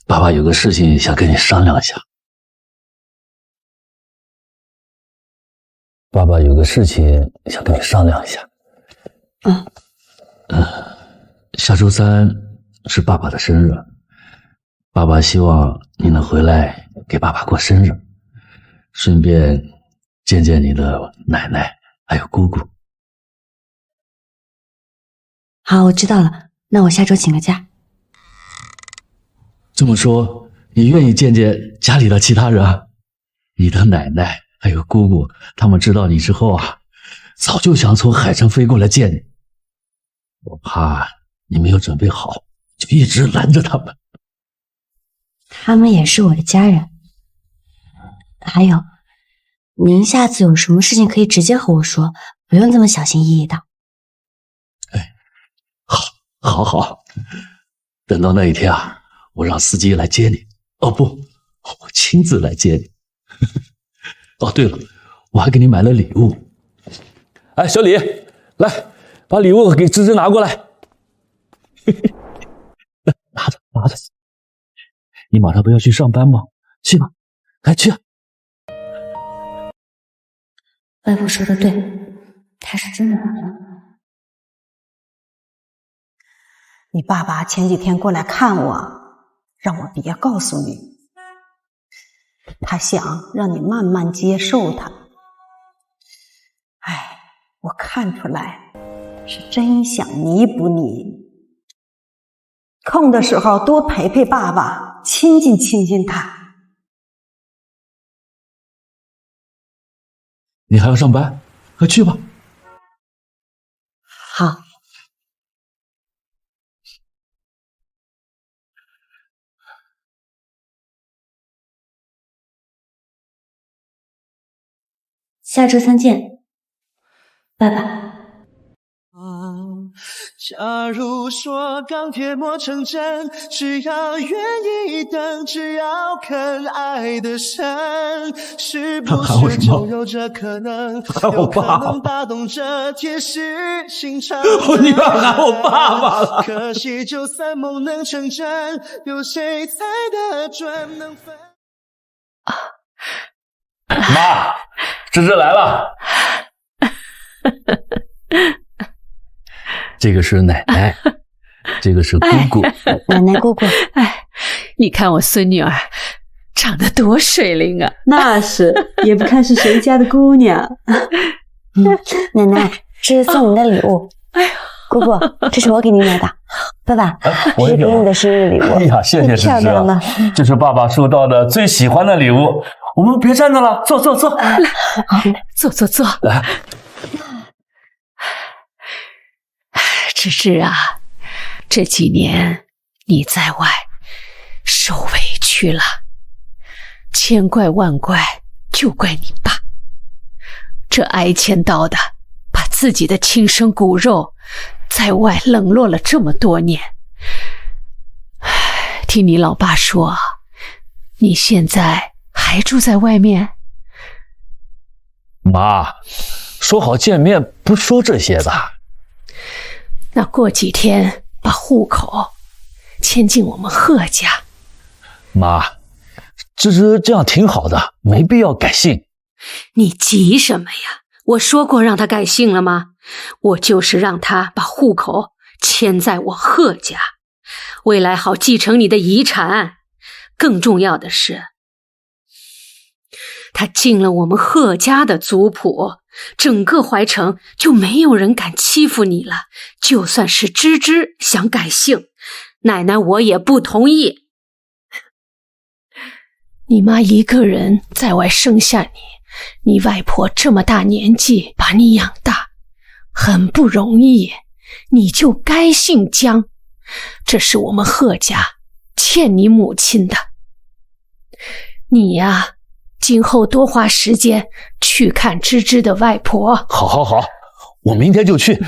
爸爸有个事情想跟你商量一下。爸爸有个事情想跟你商量一下。下周3是爸爸的生日，爸爸希望你能回来给爸爸过生日，顺便见见你的奶奶还有姑姑。好，我知道了，那我下周请个假。这么说，你愿意见见家里的其他人啊？你的奶奶还有姑姑，他们知道你之后啊，早就想从海城飞过来见你。我怕你没有准备好，就一直拦着他们。他们也是我的家人。还有，您下次有什么事情可以直接和我说，不用这么小心翼翼的。好，等到那一天啊，我让司机来接你。哦不，我亲自来接你。哦对了，我还给你买了礼物。哎，小李，来把礼物给芝芝拿过来。来，拿着。你马上不要去上班吗？去吧，来去啊。外婆说的对，他是真的打算。你爸爸前几天过来看我，让我别告诉你，他想让你慢慢接受他。哎，我看出来是真想弥补你。空的时候多陪陪爸爸，亲近亲近他。你还要上班，快去吧。好。下周三见，拜拜。假如说钢铁磨成针，只要愿意等，只要肯爱的深，是不是就有这可能？有可能打动这铁石心肠。我女儿喊我爸爸了。可惜就算梦能成真，有谁猜得准能分？妈，芝芝来了。这个是奶奶，这个是姑姑。奶奶姑姑，哎，你看我孙女儿长得多水灵啊！那是，也不看是谁家的姑娘。奶奶，这是送你的礼物。姑姑，这是我给你买的。爸爸，这是给你的生日礼物。哎呀，谢谢芝芝，漂亮了。这是爸爸收到的最喜欢的礼物。我们别站着了，坐。坐。来。芝芝啊，这几年你在外受委屈了，千怪万怪就怪你爸，这挨千刀的把自己的亲生骨肉在外冷落了这么多年。听你老爸说，你现在还住在外面？妈，说好见面不说这些的。那过几天把户口迁进我们贺家。妈，芝芝这样挺好的，没必要改姓。你急什么呀？我说过让他改姓了吗？我就是让他把户口迁在我贺家，未来好继承你的遗产。更重要的是，他进了我们贺家的族谱，整个怀城就没有人敢欺负你了。就算是芝芝想改姓，奶奶我也不同意。你妈一个人在外生下你，你外婆这么大年纪把你养大，很不容易，你就该姓江。这是我们贺家欠你母亲的。你呀，今后多花时间去看芝芝的外婆。好，我明天就去。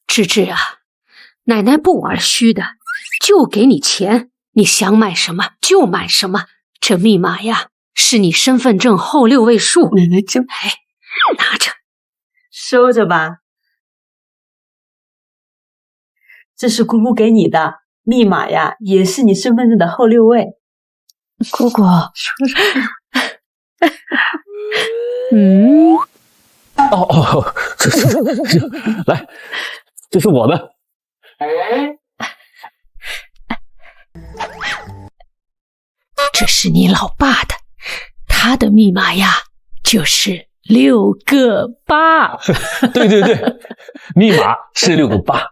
芝芝啊，奶奶不玩虚的，就给你钱，你想买什么就买什么。这密码呀，是你身份证后6位数。奶奶就拿着，收着吧。这是姑姑给你的密码呀，也是你身份证的后6位。姑姑，说什么？这来，这是我的。这是你老爸的，他的密码呀，就是6个8。对，密码是6个8。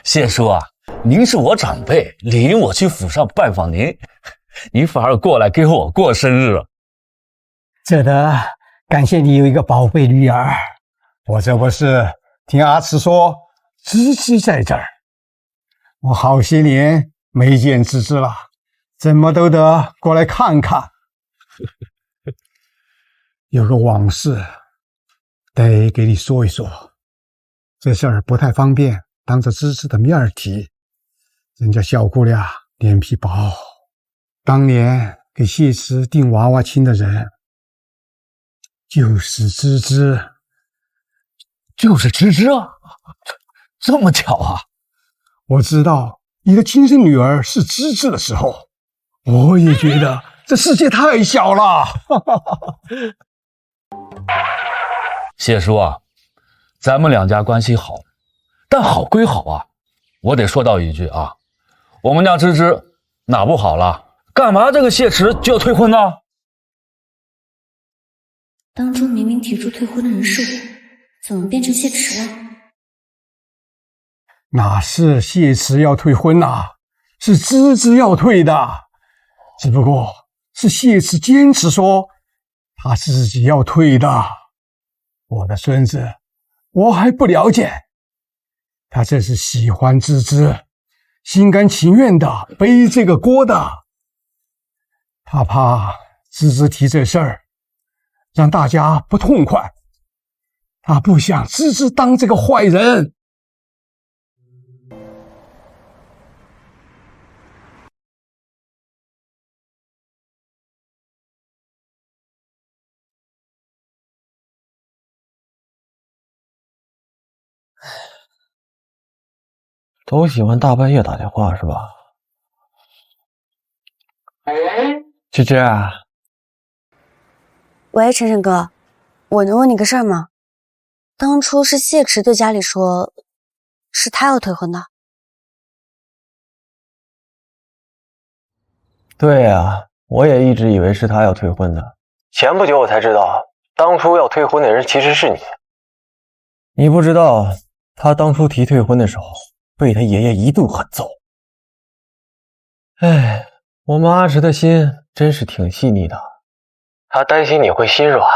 谢叔啊，您是我长辈，理应我去府上拜访您，您反而过来给我过生日了。这的感谢你有一个宝贝女儿，我这不是听阿慈说芝芝在这儿，我好些年没见芝芝了，怎么都得过来看看。有个往事得给你说一说，这事儿不太方便当着芝芝的面提，人家小姑娘脸皮薄，当年给谢慈定娃娃亲的人就是芝芝。就是芝芝啊，这么巧啊！我知道你的亲生女儿是芝芝的时候，我也觉得这世界太小了。谢叔啊，咱们两家关系好，但好归好啊，我得说到一句啊，我们家芝芝哪不好了？干嘛这个谢池就要退婚呢？当初明明提出退婚的人是我，怎么变成谢池了？哪是谢池要退婚啊，是芝芝要退的，只不过是谢池坚持说他自己要退的。我的孙子我还不了解，他这是喜欢芝芝，心甘情愿的背这个锅的。他怕芝芝提这事儿，让大家不痛快。他不想芝芝当这个坏人。都喜欢大半夜打电话是吧？芝芝，喂，晨晨哥，我能问你个事儿吗？当初是谢池对家里说，是他要退婚的。对呀，我也一直以为是他要退婚的。前不久我才知道，当初要退婚的人其实是你。你不知道，他当初提退婚的时候，被他爷爷一顿狠揍。哎，我妈阿石的心真是挺细腻的，她担心你会心软，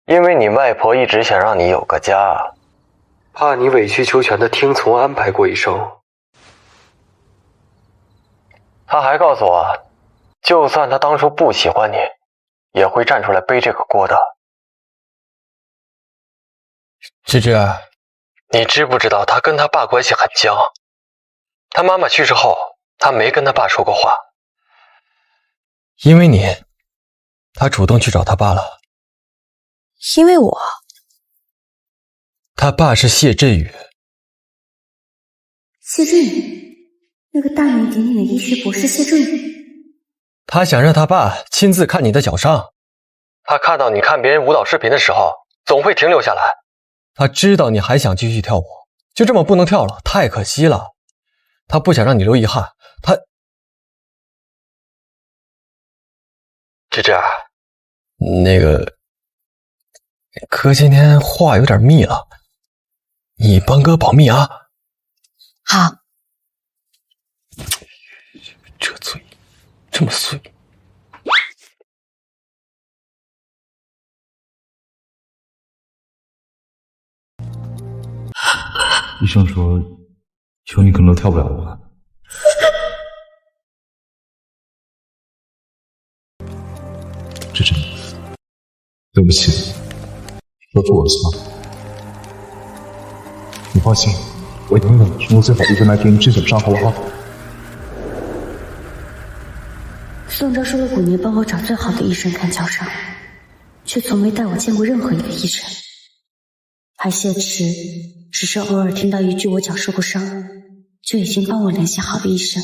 因为你外婆一直想让你有个家，怕你委曲求全的听从安排过一生。她还告诉我，就算她当初不喜欢你，也会站出来背这个锅的。芝芝，你知不知道他跟他爸关系很僵？他妈妈去世后，他没跟他爸说过话。因为你，他主动去找他爸了。因为我？他爸是谢振宇。谢振宇？那个大名鼎鼎的医学博士谢振宇？他想让他爸亲自看你的脚伤。他看到你看别人舞蹈视频的时候，总会停留下来。他知道你还想继续跳舞，就这么不能跳了，太可惜了。他不想让你留遗憾，他……芝芝，那个，哥今天话有点密了，你帮哥保密啊。好。这嘴这么碎。医生说，以后你可能都跳不了舞了。芝芝，对不起，都是我的错。你放心，我永远听最好的医生来给你治损伤，好不好？宋昭说了5年帮我找最好的医生看脚伤，却从没带我见过任何一个医生。而谢池只是偶尔听到一句我脚受过伤，就已经帮我联系好的医生。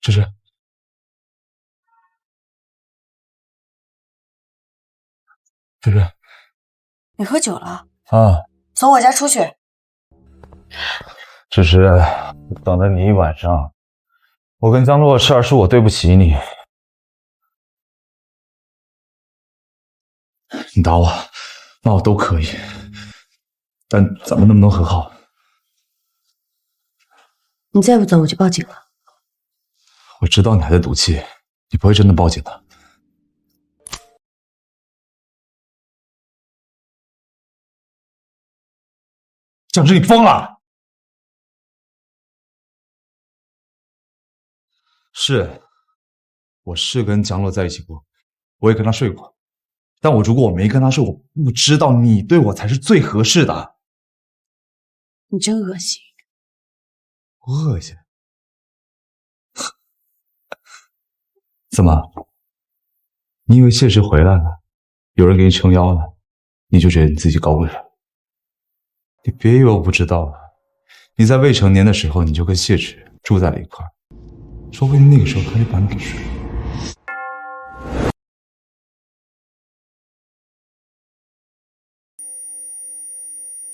芝芝，芝芝，你喝酒了？啊，从我家出去。芝芝，等了你一晚上，我跟江洛的事儿是我对不起你。你打我，骂我都可以，但咱们能不能和好？你再不走，我就报警了。我知道你还在赌气，你不会真的报警的。江之，你疯了！是，我是跟江洛在一起过，我也跟他睡过，但如果我没跟他睡，我不知道你对我才是最合适的。你真恶心。恶心？怎么？你以为谢池回来了，有人给你撑腰了，你就觉得你自己高贵了？你别以为我不知道啊！你在未成年的时候，你就跟谢池住在了一块儿，说不定那个时候他就把你给睡了。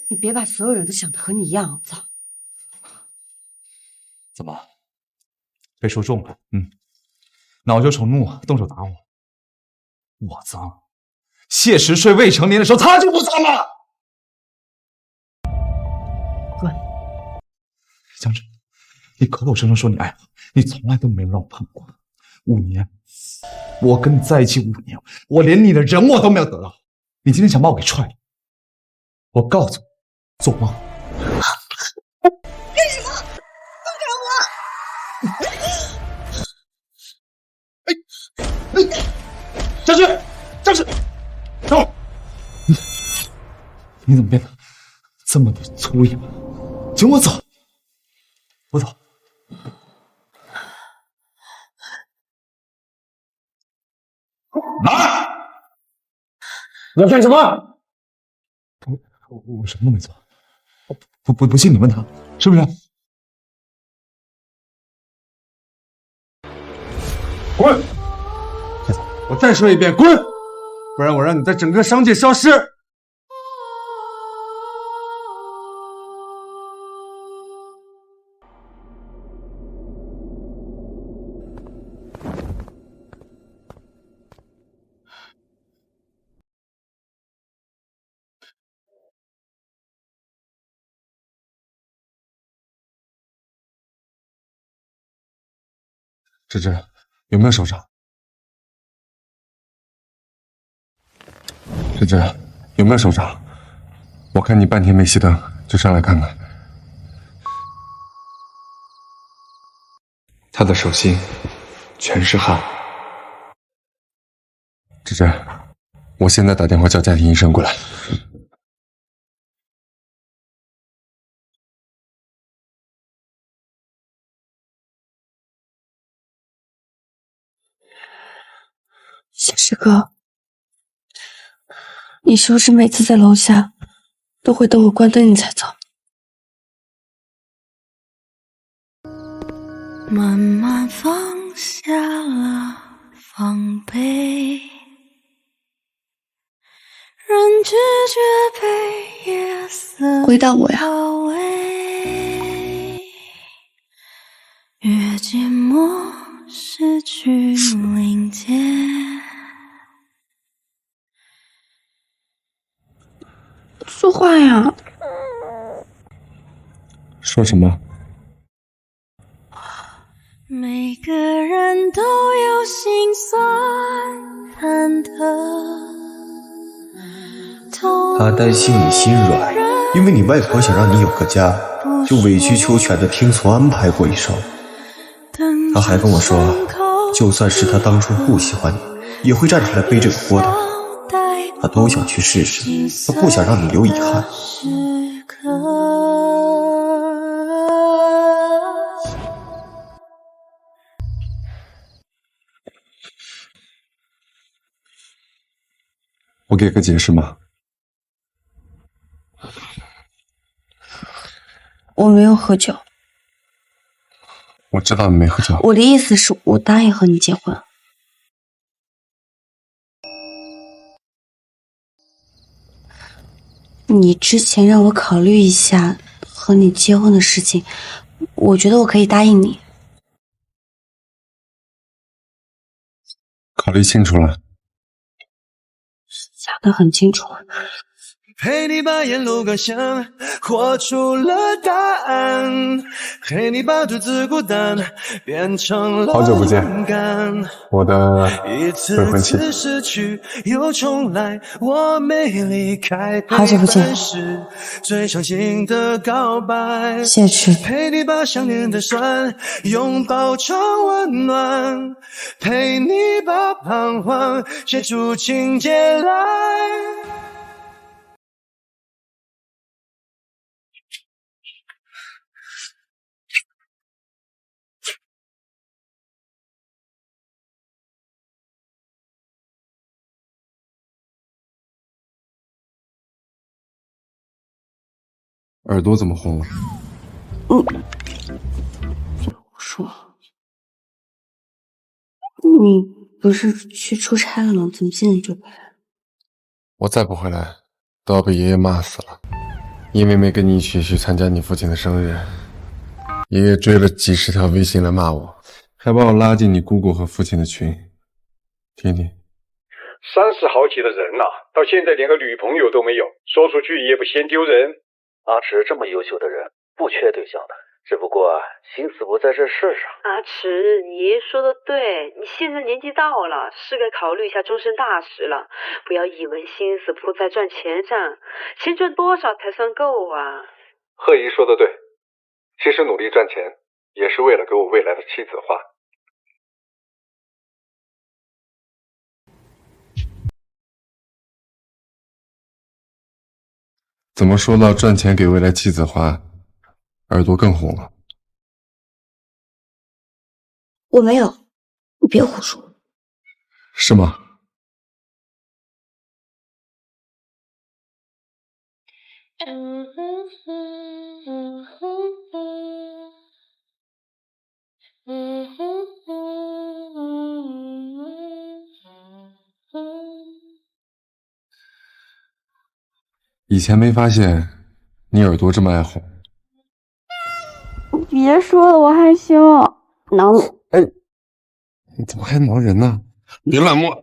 你别把所有人都想得和你一样肮脏。怎么？被说中了？恼羞成怒，动手打我。我脏？谢池睡未成年的时候，他就不脏吗？滚！江之，你口口声声说你爱我，你从来都没有让我碰过。5年，我跟你在一起5年，我连你的人我都没有得到。你今天想把我给踹了？我告诉你，做梦！干什么？放开我！张旭，张旭，等会儿！你怎么变得这么的粗野？请我走，我走。来！你要干什么？我什么都没做。不信你问他，是不是？滚！我再说一遍，滚！不然我让你在整个商界消失。芝芝，有没有受伤？芝芝，有没有受伤？我看你半天没熄灯，就上来看看。他的手心全是汗。芝芝，我现在打电话叫家庭医生过来。小石哥，你是不是每次在楼下都会等我关灯你才走？慢慢放下了防备，任拒绝被夜色回答我呀！越寂寞失去临界。说话呀！说什么？每个人都有心酸忐忑。他担心你心软，因为你外婆想让你有个家，就委曲求全的听从安排过一生。他还跟我说，就算是他当初不喜欢你，也会站出来背这个锅的。他都想去试试，他不想让你留遗憾。我给个解释吗？我没有喝酒。我知道你没喝酒。我的意思是我答应和你结婚。你之前让我考虑一下和你结婚的事情，我觉得我可以答应你。考虑清楚了。想得很清楚。陪你把沿路感想活出了答案，陪你把独自孤单变成了好久不见，我的一次次失去又重来，我没离开。好久不见，最伤心的告白。谢谢。陪你把想念的酸拥抱成温暖，陪你把彷徨写出情节来。耳朵怎么红了？说，你不是去出差了吗？怎么现在就回来？我再不回来，都要被爷爷骂死了。因为没跟你一起去参加你父亲的生日，爷爷追了几十条微信来骂我，还把我拉进你姑姑和父亲的群。听听，30好几的人了，到现在连个女朋友都没有，说出去也不嫌丢人。阿池这么优秀的人，不缺对象的。只不过心思不在这事上。阿迟，你爷爷说的对，你现在年纪到了，是该考虑一下终身大事了，不要一门心思扑在赚钱上，钱赚多少才算够啊？贺姨说的对，其实努力赚钱也是为了给我未来的妻子花。怎么说到赚钱给未来妻子花，耳朵更红了？我没有，你别胡说。是吗？以前没发现你耳朵这么爱红。别说了，我害羞。挠你。哎，你怎么还挠人呢？别乱摸。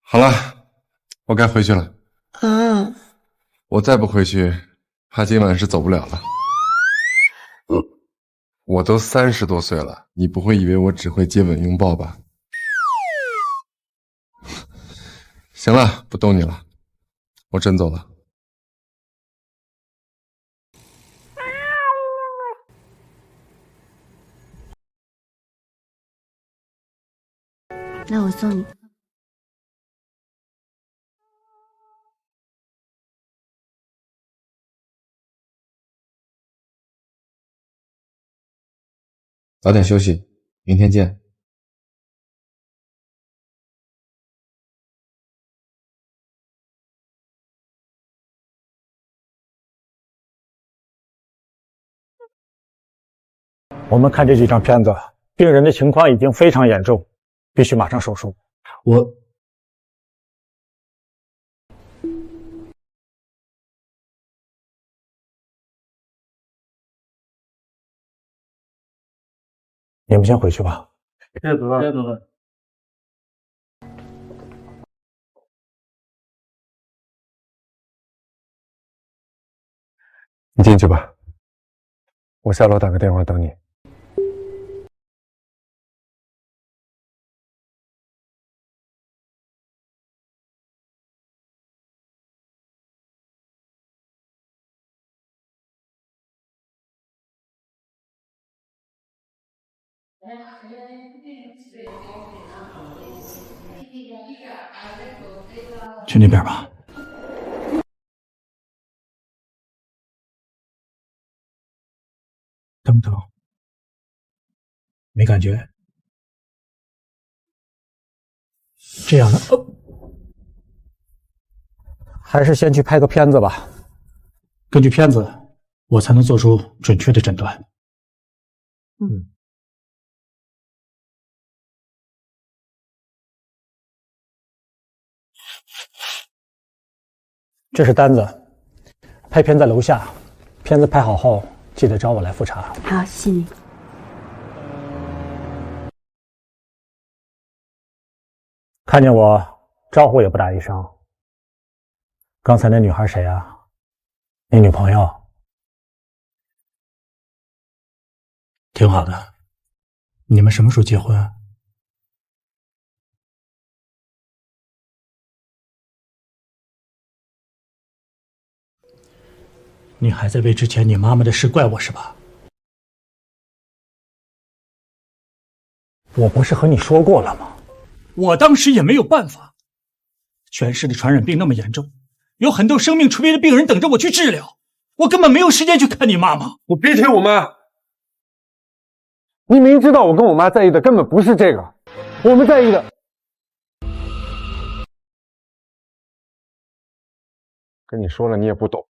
好了，我该回去了。啊，我再不回去，怕今晚是走不了了。我都30多岁了，你不会以为我只会接吻拥抱吧？行了，不逗你了，我真走了。那我送你。早点休息，明天见。我们看这几张片子，病人的情况已经非常严重，必须马上手术。你们先回去吧。谢谢主任。谢谢主任。你进去吧，我下楼打个电话等你。去那边吧。疼不疼？没感觉。这样的，还是先去拍个片子吧。根据片子，我才能做出准确的诊断。这是单子，拍片在楼下。片子拍好后，记得找我来复查。好，谢谢你。看见我，招呼也不打一声。刚才那女孩谁啊？你女朋友？挺好的。你们什么时候结婚？你还在为之前你妈妈的事怪我是吧？我不是和你说过了吗？我当时也没有办法。全市的传染病那么严重，有很多生命垂危的病人等着我去治疗，我根本没有时间去看你妈妈。我别提我妈！你明知道我跟我妈在意的根本不是这个，我们在意的……跟你说了，你也不懂。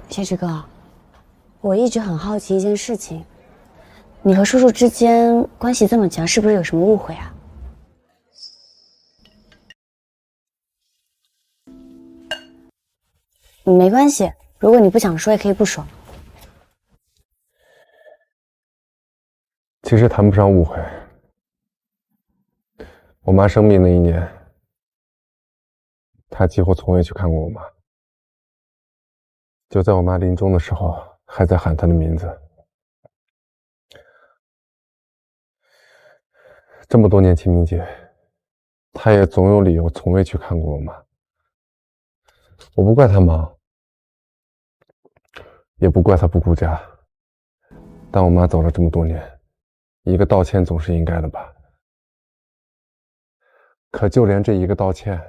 谢之哥，我一直很好奇一件事情，你和叔叔之间关系这么强，是不是有什么误会啊？没关系，如果你不想说，也可以不说。其实谈不上误会。我妈生病那一年，她几乎从未去看过我妈。就在我妈临终的时候，还在喊她的名字。这么多年清明节，她也总有理由从未去看过我妈。我不怪她忙，也不怪她不顾家，但我妈走了这么多年，一个道歉总是应该的吧？可就连这一个道歉，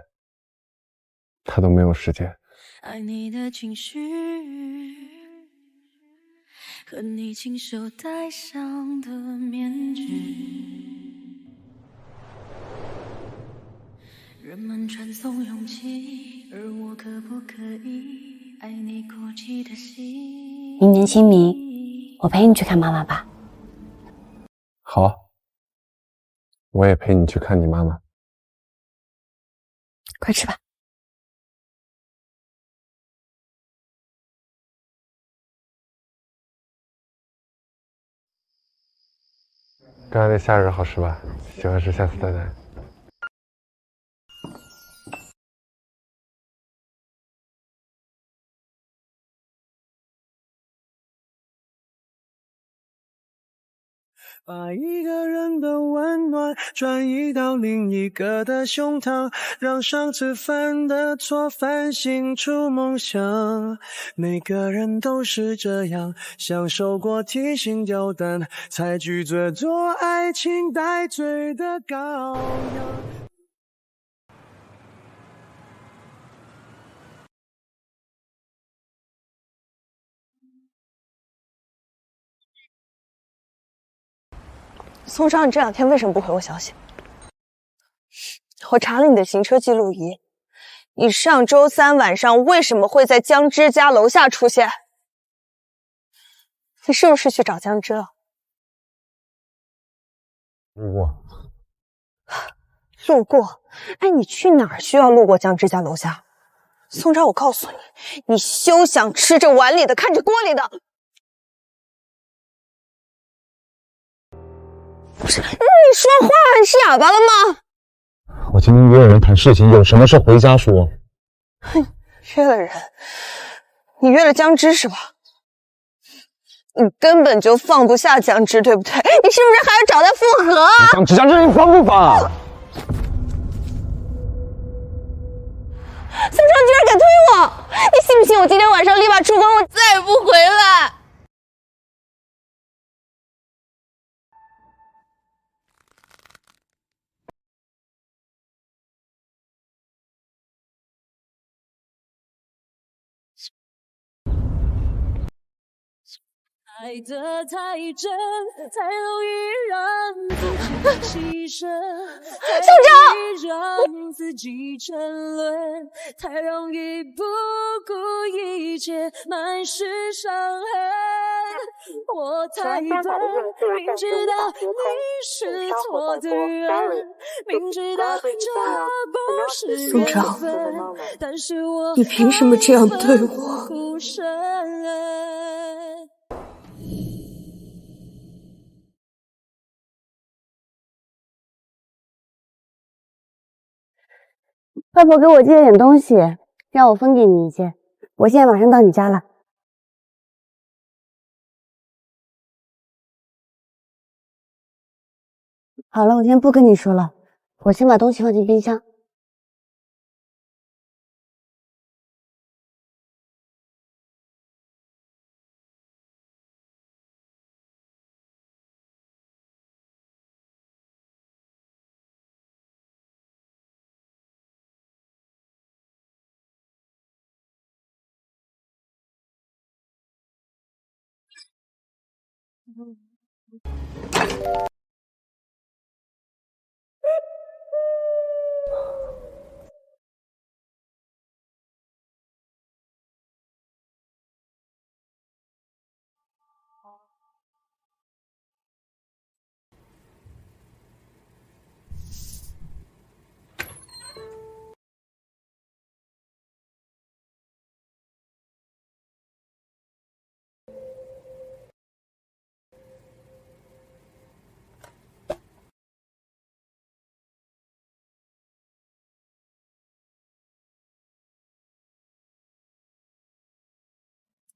她都没有时间。爱你的情绪和你亲手戴上的面具，人们传颂勇气，而我可不可以爱你孤寂的心？明年清明，我陪你去看妈妈吧。好，我也陪你去看你妈妈。快吃吧。刚才那虾仁好吃吧？喜欢吃，下次再来。把一个人的温暖转移到另一个的胸膛，让上次犯的错反省出梦想。每个人都是这样，享受过提心吊胆，才拒绝做爱情带罪的羔羊。宋超，你这2天为什么不回我消息？我查了你的行车记录仪，你上周3晚上为什么会在江之家楼下出现？你是不是去找江之了？路过。路过？哎，你去哪儿需要路过江之家楼下？宋超，我告诉你，你休想吃着碗里的，看着锅里的。不是，你说话是哑巴了吗？我今天约人谈事情，有什么事回家说。哼，约了人，你约了江之是吧？你根本就放不下江之，对不对？你是不是还要找他复合？江之，你放不放？宋超居然敢推我！你信不信我今天晚上立马出关，我再也不回来？爱得太真，才容易让自己牺牲；太容易让自己沉沦，太容易不顾一切，满是伤痕。我太笨，明知道你是错的人，明知道这不是缘分，但是我你凭什么这样对我？外婆给我寄了点东西，让我分给你一些。我现在马上到你家了。好了，我先不跟你说了，我先把东西放进冰箱。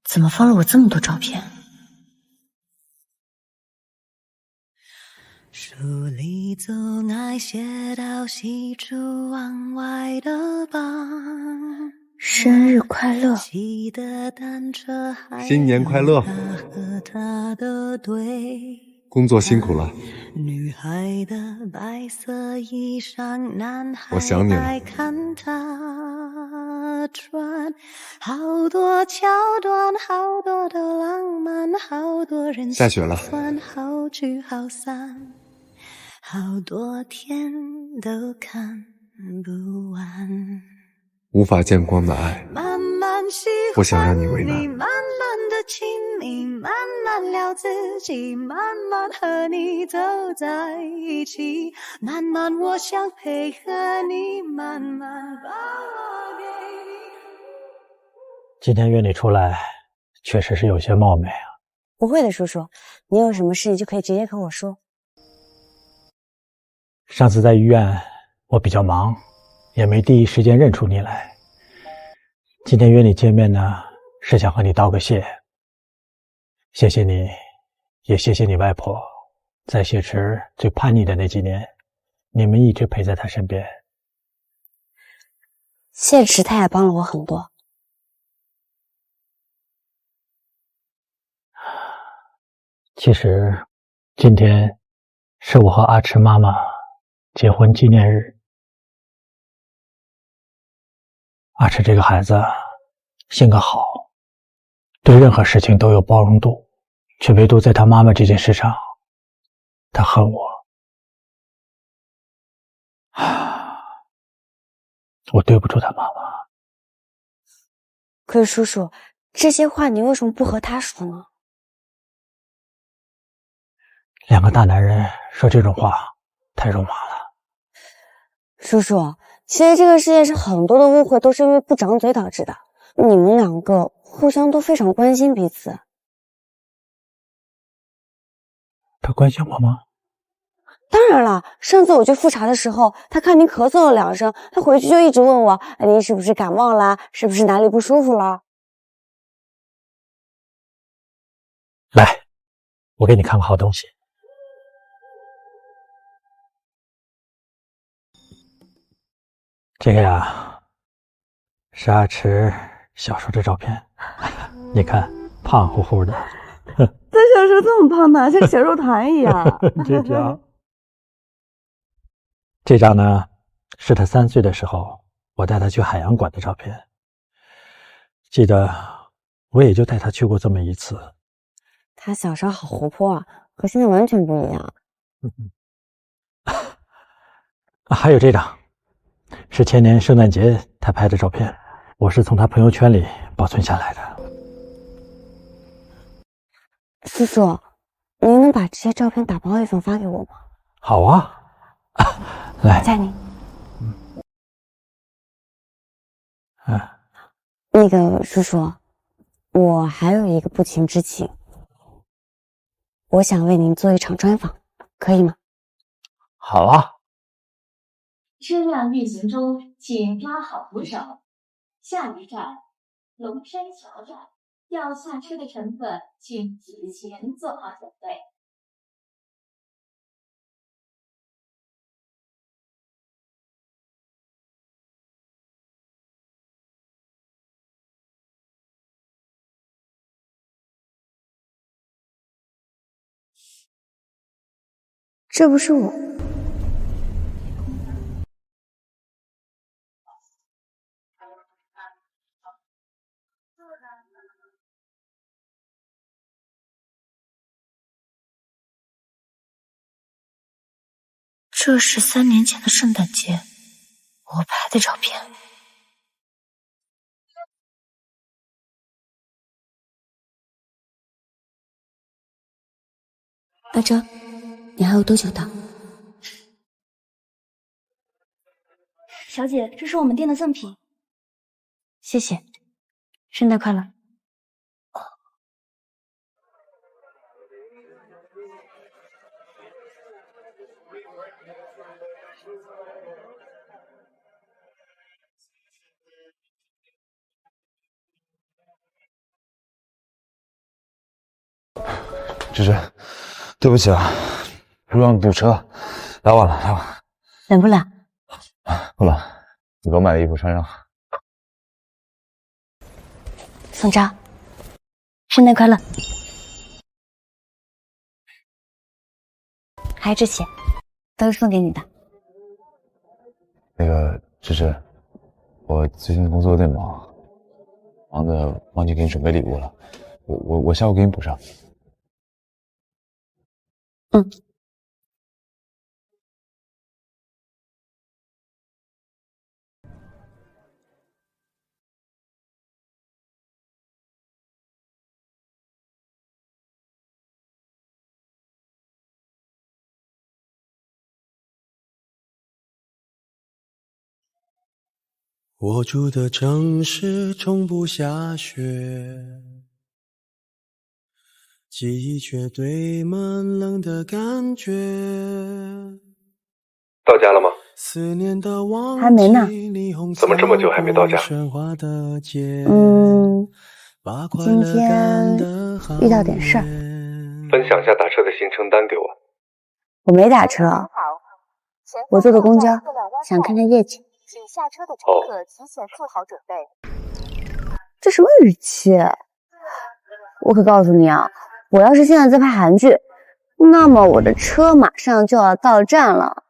怎么放了我这么多照片？书里总爱写到喜出望外的傍，生日快乐！骑的单车还新年快乐！和他的对。工作辛苦了，女孩的白色衣裳，男孩我想你了。爱看她穿，好多桥段，好多的浪漫，好多人下雪了，好聚好散，好多天都看不完。无法见光的爱，慢慢喜不想让你为欢你，难。慢慢的亲密，慢慢聊自己，慢慢和你走在一起，慢慢我想配合你，慢慢把我给你。今天约你出来，确实是有些冒昧啊。不会的，叔叔，你有什么事就可以直接跟我说。上次在医院我比较忙，也没第一时间认出你来。今天约你见面呢，是想和你道个谢。谢谢你，也谢谢你外婆，在谢池最叛逆的那几年，你们一直陪在她身边。谢池他也帮了我很多。其实今天是我和阿池妈妈结婚纪念日。阿池这个孩子性格好，对任何事情都有包容度，却唯独在他妈妈这件事上，他恨我。我对不住他妈妈。可是叔叔，这些话你为什么不和他说呢？两个大男人说这种话太肉麻了。叔叔，其实这个世界上很多的误会都是因为不长嘴导致的。你们两个互相都非常关心彼此。他关心我吗？当然了，上次我去复查的时候，他看您咳嗽了2声，他回去就一直问我，您是不是感冒啦？是不是哪里不舒服了？来，我给你看个好东西。这个呀，是阿池小时候的照片，你看，胖乎乎的。他小时候这么胖的，像小肉团一样。这张呢，是他3岁的时候，我带他去海洋馆的照片。记得我也就带他去过这么一次。他小时候好活泼啊，和现在完全不一样。还有这张，是前年圣诞节他拍的照片，我是从他朋友圈里保存下来的。叔叔，您能把这些照片打包一份发给我吗？好啊，来，在你。那个叔叔，我还有一个不情之请，我想为您做一场专访，可以吗？好啊。车辆运行中，请拉好扶手。下一站，龙山桥站，要下车的乘客请提前做好准备。这不是我。这是3年前的圣诞节，我拍的照片。阿哲，你还有多久到？小姐，这是我们店的赠品。谢谢，圣诞快乐。芝芝，对不起啊，路上堵车，来晚了，来晚了。冷不冷？不冷，你给我买的衣服穿上。宋昭，圣诞快乐！还有这些，都是送给你的。那个芝芝，我最近工作有点忙，忙的忘记给你准备礼物了，我下午给你补上。嗯。我住的城市从不下雪，记忆却堆满冷的感觉。到家了吗？还没呢。怎么这么久还没到家？今天遇到点事儿。分享下打车的行程单给我。我没打车，我坐的公交，想看看夜景。请下车的乘客提前做好准备。这什么语气？我可告诉你啊，我要是现在在拍韩剧，那么我的车马上就要到站了。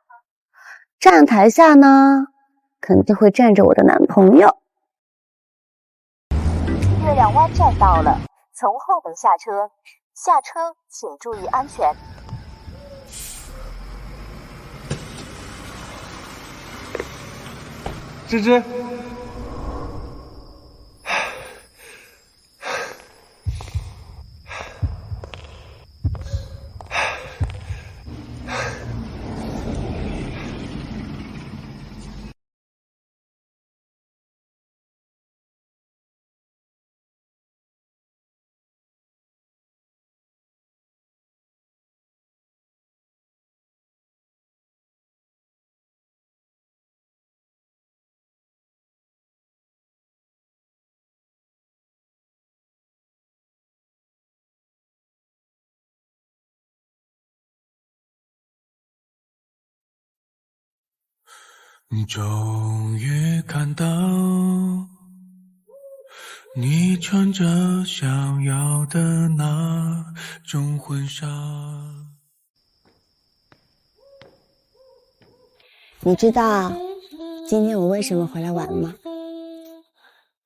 站台下呢，肯定会站着我的男朋友。月亮湾站到了，从后门下车，下车请注意安全。芝芝，终于看到你穿着想要的那种婚纱。你知道今天我为什么回来晚吗？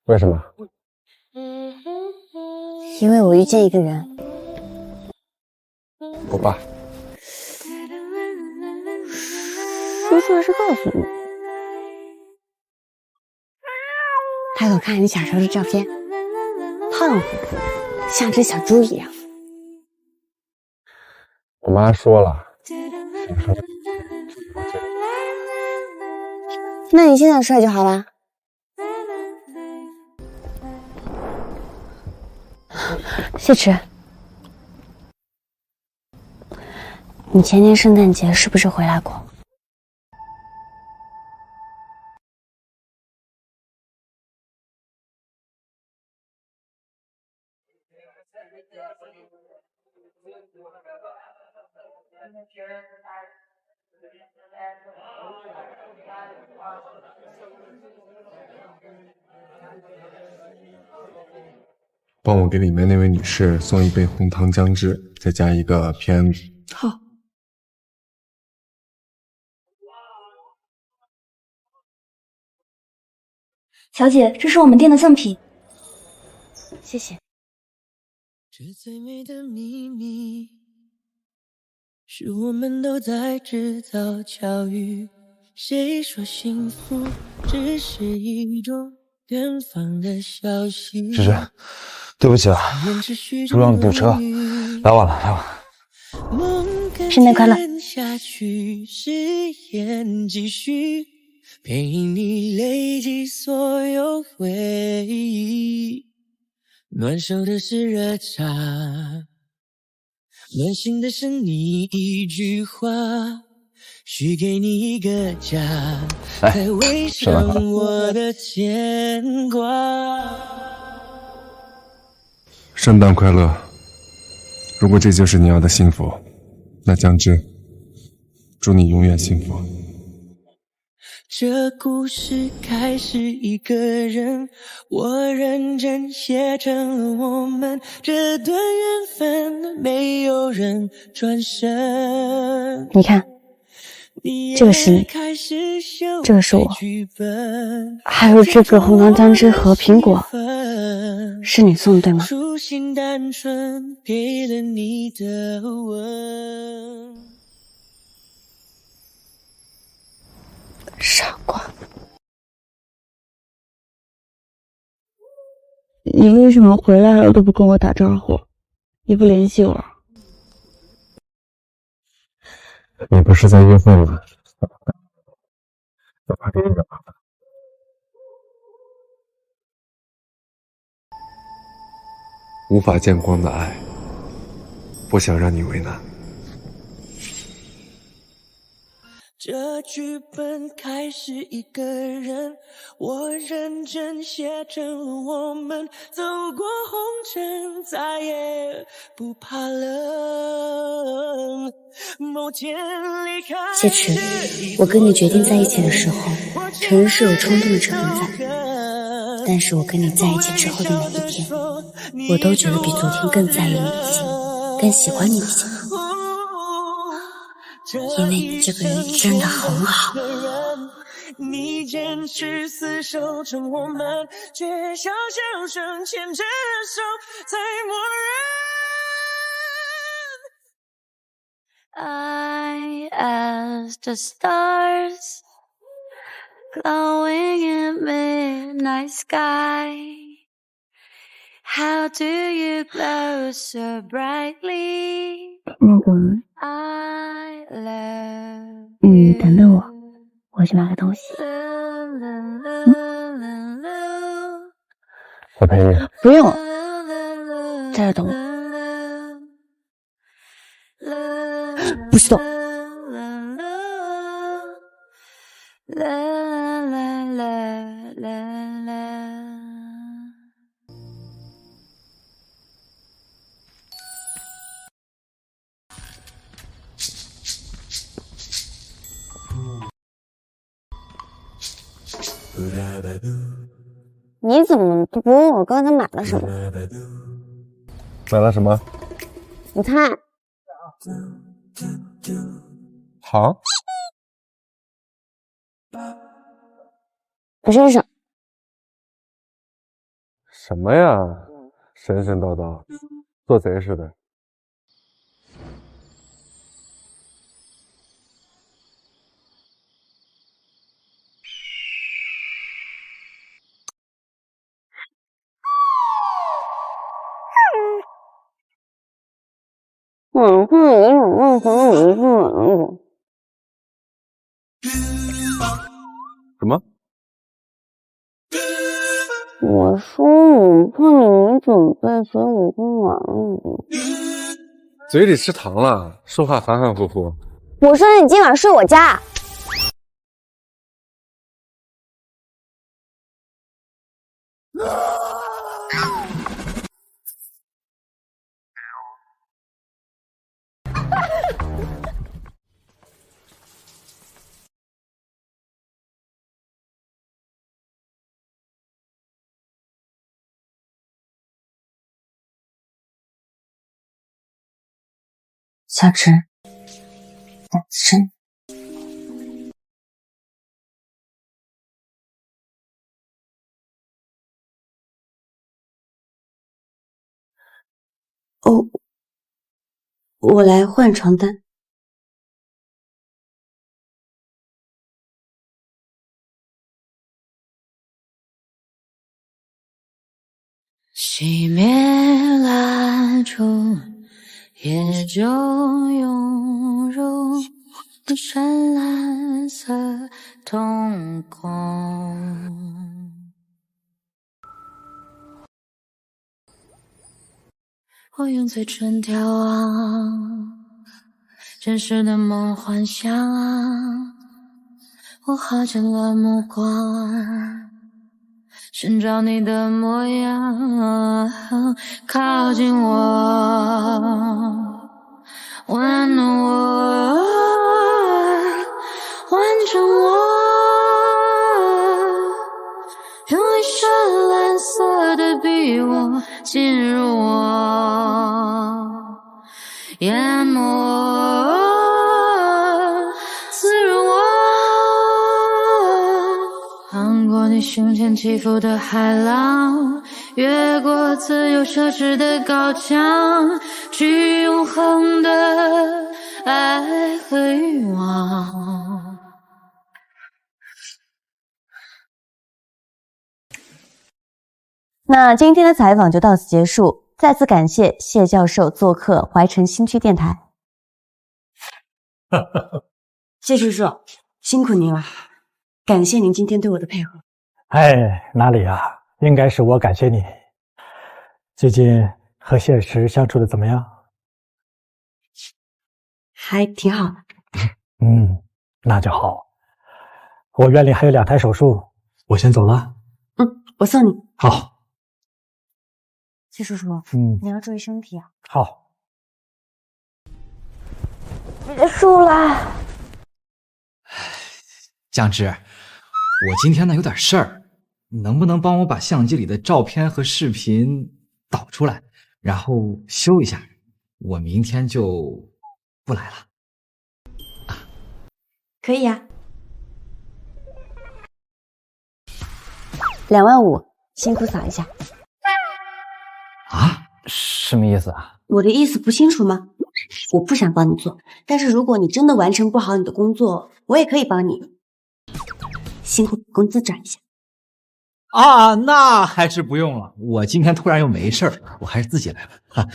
为什么？因为我遇见一个人。我爸。说出来是告诉你。抬头看你小时候的照片，胖乎乎的，像只小猪一样。我妈说了，那你现在帅就好了。谢池，你前年圣诞节是不是回来过？帮我给里面那位女士送一杯红糖姜汁，再加一个偏。好。小姐，这是我们店的赠品。谢谢。这最美的秘密，是我们都在制造巧遇。谁说幸福只是一种远方的消息？芝芝，对不起啊，路上堵车，来晚了，来晚了。圣诞快乐！下去，誓言继续，陪你累积所有回忆。暖手的是热茶，暖心的是你一句话，许给你一个家，才围上我的牵挂。圣诞快乐，如果这就是你要的幸福，那江之，祝你永远幸福。这故事开始一个人，我认真写成了我们这段缘分，没有人转身。你看，这个是你，这个是我，还有这个红糖姜汁和苹果，是你送的对吗？初心单纯，给了你的吻。傻瓜，你为什么回来了都不跟我打招呼，也不联系我？你不是在约会吗？我怕给你惹麻烦。无法见光的爱，不想让你为难。这剧本开始一个人，我认真写成了我们走过红尘，再也不怕冷。某天离开。谢池，我跟你决定在一起的时候，承认是有冲动的成分在，但是我跟你在一起之后的每一天，我都觉得比昨天更在意你一些，更喜欢你一些。因为你这个人真的很好。你坚持厮守成我们，却笑笑声牵着手在默认。I as the stars glowing in midnight sky. How do you glow so brightly? 那个。等等我，我去买个东西。我陪你。不用，在这等我。不许动。你怎么不问我刚才买了什么？买了什么？你猜。糖？不是什什么呀？神神叨叨，做贼似的。晚上也有任何一个人。什么？我说我看你没准备，所以我就晚了。嘴里吃糖了，说话含含糊糊。我说你今晚睡我家。小池，单身。哦，我来换床单。熄灭蜡烛，也就涌入深蓝色瞳孔。我用嘴唇眺望真实的梦幻想，我耗尽了目光，寻找你的模样，靠近我，玩弄我，完成我，用一双蓝色的笔握进入我，淹没我，滋润我，趟过你胸前起伏的海浪，越过自由奢侈的高墙，去永恒的爱和欲望。那今天的采访就到此结束，再次感谢谢教授做客怀城新区电台。谢叔叔，辛苦您了，感谢您今天对我的配合。哎，哪里啊，应该是我感谢你。最近和谢石相处的怎么样？还挺好的。那就好。我院里还有2台手术，我先走了。我送你。好。谢叔叔，你要注意身体啊。好。结束啦。江之，我今天呢有点事儿，你能不能帮我把相机里的照片和视频导出来，然后修一下？我明天就不来了。可以啊。25000，辛苦扫一下。啊？什么意思啊？我的意思不清楚吗？我不想帮你做，但是如果你真的完成不好你的工作，我也可以帮你。辛苦工资转一下。啊，那还是不用了。我今天突然又没事儿，我还是自己来吧。哈。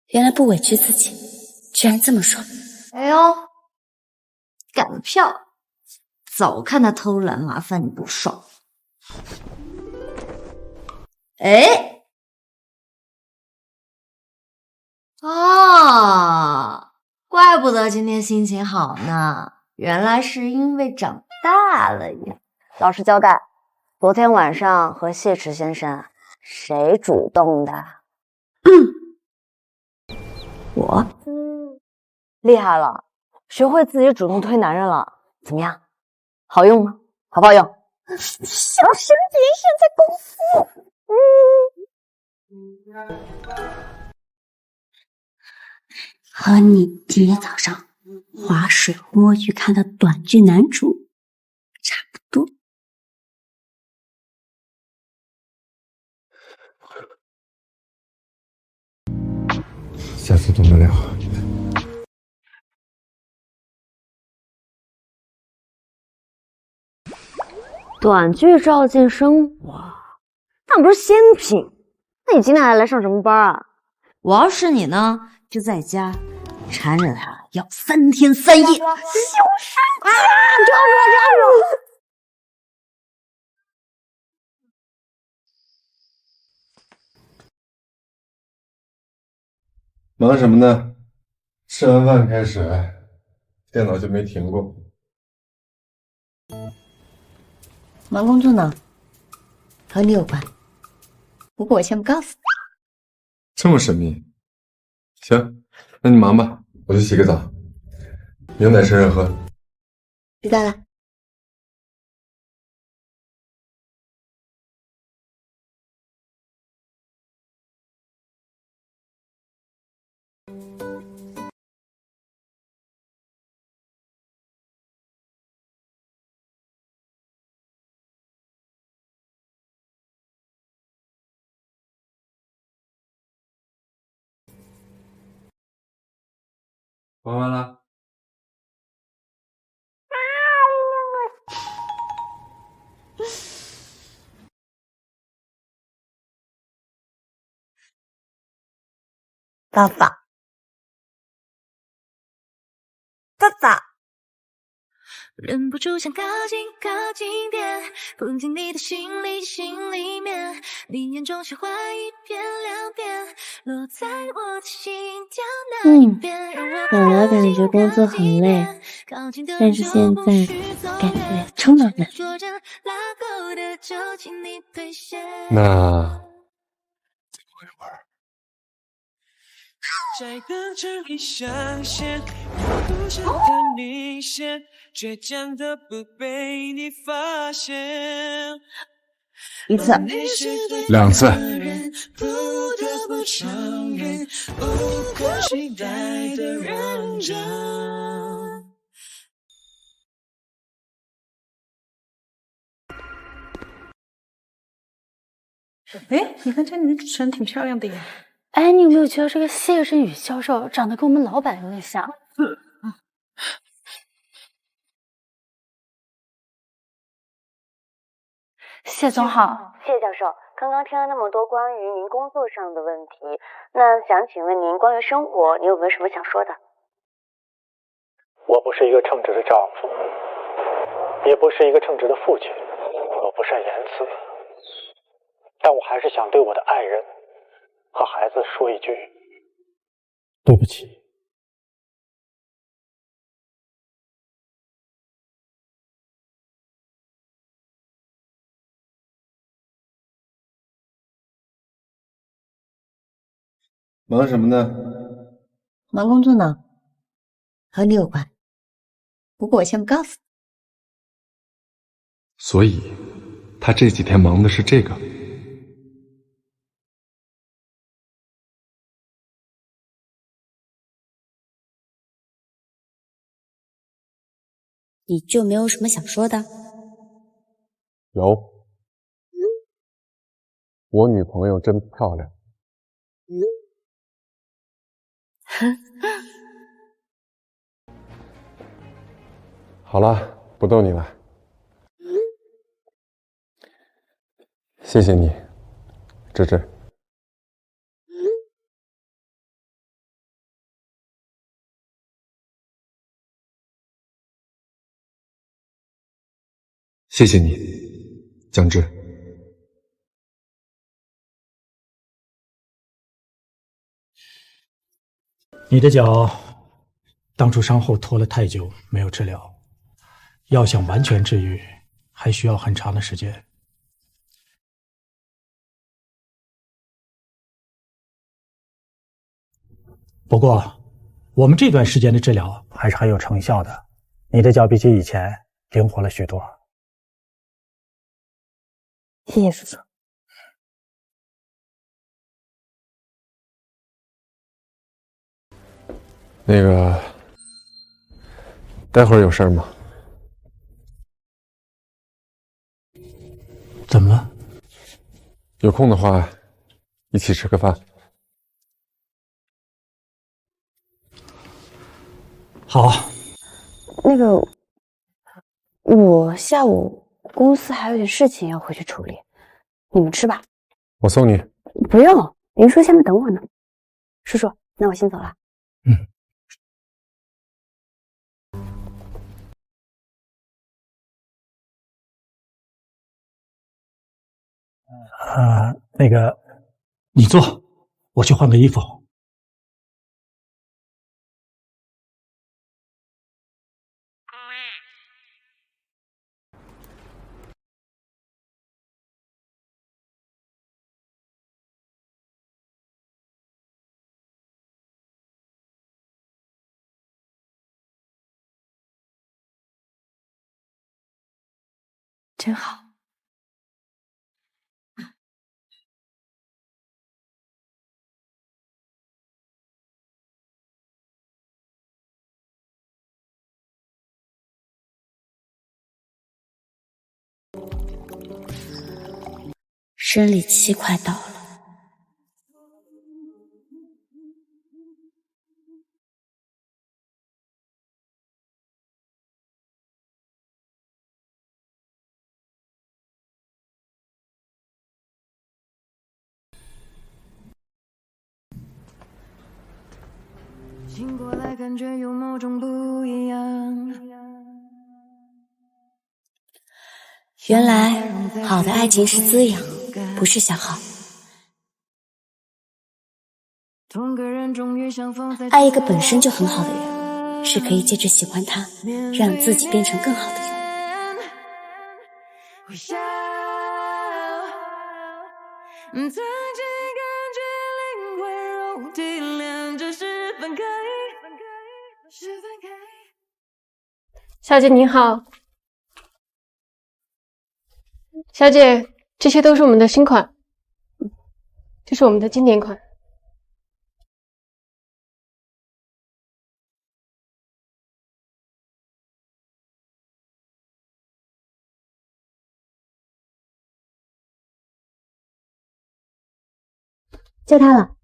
原来不委屈自己，居然这么爽。哎呦，赶了票，早看他偷懒麻烦你不爽。哎，啊，怪不得今天心情好呢，原来是因为长大了呀。老实交代，昨天晚上和谢池先生谁主动的？我。厉害了，学会自己主动推男人了，怎么样？好用吗？好不好用？小神别是在公司。和你今天早上划水摸鱼看的短剧男主差不多。下次懂得了。短剧照进生活，那不是仙品？那你今天还来上什么班啊？我要是你呢，就在家缠着他要3天3夜。小神啊！抓住！忙什么呢？吃完饭开始，电脑就没停过。忙工作呢，和你有关。不过我先不告诉你。这么神秘？行，那你忙吧，我去洗个澡。牛奶趁热喝。知道了。玩完了。爸爸，爸爸，忍不住想靠近点，扑进你的心里面，你眼中雪花一片两片，落在我的心跳那一边。本来感觉工作很累，但是现在感觉充满了。那在歌声里上线，又不想太明显，倔强的不被你发现。一次2次。不得不承认，无可取代的认真。哎，你看这女主持人挺漂亮的呀。哎，你有没有觉得这个谢振宇教授长得跟我们老板有点像？谢总好。谢教授，刚刚听了那么多关于您工作上的问题，那想请问您关于生活，你有没有什么想说的？我不是一个称职的丈夫，也不是一个称职的父亲，我不善言辞，但我还是想对我的爱人和孩子说一句：对不起。忙什么呢？忙工作呢，和你有关。不过我先不告诉你。所以，他这几天忙的是这个。你就没有什么想说的？有。我女朋友真漂亮。好了，不逗你了。谢谢你，芝芝。谢谢你，江芝。你的脚当初伤后拖了太久没有治疗，要想完全治愈，还需要很长的时间。不过，我们这段时间的治疗还是很有成效的，你的脚比起以前灵活了许多。谢谢叔叔。那个，待会儿有事吗？怎么了？有空的话，一起吃个饭。好。那个，我下午公司还有点事情要回去处理，你们吃吧。我送你。不用，林叔下面等我呢。叔叔，那我先走了。那个，你坐，我去换个衣服。真好。生理期快到了。醒过来感觉有某种不一样，原来好的爱情是滋养，不是消耗。爱一个本身就很好的人，是可以借着喜欢他，让自己变成更好的人。小姐您好，小姐，这些都是我们的新款，这是我们的经典款。就它了，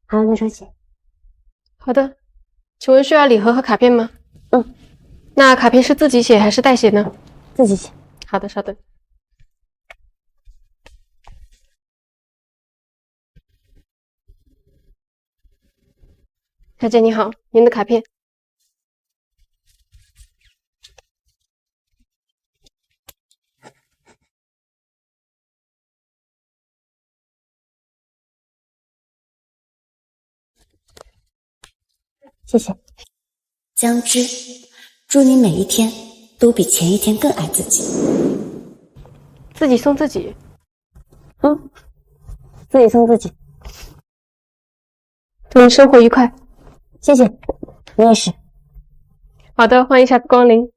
还有那双鞋。好的，请问需要礼盒和卡片吗？那卡片是自己写还是代写呢？自己写。好的，稍等。小姐你好，您的卡片。谢谢。江之，祝你每一天都比前一天更爱自己。自己送自己。自己送自己。祝你生活愉快。谢谢，你也是。好的，欢迎下次光临。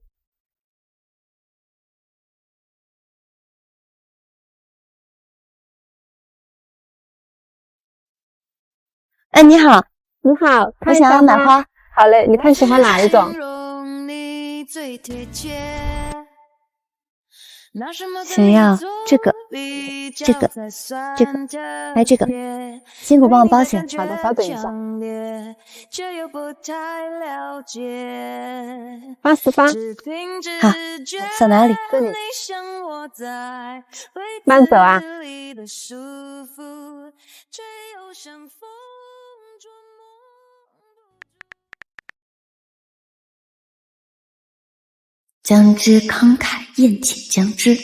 哎，你好。你好，我想要买花。好嘞，你看喜欢哪一种？想要这个，来这个，辛苦帮我包起来。好的，稍等一下。88，好，扫哪里？这里。慢走啊。江之慷慨宴请江之。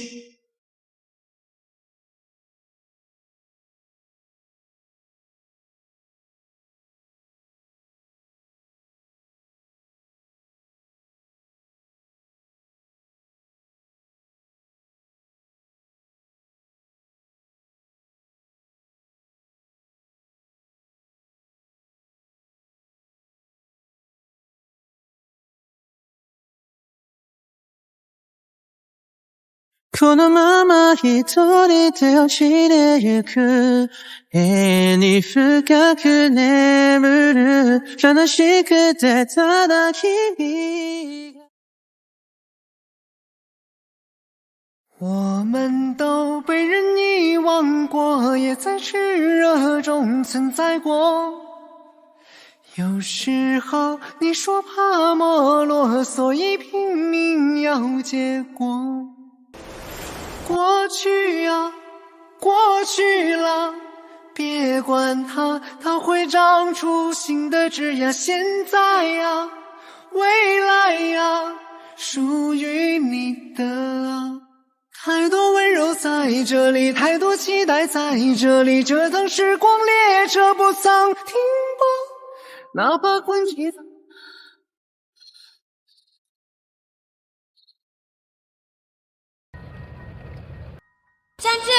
このまま一人で落ちてゆく絵に深く眠る悲しくてただ君が我们都被人遗忘过，也在炽热中存在过。有时候你说怕没落，所以拼命要结果。过去啊，过去了，别管它，它会长出新的枝桠。现在呀，未来呀，属于你的啊。太多温柔在这里，太多期待在这里，这趟时光列车不曾停泊，哪怕关机。江之，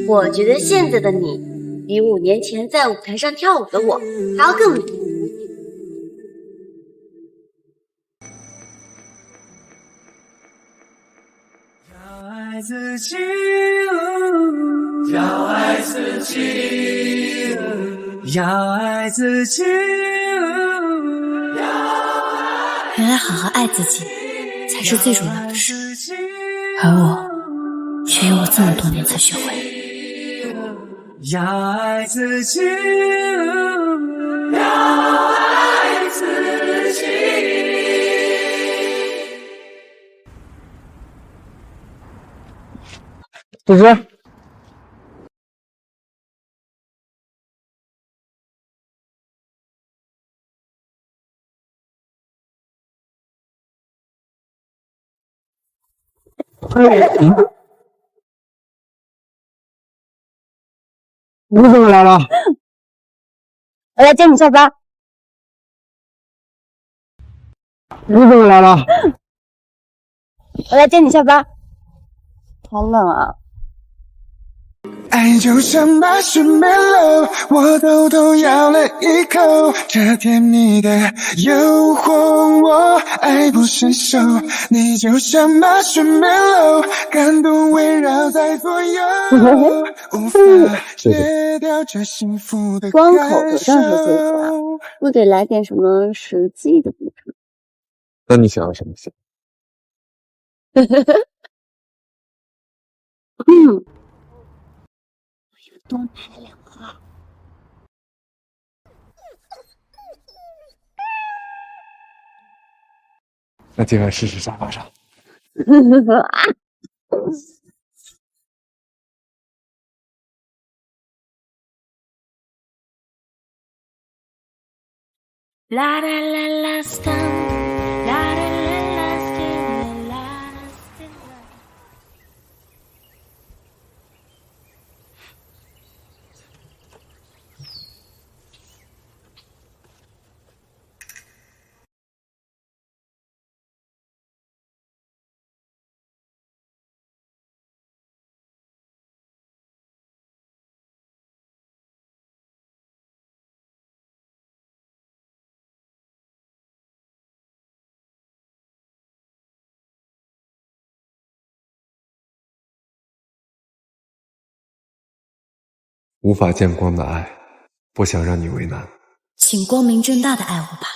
我觉得现在的你比5年前在舞台上跳舞的我还要更美。要爱自己，要爱自己，要爱自己。原来好好爱自己才是最重要的事，而我却用了这么多年才学会。要爱自己，要爱自己。主持。你怎么来了？我来接你下班。你怎么来了？我来接你下班。好冷啊！爱就像把水没漏，我偷偷咬了一口，这甜蜜的诱惑我爱不释手。你就像把水没漏，感动围绕在左右，无法戒掉这幸福的光口头上说幸福啊，不得来点什么实际的补偿？那你想要什么幸福？多买了2盒。那今晚试试沙发上。La la la la stum, la la la la stum, la stum. 无法见光的爱，不想让你为难，请光明正大的爱我吧。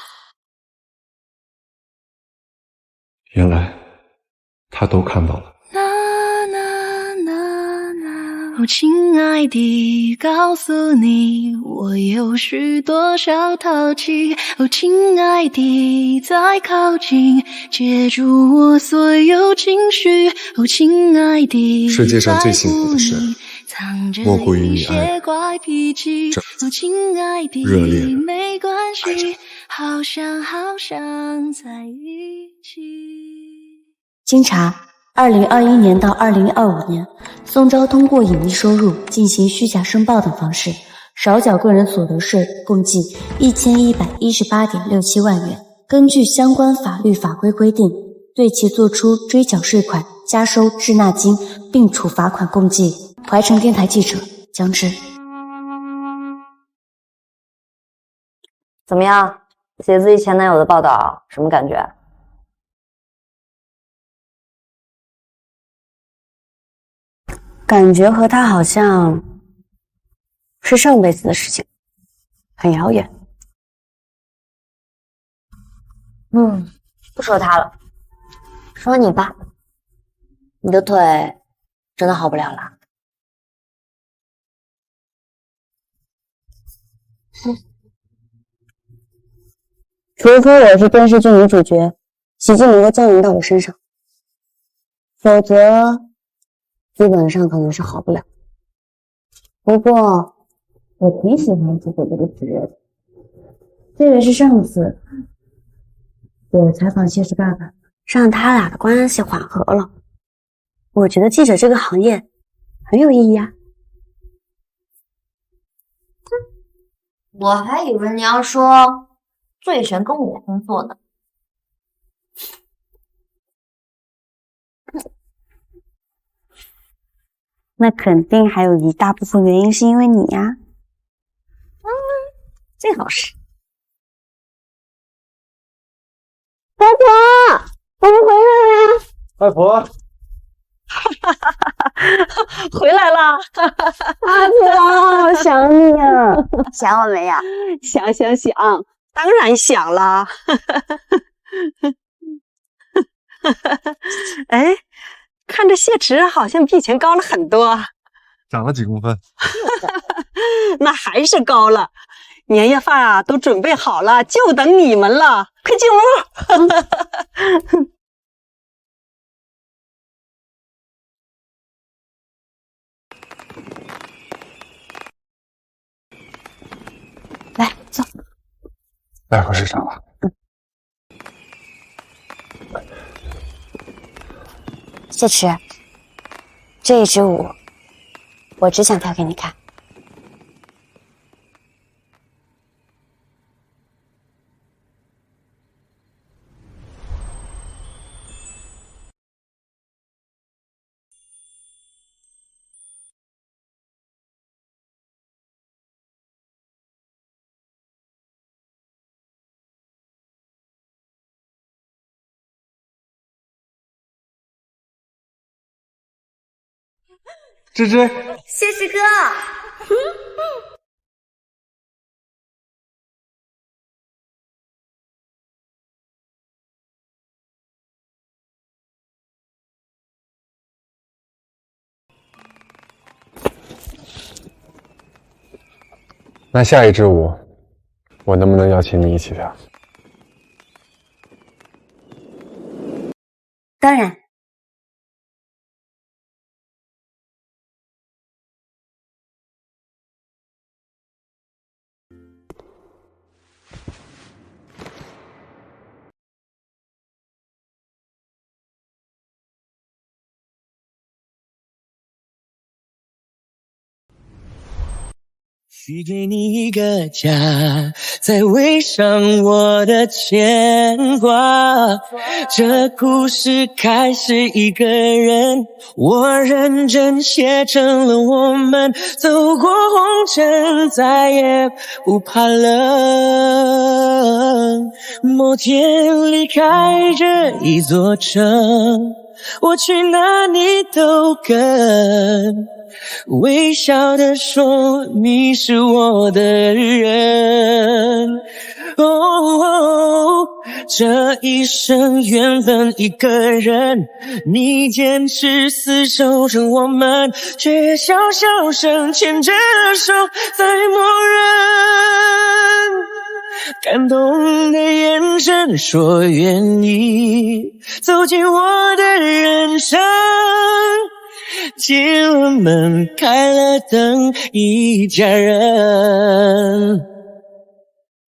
原来他都看到了。哦，亲爱的，告诉你，我有许多小淘气。哦，亲爱的，再靠近，接住我所有情绪。哦，亲爱的，世界上最幸福的事，莫过于你爱热烈没关系，好想好想在一起。经查，2021年到2025年，宋昭通过隐匿收入、进行虚假申报等方式，少缴个人所得税共计1118.67万元。根据相关法律法规规定，对其作出追缴税款、加收滞纳金，并处罚款共计。怀城电台记者江芝。怎么样？写自己前男友的报道，什么感觉？感觉和他好像是上辈子的事情，很遥远。不说他了，说你吧。你的腿真的好不了了？除非我是电视剧女主角，奇迹能够降临到我身上，否则基本上可能是好不了。不过我挺喜欢自己这个职业的，特别是上次我采访谢氏爸爸，让他俩的关系缓和了，我觉得记者这个行业很有意义啊。我还以为你要说最想跟我工作呢。那肯定还有一大部分原因是因为你呀。最好是。外婆，我们回来了。外婆，回来了。阿婆，想你呀。想我没呀？想，当然想了。哎，看着谢池好像比以前高了很多，长了几公分。那还是高了。年夜饭啊都准备好了，就等你们了，快进屋。待会儿是啥吧？谢池，这一支舞，我只想跳给你看。芝芝，谢池哥。那下一支舞，我能不能邀请你一起跳？当然。许给你一个家，再围上我的牵挂。这故事开始一个人，我认真写成了我们走过红尘，再也不怕冷。某天离开这一座城，我去哪里都跟。微笑地说你是我的人。哦，这一生缘分一个人，你坚持死守着我们，却小小声牵着手在默认。感动的眼神说愿意走进我的人生，进了门，开了灯，一家人。